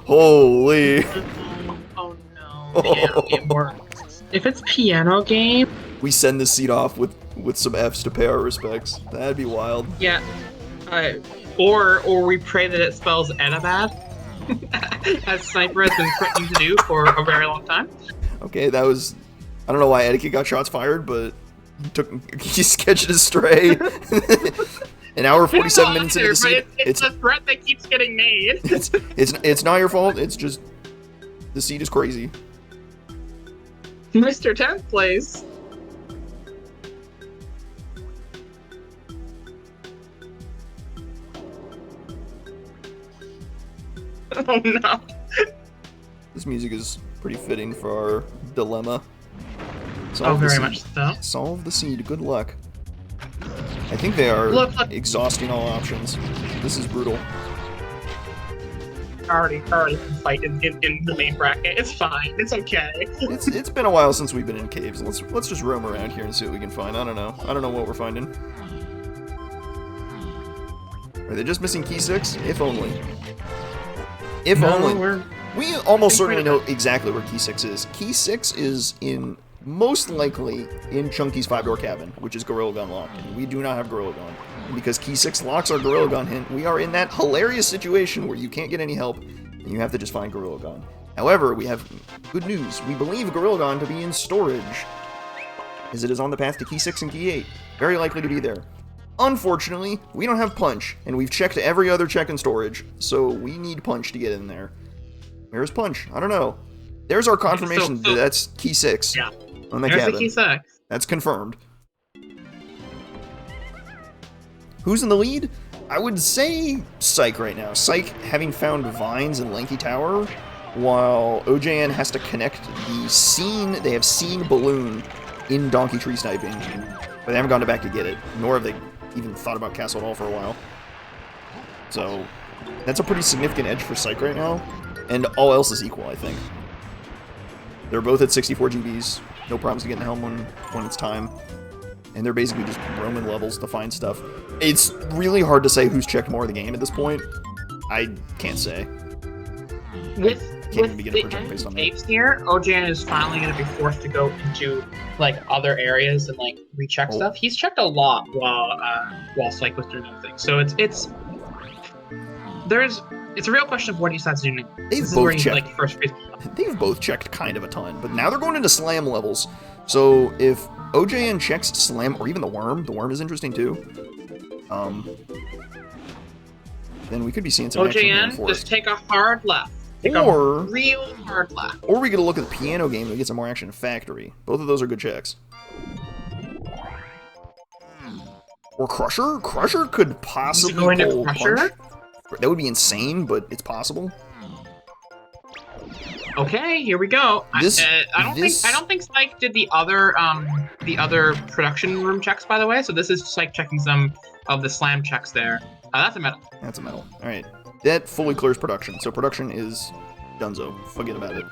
A: Holy!
B: Oh no! Piano game works. If it's piano game,
A: we send the seat off with some Fs to pay our respects. That'd be wild.
B: Yeah. Or we pray that it spells Edabad, as Sniper has been threatening to do for a very long time.
A: Okay, that was... I don't know why Etiquette got shots fired, but he sketched it astray. An hour 47 minutes into the seed.
B: It's a threat that keeps getting made.
A: It's not your fault. It's just the seed is crazy.
B: Mr. 10th place. Oh no.
A: This music is pretty fitting for our dilemma.
B: Very much so.
A: Solve the seed. Good luck. I think they are exhausting all options. This is brutal.
B: Already fight in the main bracket. It's fine. It's okay.
A: It's been a while since we've been in caves. Let's just roam around here and see what we can find. I don't know. I don't know what we're finding. Are they just missing Key 6? If only. If only. We almost certainly know exactly where Key 6 is. Key 6 is most likely in Chunky's 5-door cabin, which is Gorilla Gun locked. And we do not have Gorilla Gun. And because Key 6 locks our Gorilla Gun hint, we are in that hilarious situation where you can't get any help, and you have to just find Gorilla Gun. However, we have good news. We believe Gorilla Gun to be in storage, as it is on the path to Key 6 and Key 8. Very likely to be there. Unfortunately, we don't have Punch, and we've checked every other check in storage, so we need Punch to get in there. Where's Punch? I don't know. There's our confirmation that that's Key 6 on the cabin.
B: The Key 6.
A: That's confirmed. Who's in the lead? I would say Psych right now. Psych having found Vines in Lanky Tower, while OJN has to connect the scene. They have seen Balloon in Donkey Tree Sniping, but they haven't gone back to get it, nor have they even thought about Castle at all for a while. So that's a pretty significant edge for Psych right now, and all else is equal, I think. They're both at 64 GBs, no problems to get in the helm when it's time, and they're basically just roaming levels to find stuff. It's really hard to say who's checked more of the game at this point. I can't say.
B: With
A: Can't even begin to
B: the
A: project based on that.
B: tapes here, OJN is finally going to be forced to go into like other areas and like recheck stuff. He's checked a lot while Psych was doing other things. So it's a real question of what he decides to do next. This is where he's like first.
A: They've both checked kind of a ton, but now they're going into slam levels. So if OJN checks slam or even the worm is interesting too. Then we could be seeing some action here in
B: OJN,
A: Forest.
B: just take a hard left. Take a real hard left.
A: Or we could look at the piano game and get some more action in Factory. Both of those are good checks. Or Crusher? Crusher could possibly
B: going to
A: pull
B: Crusher?
A: Punch. That would be insane, but it's possible.
B: Okay, here we go. I don't think Psych did the other production room checks, by the way. So this is Psych checking some of the slam checks there. That's a medal.
A: That's a medal. All right, that fully clears production. So production is donezo. Forget about it.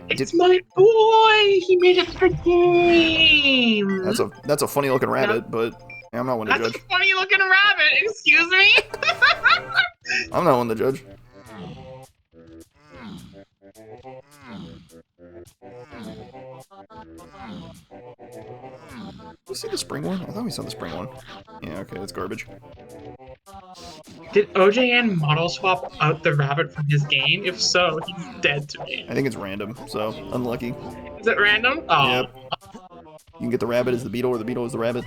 B: It's my boy. He made it to the game.
A: That's a funny looking rabbit, but I'm not one to judge.
B: That's a funny looking rabbit. Excuse me.
A: I'm not one to judge. Did we see the spring one? I thought we saw the spring one. Yeah, okay, that's garbage.
B: Did OJN model swap out the rabbit from his game? If so, he's dead to me.
A: I think it's random, so unlucky.
B: Is it random? Oh.
A: Yep. You can get the rabbit as the beetle, or the beetle as the rabbit.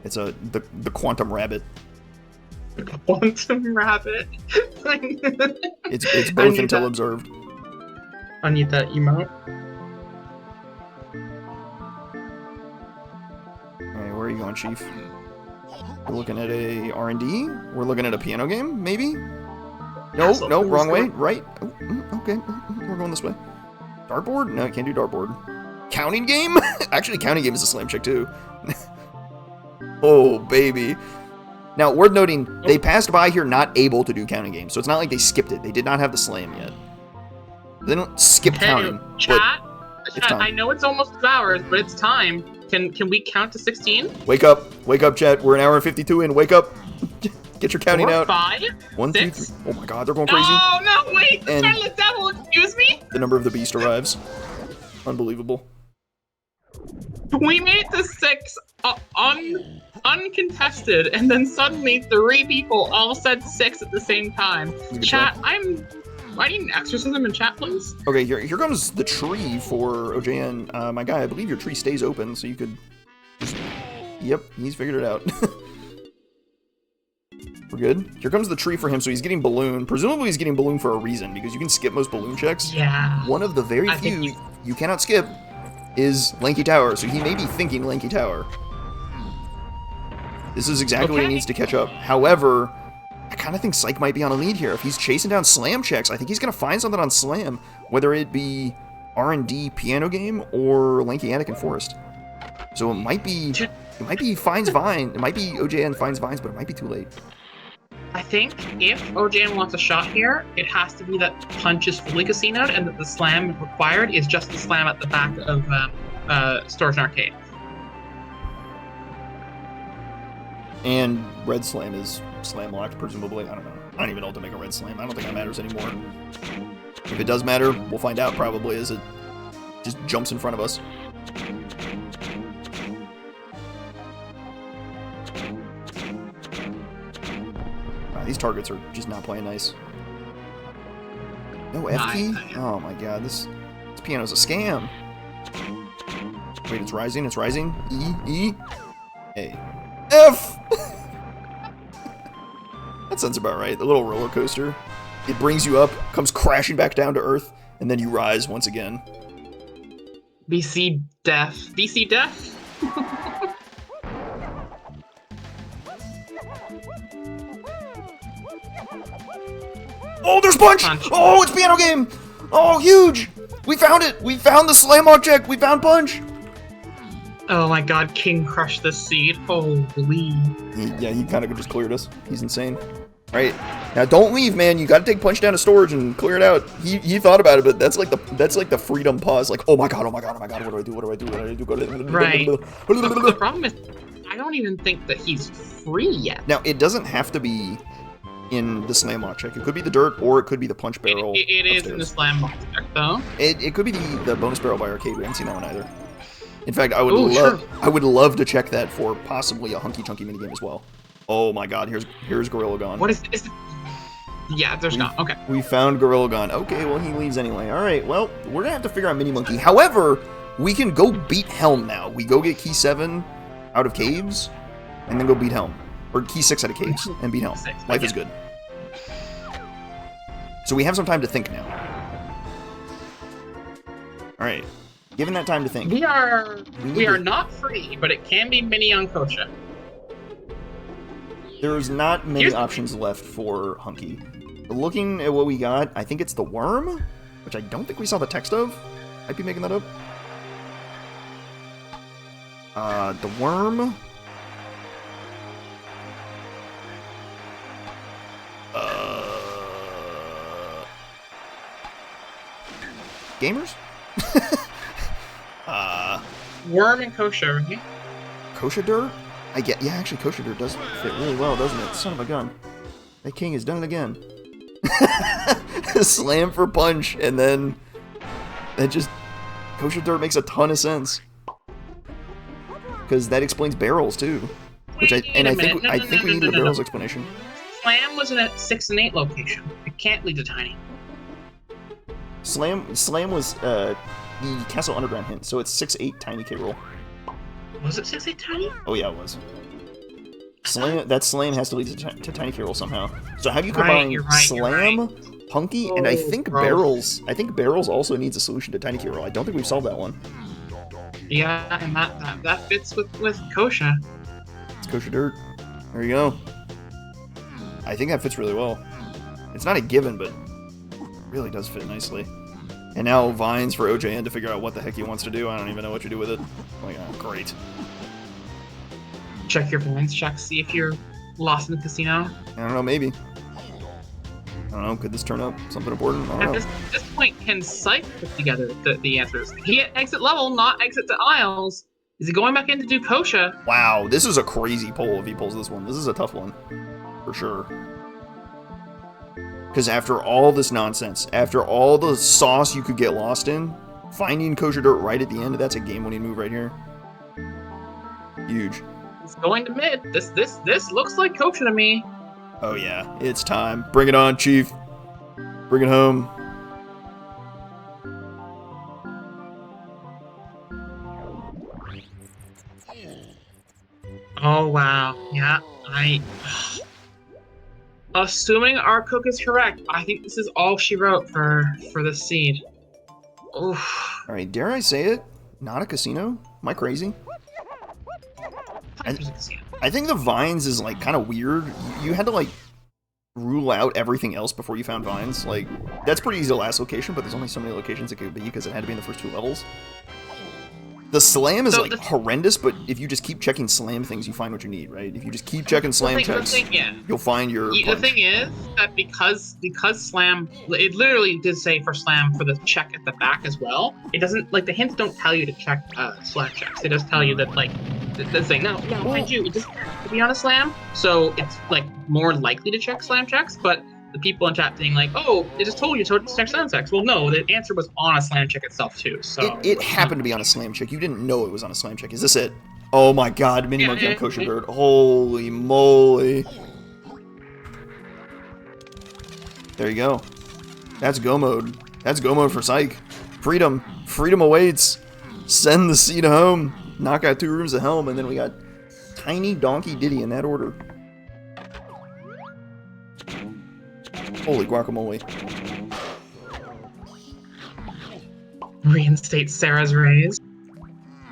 A: It's the quantum rabbit.
B: The quantum rabbit.
A: It's both until observed.
B: I need that emote.
A: Alright, where are you going, Chief? We're looking at a R&D? We're looking at a piano game, maybe? No, wrong way. Right. Okay, we're going this way. Dartboard? No, I can't do dartboard. Counting game? Actually, counting game is a slam check, too. Oh, baby. Now, worth noting, they passed by here not able to do counting games, so it's not like they skipped it. They did not have the slam yet. They don't skip counting.
B: Chat, I know it's almost 2 hours, but it's time. Can we count to 16?
A: Wake up, chat. We're an hour and 52 in. Wake up. Get your counting
B: 4,
A: out.
B: 5,
A: 1, 2,
B: 6.
A: 3. Oh my God, they're going crazy.
B: Oh no! Wait, the
A: And
B: Scarlet Devil. Excuse me.
A: the number of the beast arrives. Unbelievable.
B: We made it to 6 uncontested, and then suddenly 3 people all said 6 at the same time. Chat, I need an exorcism in chat, please.
A: Okay, here comes the tree for OJN. My guy, I believe your tree stays open, so you could just... Yep, he's figured it out. We're good. Here comes the tree for him, so he's getting balloon. Presumably he's getting balloon for a reason, because you can skip most balloon checks.
B: Yeah.
A: One of the very few you cannot skip is Lanky Tower, so he may be thinking Lanky Tower. This is exactly what he needs to catch up. However, I kind of think Psych might be on a lead here. If he's chasing down slam checks, I think he's going to find something on slam, whether it be R&D piano game or Lanky Anakin Forest. So it might be Finds Vine. It might be OJN finds Vines, but it might be too late.
B: I think if OJN wants a shot here, it has to be that Punch is fully casinoed and that the slam required is just the slam at the back of Stores and Arcade.
A: And red slam is slam locked, presumably. I don't know. I don't even know what to make a red slam. I don't think that matters anymore. If it does matter, we'll find out probably as it just jumps in front of us. Wow, these targets are just not playing nice. No F key? Oh my God, this piano's a scam. Wait, it's rising, it's rising. E, A. F! That sounds about right. The little roller coaster. It brings you up, comes crashing back down to Earth, and then you rise once again.
B: BC Death. BC Death?
A: Oh, there's Punch! Oh, it's piano game! Oh, huge! We found it! We found the slam object! We found Punch!
B: Oh my God, King crushed the seed. Holy.
A: Yeah, he kind of just cleared us. He's insane. Alright, now don't leave, man. You gotta take Punch down to storage and clear it out. He thought about it, but that's like the freedom pause. Like, oh my god, what do I do?
B: Right. The problem is, I don't even think that he's free yet.
A: Now, it doesn't have to be in the slam lock check. It could be the dirt, or it could be the punch barrel.
B: It is in the slam lock check, though.
A: It could be the bonus barrel by arcade. We haven't seen that one either. In fact, I would love to check that for possibly a hunky chunky minigame as well. Oh my God, here's Gorilla Gone.
B: What is yeah, there's not. Okay.
A: We found Gorilla Gone. Okay, well he leaves anyway. All right, well we're gonna have to figure out Mini Monkey. However, we can go beat Helm now. We go get key 7 out of caves, and then go beat Helm, or key 6 out of caves and beat Helm. Life is good. So we have some time to think now. All right, given that time to think,
B: we are not free, but it can be mini on Kosha.
A: There's not many options left for Hunky. Looking at what we got, I think it's the worm, which I don't think we saw the text of. Might be making that up. The worm. Gamers?
B: Worm and Kosha, right?
A: Kosha dirt? Yeah, actually Kosha dirt does fit really well, doesn't it? Son of a gun. That king has done it again. Slam for punch, and then that just Kosha dirt makes a ton of sense. Because that explains barrels too. Which I think we needed a barrels explanation.
B: Slam was in a 6 and 8 location. It can't lead to tiny.
A: Slam was the Castle Underground hint, so it's 6-8 tiny K roll.
B: Was it 6-8 tiny?
A: Oh yeah, it was. That slam has to lead to tiny K roll somehow. So how do you combine slam, Hunky, and I think barrels? I think barrels also needs a solution to tiny K roll. I don't think we've solved that one.
B: Yeah, and that fits with Kosha.
A: It's Kosha dirt. There you go. I think that fits really well. It's not a given, but it really does fit nicely. And now Vines for OJN to figure out what the heck he wants to do. I don't even know what to do with it. Like, oh, great.
B: Check your Vines check, see if you're lost in the casino.
A: I don't know, maybe. I don't know, could this turn up something important? I don't know.
B: At this point, can Psych put together the answers? He exit level, not exit to aisles. Is he going back in to do Kosha?
A: Wow, this is a crazy poll if he pulls this one. This is a tough one, for sure. Because after all this nonsense, after all the sauce you could get lost in, finding Kosha dirt right at the end, that's a game-winning move right here. Huge.
B: He's going to mid. This looks like Kosha to me.
A: Oh yeah, it's time. Bring it on, Chief. Bring it home.
B: Oh wow, yeah, assuming our cook is correct, I think this is all she wrote for this seed. Oof.
A: All right, dare I say it? Not a casino? Am I crazy? I think the Vines is like kind of weird. You had to like rule out everything else before you found Vines. Like that's pretty easy to last location, but there's only so many locations it could be because it had to be in the first 2 levels. The slam is like horrendous, but if you just keep checking slam things, you find what you need, right? If you just keep checking slam checks, you'll find your punch.
B: The thing is that because slam, it literally did say for slam for the check at the back as well. It doesn't, like, the hints don't tell you to check slam checks. They just tell you that, like, the thing, no, mind you, it doesn't have to be on a slam, so it's, like, more likely to check slam checks, but the people in chat being like, oh, it just told you to check slam checks. Well, no, the answer was on a slam check itself, too, so...
A: It happened to be on a slam check. You didn't know it was on a slam check. Is this it? Oh my god, Mini Monkey on Kosha dirt. Holy moly. There you go. That's go mode. That's go mode for Psych. Freedom. Freedom awaits. Send the seed home. Knock out 2 rooms of Helm, and then we got Tiny Donkey Diddy in that order. Holy guacamole.
B: Reinstate Sarah's raise.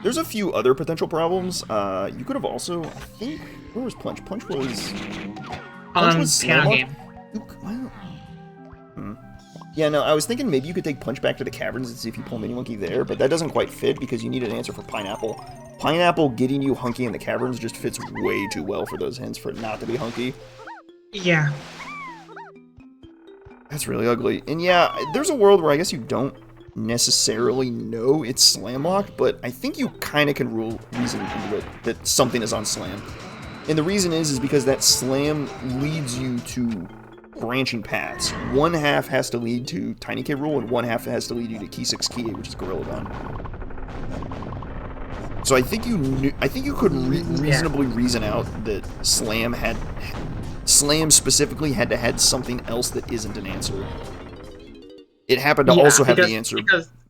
A: There's a few other potential problems. You could have also, I think, where was Punch? Punch was
B: Piano game.
A: Yeah, no, I was thinking maybe you could take Punch back to the caverns and see if you pull Mini Monkey there, but that doesn't quite fit because you need an answer for Pineapple. Pineapple getting you Hunky in the caverns just fits way too well for those hints for it not to be Hunky.
B: Yeah.
A: That's really ugly. And yeah, there's a world where I guess you don't necessarily know it's slam locked, but I think you kind of can reason into it that something is on slam. And the reason is because that slam leads you to branching paths. One half has to lead to Tiny K Rule, and one half has to lead you to Key 6, Key 8, which is Gorilla Gun. So I think you could reasonably reason out that Slam specifically had to have something else that isn't an answer. It happened to also have the answer,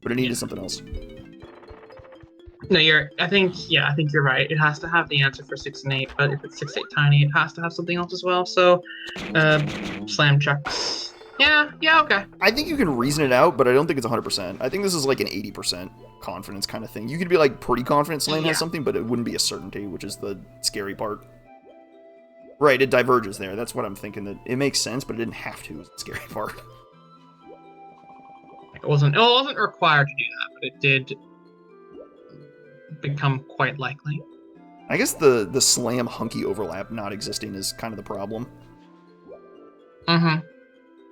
A: but it needed something else.
B: No, I think you're right. It has to have the answer for 6 and 8, but if it's 6, 8 tiny, it has to have something else as well. So, Slam checks. Yeah, okay.
A: I think you can reason it out, but I don't think it's 100%. I think this is like an 80% confidence kind of thing. You could be like pretty confident Slam has something, but it wouldn't be a certainty, which is the scary part. Right, it diverges there. That's what I'm thinking. That it makes sense, but it didn't have to. Is the scary part.
B: It wasn't required to do that, but it did become quite likely.
A: I guess the Slam hunky overlap not existing is kind of the problem.
B: Mm-hmm.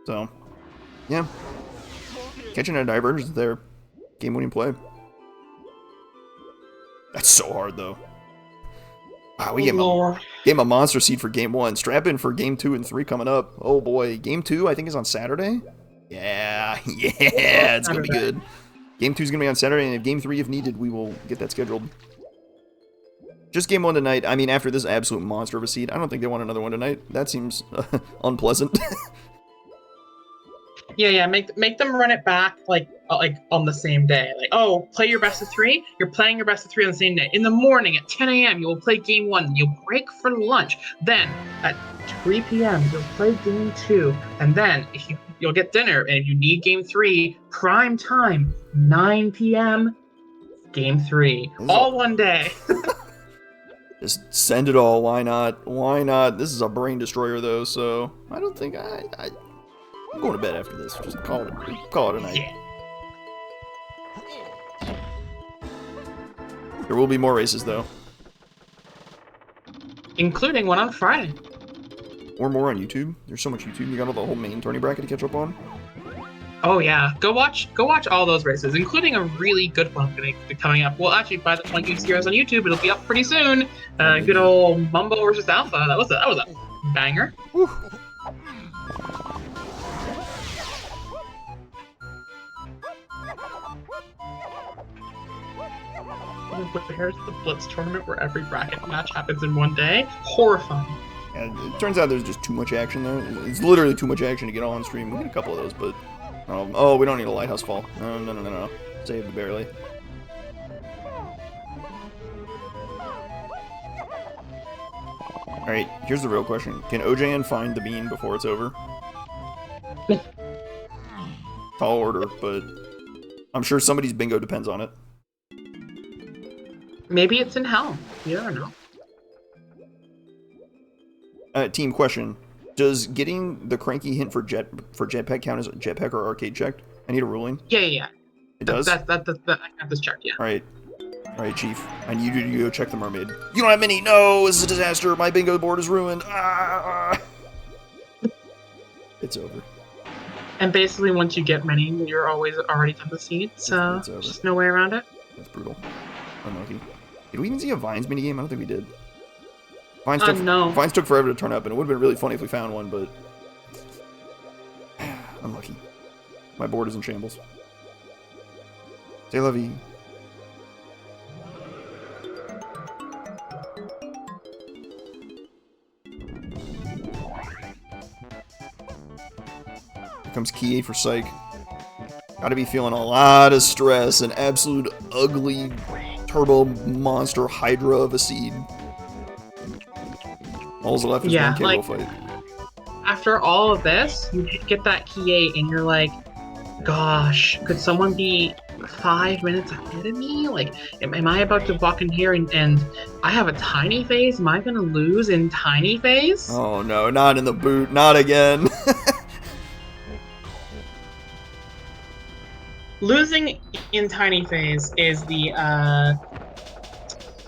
A: So, yeah. Catching a divergence there. Game-winning play. That's so hard, though. Wow, we gave him a monster seed for Game 1. Strap in for Game 2 and 3 coming up. Oh, boy. Game 2, I think, is on Saturday? Yeah, it's going to be good. Game 2 is going to be on Saturday, and if Game 3, if needed, we will get that scheduled. Just Game 1 tonight. I mean, after this absolute monster of a seed, I don't think they want another one tonight. That seems unpleasant.
B: Yeah. Make them run it back like on the same day. Like, oh, play your best of 3. You're playing your best of 3 on the same day. In the morning at 10 a.m. you will play Game 1. You'll break for lunch. Then at 3 p.m. you'll play Game 2, and then you'll get dinner. And if you need Game 3, prime time, 9 p.m. Game 3, all one day.
A: Just send it all. Why not? Why not? This is a brain destroyer, though. So I don't think I'm going to bed after this. Just call it a night.
B: Yeah.
A: There will be more races, though.
B: Including one on Friday.
A: Or more on YouTube. There's so much YouTube. You got all the whole main tourney bracket to catch up on.
B: Oh yeah, go watch all those races, including a really good one coming up. Well, actually, by the point you see us on YouTube, it'll be up pretty soon. Good old Mumbo versus Alpha. That was a banger.
A: Whew.
B: Where's the Blitz tournament where every bracket match happens in one day? Horrifying.
A: Yeah, it turns out there's just too much action there. It's literally too much action to get all on stream. We get a couple of those, but oh, we don't need a lighthouse fall. No. Saved barely. All right, here's the real question: can OJN find the bean before it's over? Tall order, but I'm sure somebody's bingo depends on it.
B: Maybe it's in hell. You never know.
A: Team question: does getting the cranky hint for jetpack count as jetpack or arcade checked? I need a ruling.
B: Yeah.
A: It does?
B: I got this checked, yeah.
A: Alright, Chief. I need you to go check the mermaid. You don't have many! No! This is a disaster! My bingo board is ruined! Ah! It's over.
B: And basically, once you get many, you're already done the seed, so just no way around it.
A: That's brutal. Unlucky. Did we even see a Vines minigame? I don't think we did.
B: No.
A: Vines took forever to turn up, and it would have been really funny if we found one, but... unlucky. My board is in shambles. C'est la vie. Here comes Key 8 for Psych. Gotta be feeling a lot of stress, an absolute ugly turbo monster hydra of a seed. All left is one KO fight.
B: After all of this, you get that Key 8 and you're like, gosh, could someone be 5 minutes ahead of me? Like, am I about to walk in here and I have a tiny phase? Am I gonna lose in tiny phase?
A: Oh no, not in the boot, not again.
B: Losing in tiny phase is the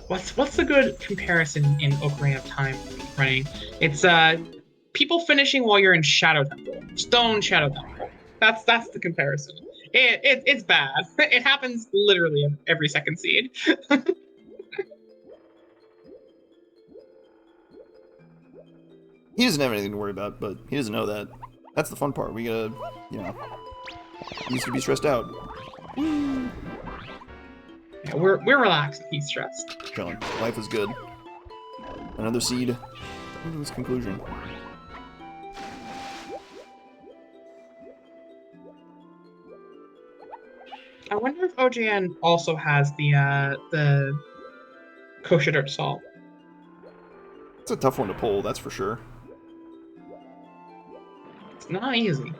B: what's the good comparison in Ocarina of Time running? It's people finishing while you're in Shadow Temple, Stone Shadow Temple. That's the comparison. It's bad. It happens literally every second seed.
A: He doesn't have anything to worry about, but he doesn't know that. That's the fun part. We gotta, you know, needs to be stressed out.
B: Yeah, we're relaxed. He's stressed.
A: Chilling. Life is good. Another seed. To its conclusion.
B: I wonder if OGN also has the kosher dirt salt.
A: It's a tough one to pull, that's for sure.
B: It's not easy.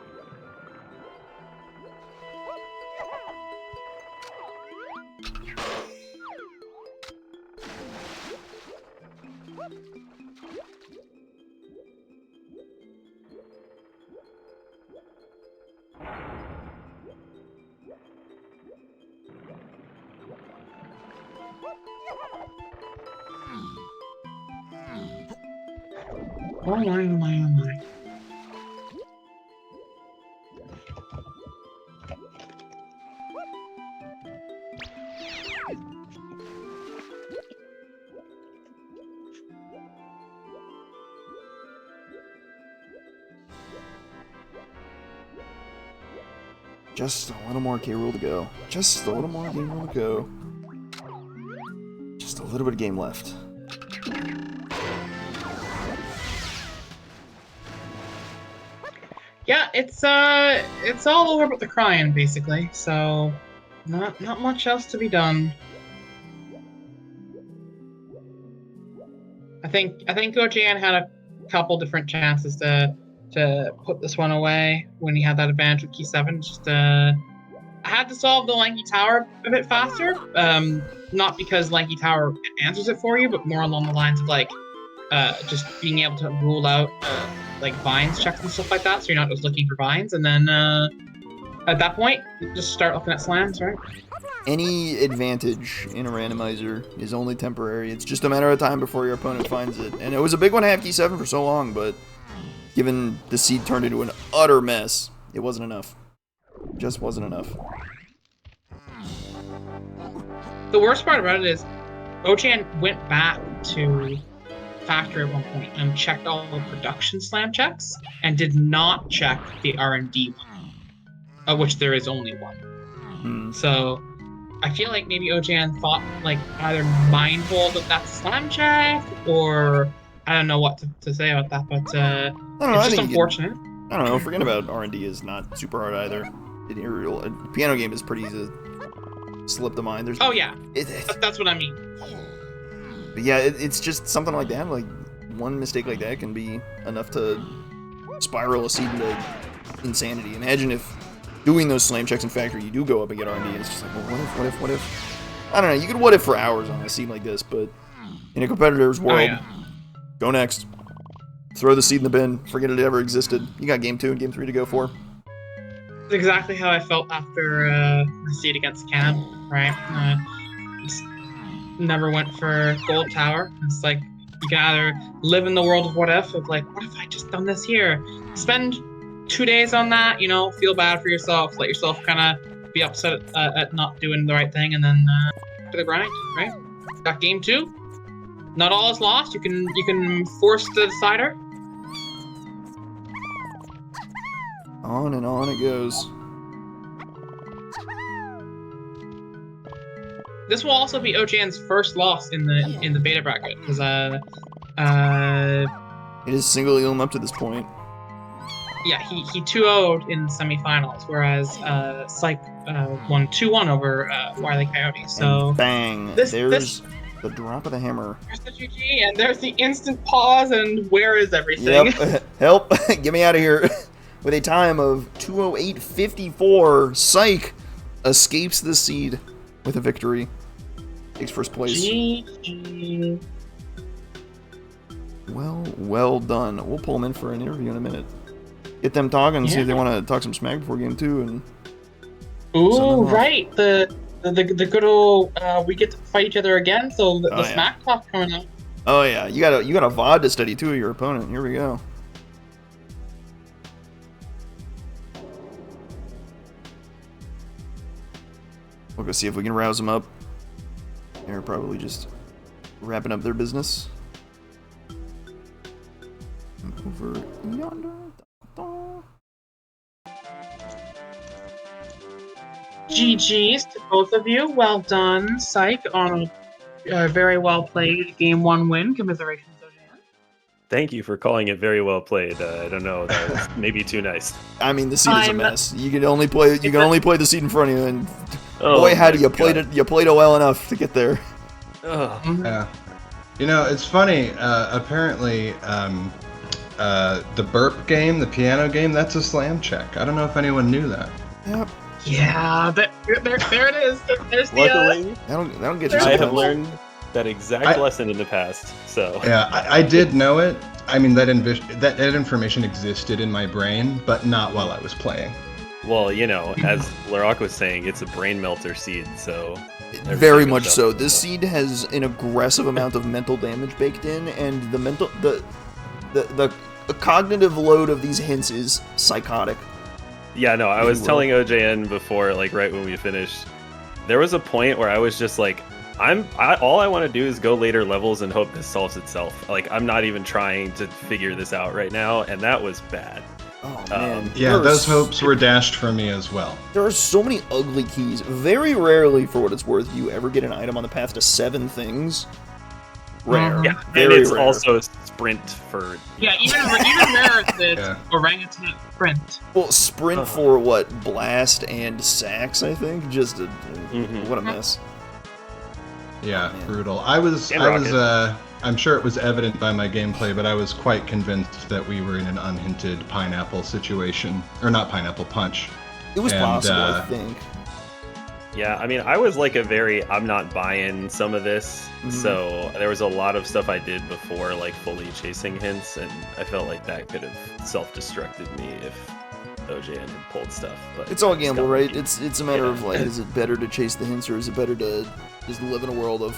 B: Oh my, oh my, oh my.
A: Just a little more K rule to go. Just a little more game rule to go. Just a little bit of game left.
B: Yeah, it's all over but the crying, basically. So, not much else to be done. I think OGN had a couple different chances to put this one away when he had that advantage with key 7. Just I had to solve the Lanky Tower a bit faster. Not because Lanky Tower answers it for you, but more along the lines of like just being able to rule out like vines checks and stuff like that, so you're not just looking for vines. And then at that point, just start looking at slams, right?
A: Any advantage in a randomizer is only temporary. It's just a matter of time before your opponent finds it. And it was a big one to have key 7 for so long, but given the seed turned into an utter mess, it wasn't enough. Just wasn't enough.
B: The worst part about it is OGN went back to factory at one point and checked all the production slam checks and did not check the R&D one, of which there is only one. So I feel like maybe OGN thought like either mindful that that's a slam check, or I don't know what to say about that, but it's just unfortunate.
A: I don't know, forgetting about R&D is not super hard either. A piano game is pretty easy to slip the mind.
B: Oh yeah, that's what I mean.
A: But yeah, it's just something like that. Like, one mistake like that can be enough to spiral a seed into insanity. Imagine if doing those slam checks in factory, you do go up and get R&D. It's just like, well, what if? I don't know. You could what if for hours on a seed like this, but in a competitor's world, go next. Throw the seed in the bin. Forget it ever existed. You got game 2 and game 3 to go for.
B: That's exactly how I felt after my seed against Cam, right? Just never went for Gold Tower. It's like, you can either live in the world of what if like, what if I just done this here? Spend 2 days on that, you know, feel bad for yourself, let yourself kind of be upset at not doing the right thing, and then to the grind, right? Got game 2. Not all is lost. You can force the decider.
A: On and on it goes.
B: This will also be OGN's first loss in the beta bracket, because
A: it is single elm up to this point.
B: Yeah, he 2-0'd in the semifinals, whereas Psych won 2-1 over Wile E. Coyote. So
A: and bang! There's the drop of the hammer.
B: There's the GG, and there's the instant pause, and where is everything?
A: Yep. Help! Get me out of here! With a time of 2:08.54, Psych escapes the seed with a victory. Takes first place.
B: GG.
A: Well done. We'll pull them in for an interview in a minute. Get them talking, see if they want to talk some smack before game 2. And
B: ooh, right. The good old we get to fight each other again. So the smack talk coming up.
A: Oh yeah, you got a VOD to study too of your opponent. Here we go. We'll go see if we can rouse them up. They're probably just wrapping up their business. Over yonder.
B: GG's to both of you. Well done, Psych, on a very well played Game 1 win. Commiserations, OhJustNothing.
C: Thank you for calling it very well played. I don't know, that was maybe too nice.
A: I mean, the seed is a mess. You can only play the seed in front of you, and boy, how do you played it? You played it well enough to get there.
D: Yeah. You know, it's funny. Apparently, the burp game, the piano game, that's a slam check. I don't know if anyone knew that.
A: Yep.
B: Yeah, there it is. There's
C: Luckily,
A: I don't get you.
C: I have learned that exact lesson in the past. So
D: yeah, I did know it. I mean, that information existed in my brain, but not while I was playing.
C: Well, you know, as Larock was saying, it's a brain melter seed, so
A: very much so. This seed has an aggressive amount of mental damage baked in, and the cognitive load of these hints is psychotic.
C: Yeah, no, I was telling OJN before, like right when we finished, there was a point where I was just like, all I want to do is go later levels and hope this solves itself. Like, I'm not even trying to figure this out right now, and that was bad.
A: Oh man.
D: Yeah, those hopes were dashed from me as well.
A: There are so many ugly keys. Very rarely, for what it's worth, you ever get an item on the path to 7 things. Rare.
C: Yeah,
A: very
C: and it's
A: rare.
C: also sprint for...
B: Yeah, even rarer than orangutan sprint.
A: Well, sprint for what? Blast and sax, I think? Just what a mess.
D: Yeah, brutal. I'm sure it was evident by my gameplay, but I was quite convinced that we were in an unhinted pineapple situation. Or not pineapple, punch.
A: It was possible, I think.
C: Yeah, I mean, I was like I'm not buying some of this, so there was a lot of stuff I did before, like fully chasing hints, and I felt like that could have self-destructed me if OJN had pulled stuff. But
A: it's all gamble, right? It's a matter of like, is it better to chase the hints, or is it better to just live in a world of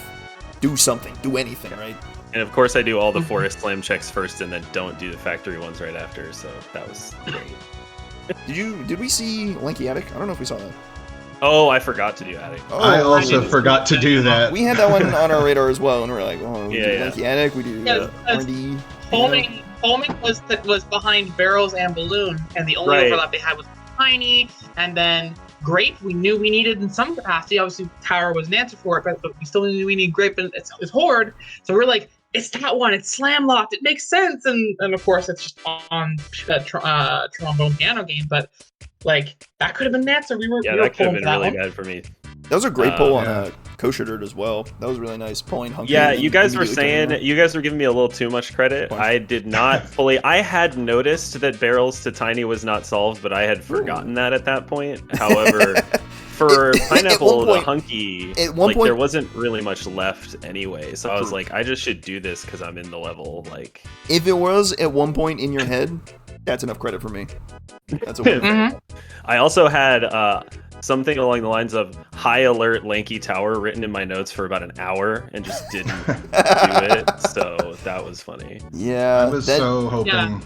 A: do something, do anything, right?
C: And of course I do all the forest slam checks first and then don't do the factory ones right after, so that was great.
A: Did we see Lanky Attic? I don't know if we saw that.
C: Oh, I forgot to do Attic.
A: Oh,
D: I also forgot to do that.
A: We had that one on our radar as well, and we were like, oh, we do Lanky Attic, we do R&D.
B: Foaming was behind Barrels and Balloon, and the only overlap they had was Tiny, and then Grape we knew we needed in some capacity. Obviously, Tower was an answer for it, but we still knew we need Grape, and it's Horde. So we're like, it's that one, it's slam locked, it makes sense, and of course it's just on trombone piano game, but like that could have been an answer. We were
C: that could have been really
B: one.
C: bad for me.
A: That was a great pull on Kosher Dirt as well. That was really nice. Pulling Hunky.
C: Yeah, you guys were saying, you guys were giving me a little too much credit. I did not fully, I had noticed that Barrels to Tiny was not solved, but I had forgotten that at that point. However, for Pineapple to Hunky,
A: at one point,
C: there wasn't really much left anyway. So I was like, I just should do this because I'm in the level. Like,
A: if it was at one point in your head, that's enough credit for me. That's a win.
C: I also had something along the lines of high alert Lanky Tower written in my notes for about an hour and just didn't do it. So that was funny.
A: Yeah,
D: I was so hoping.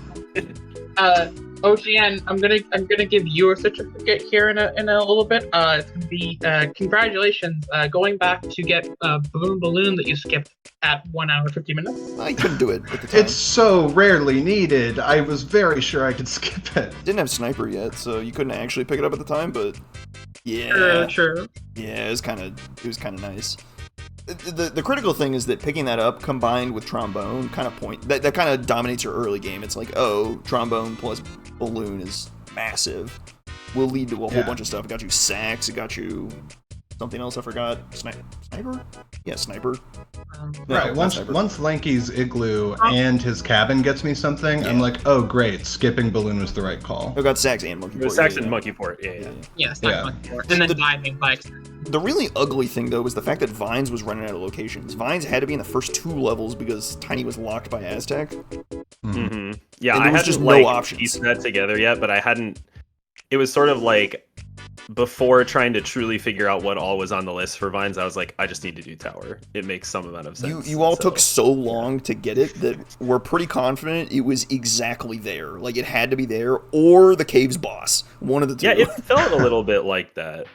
B: OGN, I'm gonna give you a certificate here in a little bit. It's gonna be congratulations, going back to get Balloon that you skipped at 1 hour 50 minutes.
A: I couldn't do it at the time.
D: It's so rarely needed. I was very sure I could skip it.
A: Didn't have Sniper yet, so you couldn't actually pick it up at the time. But yeah,
B: True.
A: Yeah, it was kind of nice. The critical thing is that picking that up combined with Trombone kind of that kind of dominates your early game. It's like, oh, Trombone plus Balloon is massive. Will lead to a whole bunch of stuff. It got you Sax, it got you something else I forgot. Sniper? Yeah, Sniper.
D: Right, once Lanky's Igloo and his cabin gets me something, I'm like, oh great, skipping Balloon was the right call.
A: I got Sax and Monkey Port.
C: Sax and Monkey Port,
B: Monkey Port. And then Diving by extension.
A: The really ugly thing, though, was the fact that Vines was running out of locations. Vines had to be in the first 2 levels because Tiny was locked by Aztec.
C: Yeah, I hadn't just no options. Pieced that together yet, but I hadn't... It was sort of like, before trying to truly figure out what all was on the list for Vines, I was like, I just need to do Tower. It makes some amount of sense.
A: You all took so long to get it that we're pretty confident it was exactly there. Like, it had to be there, or the Caves boss. One of the two.
C: Yeah, it felt a little bit like that.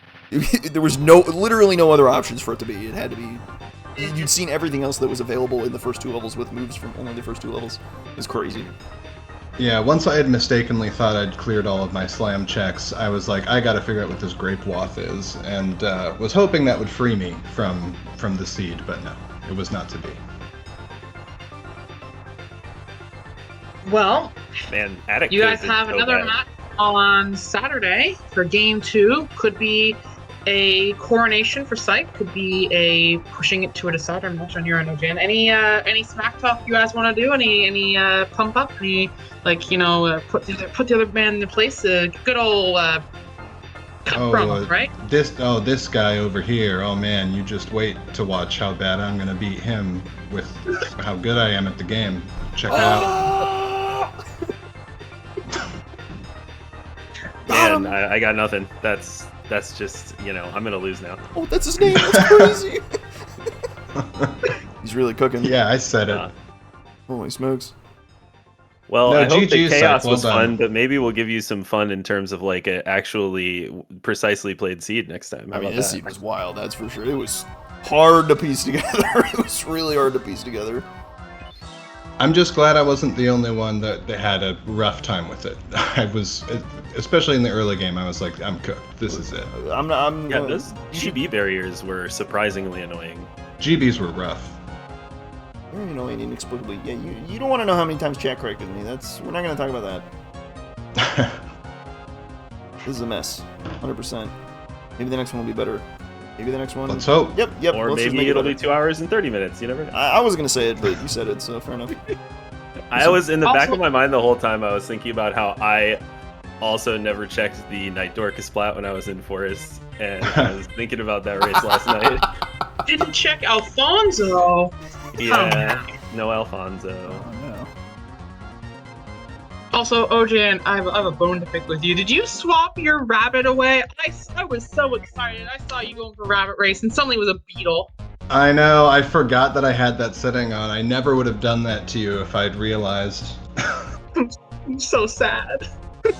A: There was literally no other options for it to be. It had to be. You'd seen everything else that was available in the first 2 levels with moves from only the first 2 levels. It was crazy.
D: Yeah, once I had mistakenly thought I'd cleared all of my slam checks, I was like, I gotta figure out what this grape wath is, and was hoping that would free me from the seed, but no, it was not to be.
B: Well,
C: Man, Attic
B: you
C: could
B: guys
C: been
B: have
C: so
B: another
C: bad.
B: match on Saturday for Game 2. Could be a coronation for Psych. Could be a pushing it to a decider match on your end, Jan. Any smack talk you guys want to do? Any pump up? Any put the other man in place? Good old promo, right?
D: This guy over here. Oh man, you just wait to watch how bad I'm gonna beat him with how good I am at the game. Check it out.
C: Man, I got nothing. That's just, I'm gonna lose now.
A: Oh, that's his name. That's crazy. He's really cooking.
D: Yeah, I said it.
A: Holy smokes.
C: Well,
D: No,
C: I hope the
D: GG,
C: chaos
D: Psych, well
C: was
D: done.
C: fun, but maybe we'll give you some fun in terms of like a actually precisely played seed next time. How
A: I mean,
C: about
A: this
C: that?
A: seed was wild, that's for sure. It was hard to piece together. It was really hard to piece together.
D: I'm just glad I wasn't the only one that had a rough time with it. I was, especially in the early game, I was like, I'm cooked. This is it.
C: Yeah, those GB barriers were surprisingly annoying.
D: GBs were rough.
A: Very annoying inexplicably. Yeah, you don't want to know how many times chat corrected me. We're not going to talk about that. This is a mess. 100%. Maybe the next one will be better. Maybe the next one...
D: Let's hope.
A: Yep.
C: Or
A: let's just
C: maybe
A: make it
C: it'll
A: better.
C: be 2 hours and 30 minutes. You never know.
A: I was going to say it, but you said it, so fair enough.
C: I was in the back
B: Also-
C: of my mind the whole time. I was thinking about how I also never checked the Night Dorcas plat when I was in Forest, and I was thinking about that race last night.
B: Didn't check Alfonso.
C: Yeah, no Alfonso.
A: Oh, no.
B: Also, OJ, I have a bone to pick with you. Did you swap your rabbit away? I was so excited. I saw you going for rabbit race, and suddenly it was a beetle.
D: I know, I forgot that I had that setting on. I never would have done that to you if I'd realized.
B: I'm so sad.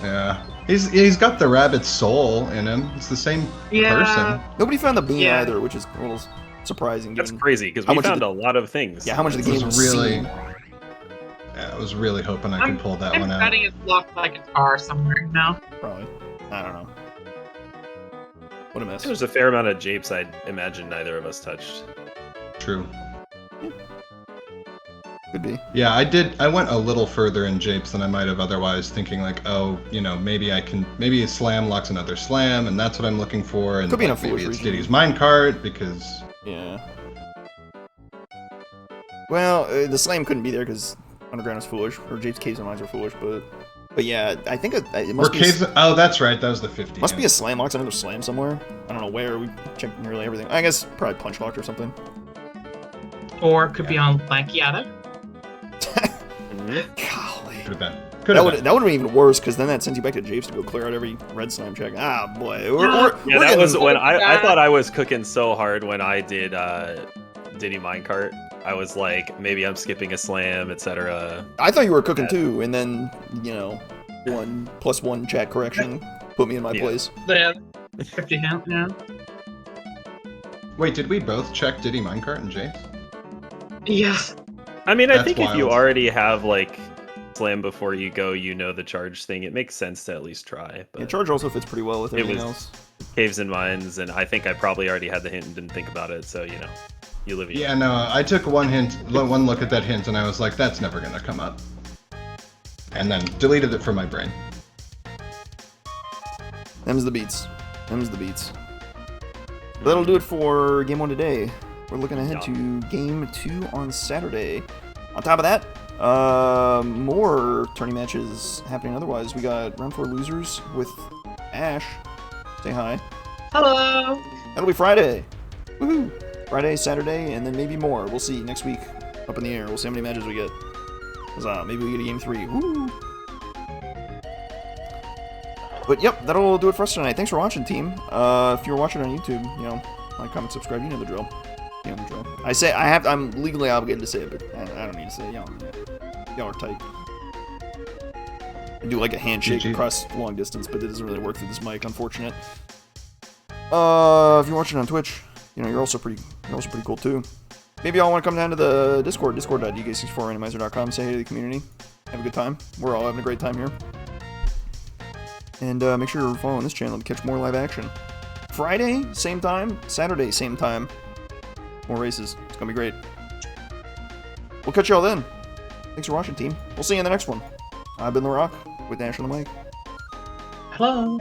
D: Yeah. He's got the rabbit's soul in him. It's the same person.
A: Nobody found the bean
B: Yeah.
A: either, which is a little surprising.
C: That's
A: given-
C: crazy because
A: How
C: we
A: much of
C: found a lot of things.
A: Yeah, how much of the
D: It
A: game
D: was
A: was
D: really...
A: seen.
D: Yeah, I was really hoping I could pull that
B: I'm
D: one out.
B: betting it's locked like a car somewhere now.
A: Probably. I don't know. What a mess.
C: There's a fair amount of japes I'd imagine neither of us touched.
D: True.
A: Could be.
D: Yeah, I went a little further in japes than I might have otherwise, thinking like, oh, maybe a slam locks another slam, and that's what I'm looking for, and
A: Could be in a
D: maybe
A: foolish
D: it's
A: region.
D: Diddy's minecart, because...
A: Yeah. Well, the slam couldn't be there because Underground is foolish, or Jape's Caves and Mines are foolish, but yeah, I think it must be.
D: Oh, that's right, that was the 50.
A: Must be a slam lock, another slam somewhere. I don't know where. We checked nearly everything. I guess probably punch locked or something.
B: Or it could be on Lanky Attic.
A: Golly.
D: Could have been.
A: That would have been even worse, because then that sends you back to Japes to go clear out every red slam check. Ah, boy.
C: Yeah, that was when I thought I was cooking so hard when I did Diddy Minecart. I was like, maybe I'm skipping a slam, etc.
A: I thought you were cooking too, and then, 1+1 chat correction put me in my place.
B: The 50 hint, yeah.
D: Wait, did we both check Diddy minecart and japes?
B: Yeah.
C: I mean, I
D: That's
C: think if you
D: wild.
C: already have like slam before you go, the charge thing, it makes sense to at least try. But
A: Yeah, charge also fits pretty well with
C: It
A: everything
C: was-
A: else.
C: Caves and Mines, and I think I probably already had the hint and didn't think about it, so you live.
D: Yeah, no, I took one look at that hint, and I was like, that's never gonna come up. And then deleted it from my brain.
A: Them's the beats. Them's the beats. That'll do it for Game 1 today. We're looking ahead to Game 2 on Saturday. On top of that, more tourney matches happening otherwise. We got Round 4 Losers with Ash. Say hi.
B: Hello.
A: That'll be Friday. Woohoo! Friday, Saturday, and then maybe more. We'll see next week. Up in the air. We'll see how many matches we get. Huzzah, maybe we get a Game 3. Woo! But yep, that'll do it for us tonight. Thanks for watching, team. If you're watching on YouTube, like, comment, subscribe. You know the drill. You know the drill. I'm legally obligated to say it, but I don't need to say it. Y'all are tight. I do like a handshake
D: GG.
A: across long distance, but it doesn't really work through this mic. Unfortunate. If you're watching on Twitch, you're also pretty cool too. Maybe y'all want to come down to the Discord, discord.dk64randomizer.com, say hey to the community. have a good time. We're all having a great time here. And make sure you're following this channel to catch more live action. Friday, same time. Saturday, same time. More races. It's gonna be great. We'll catch y'all then. Thanks for watching, team. We'll see you in the next one. I've been The Rock with Dash on the mic.
B: Hello.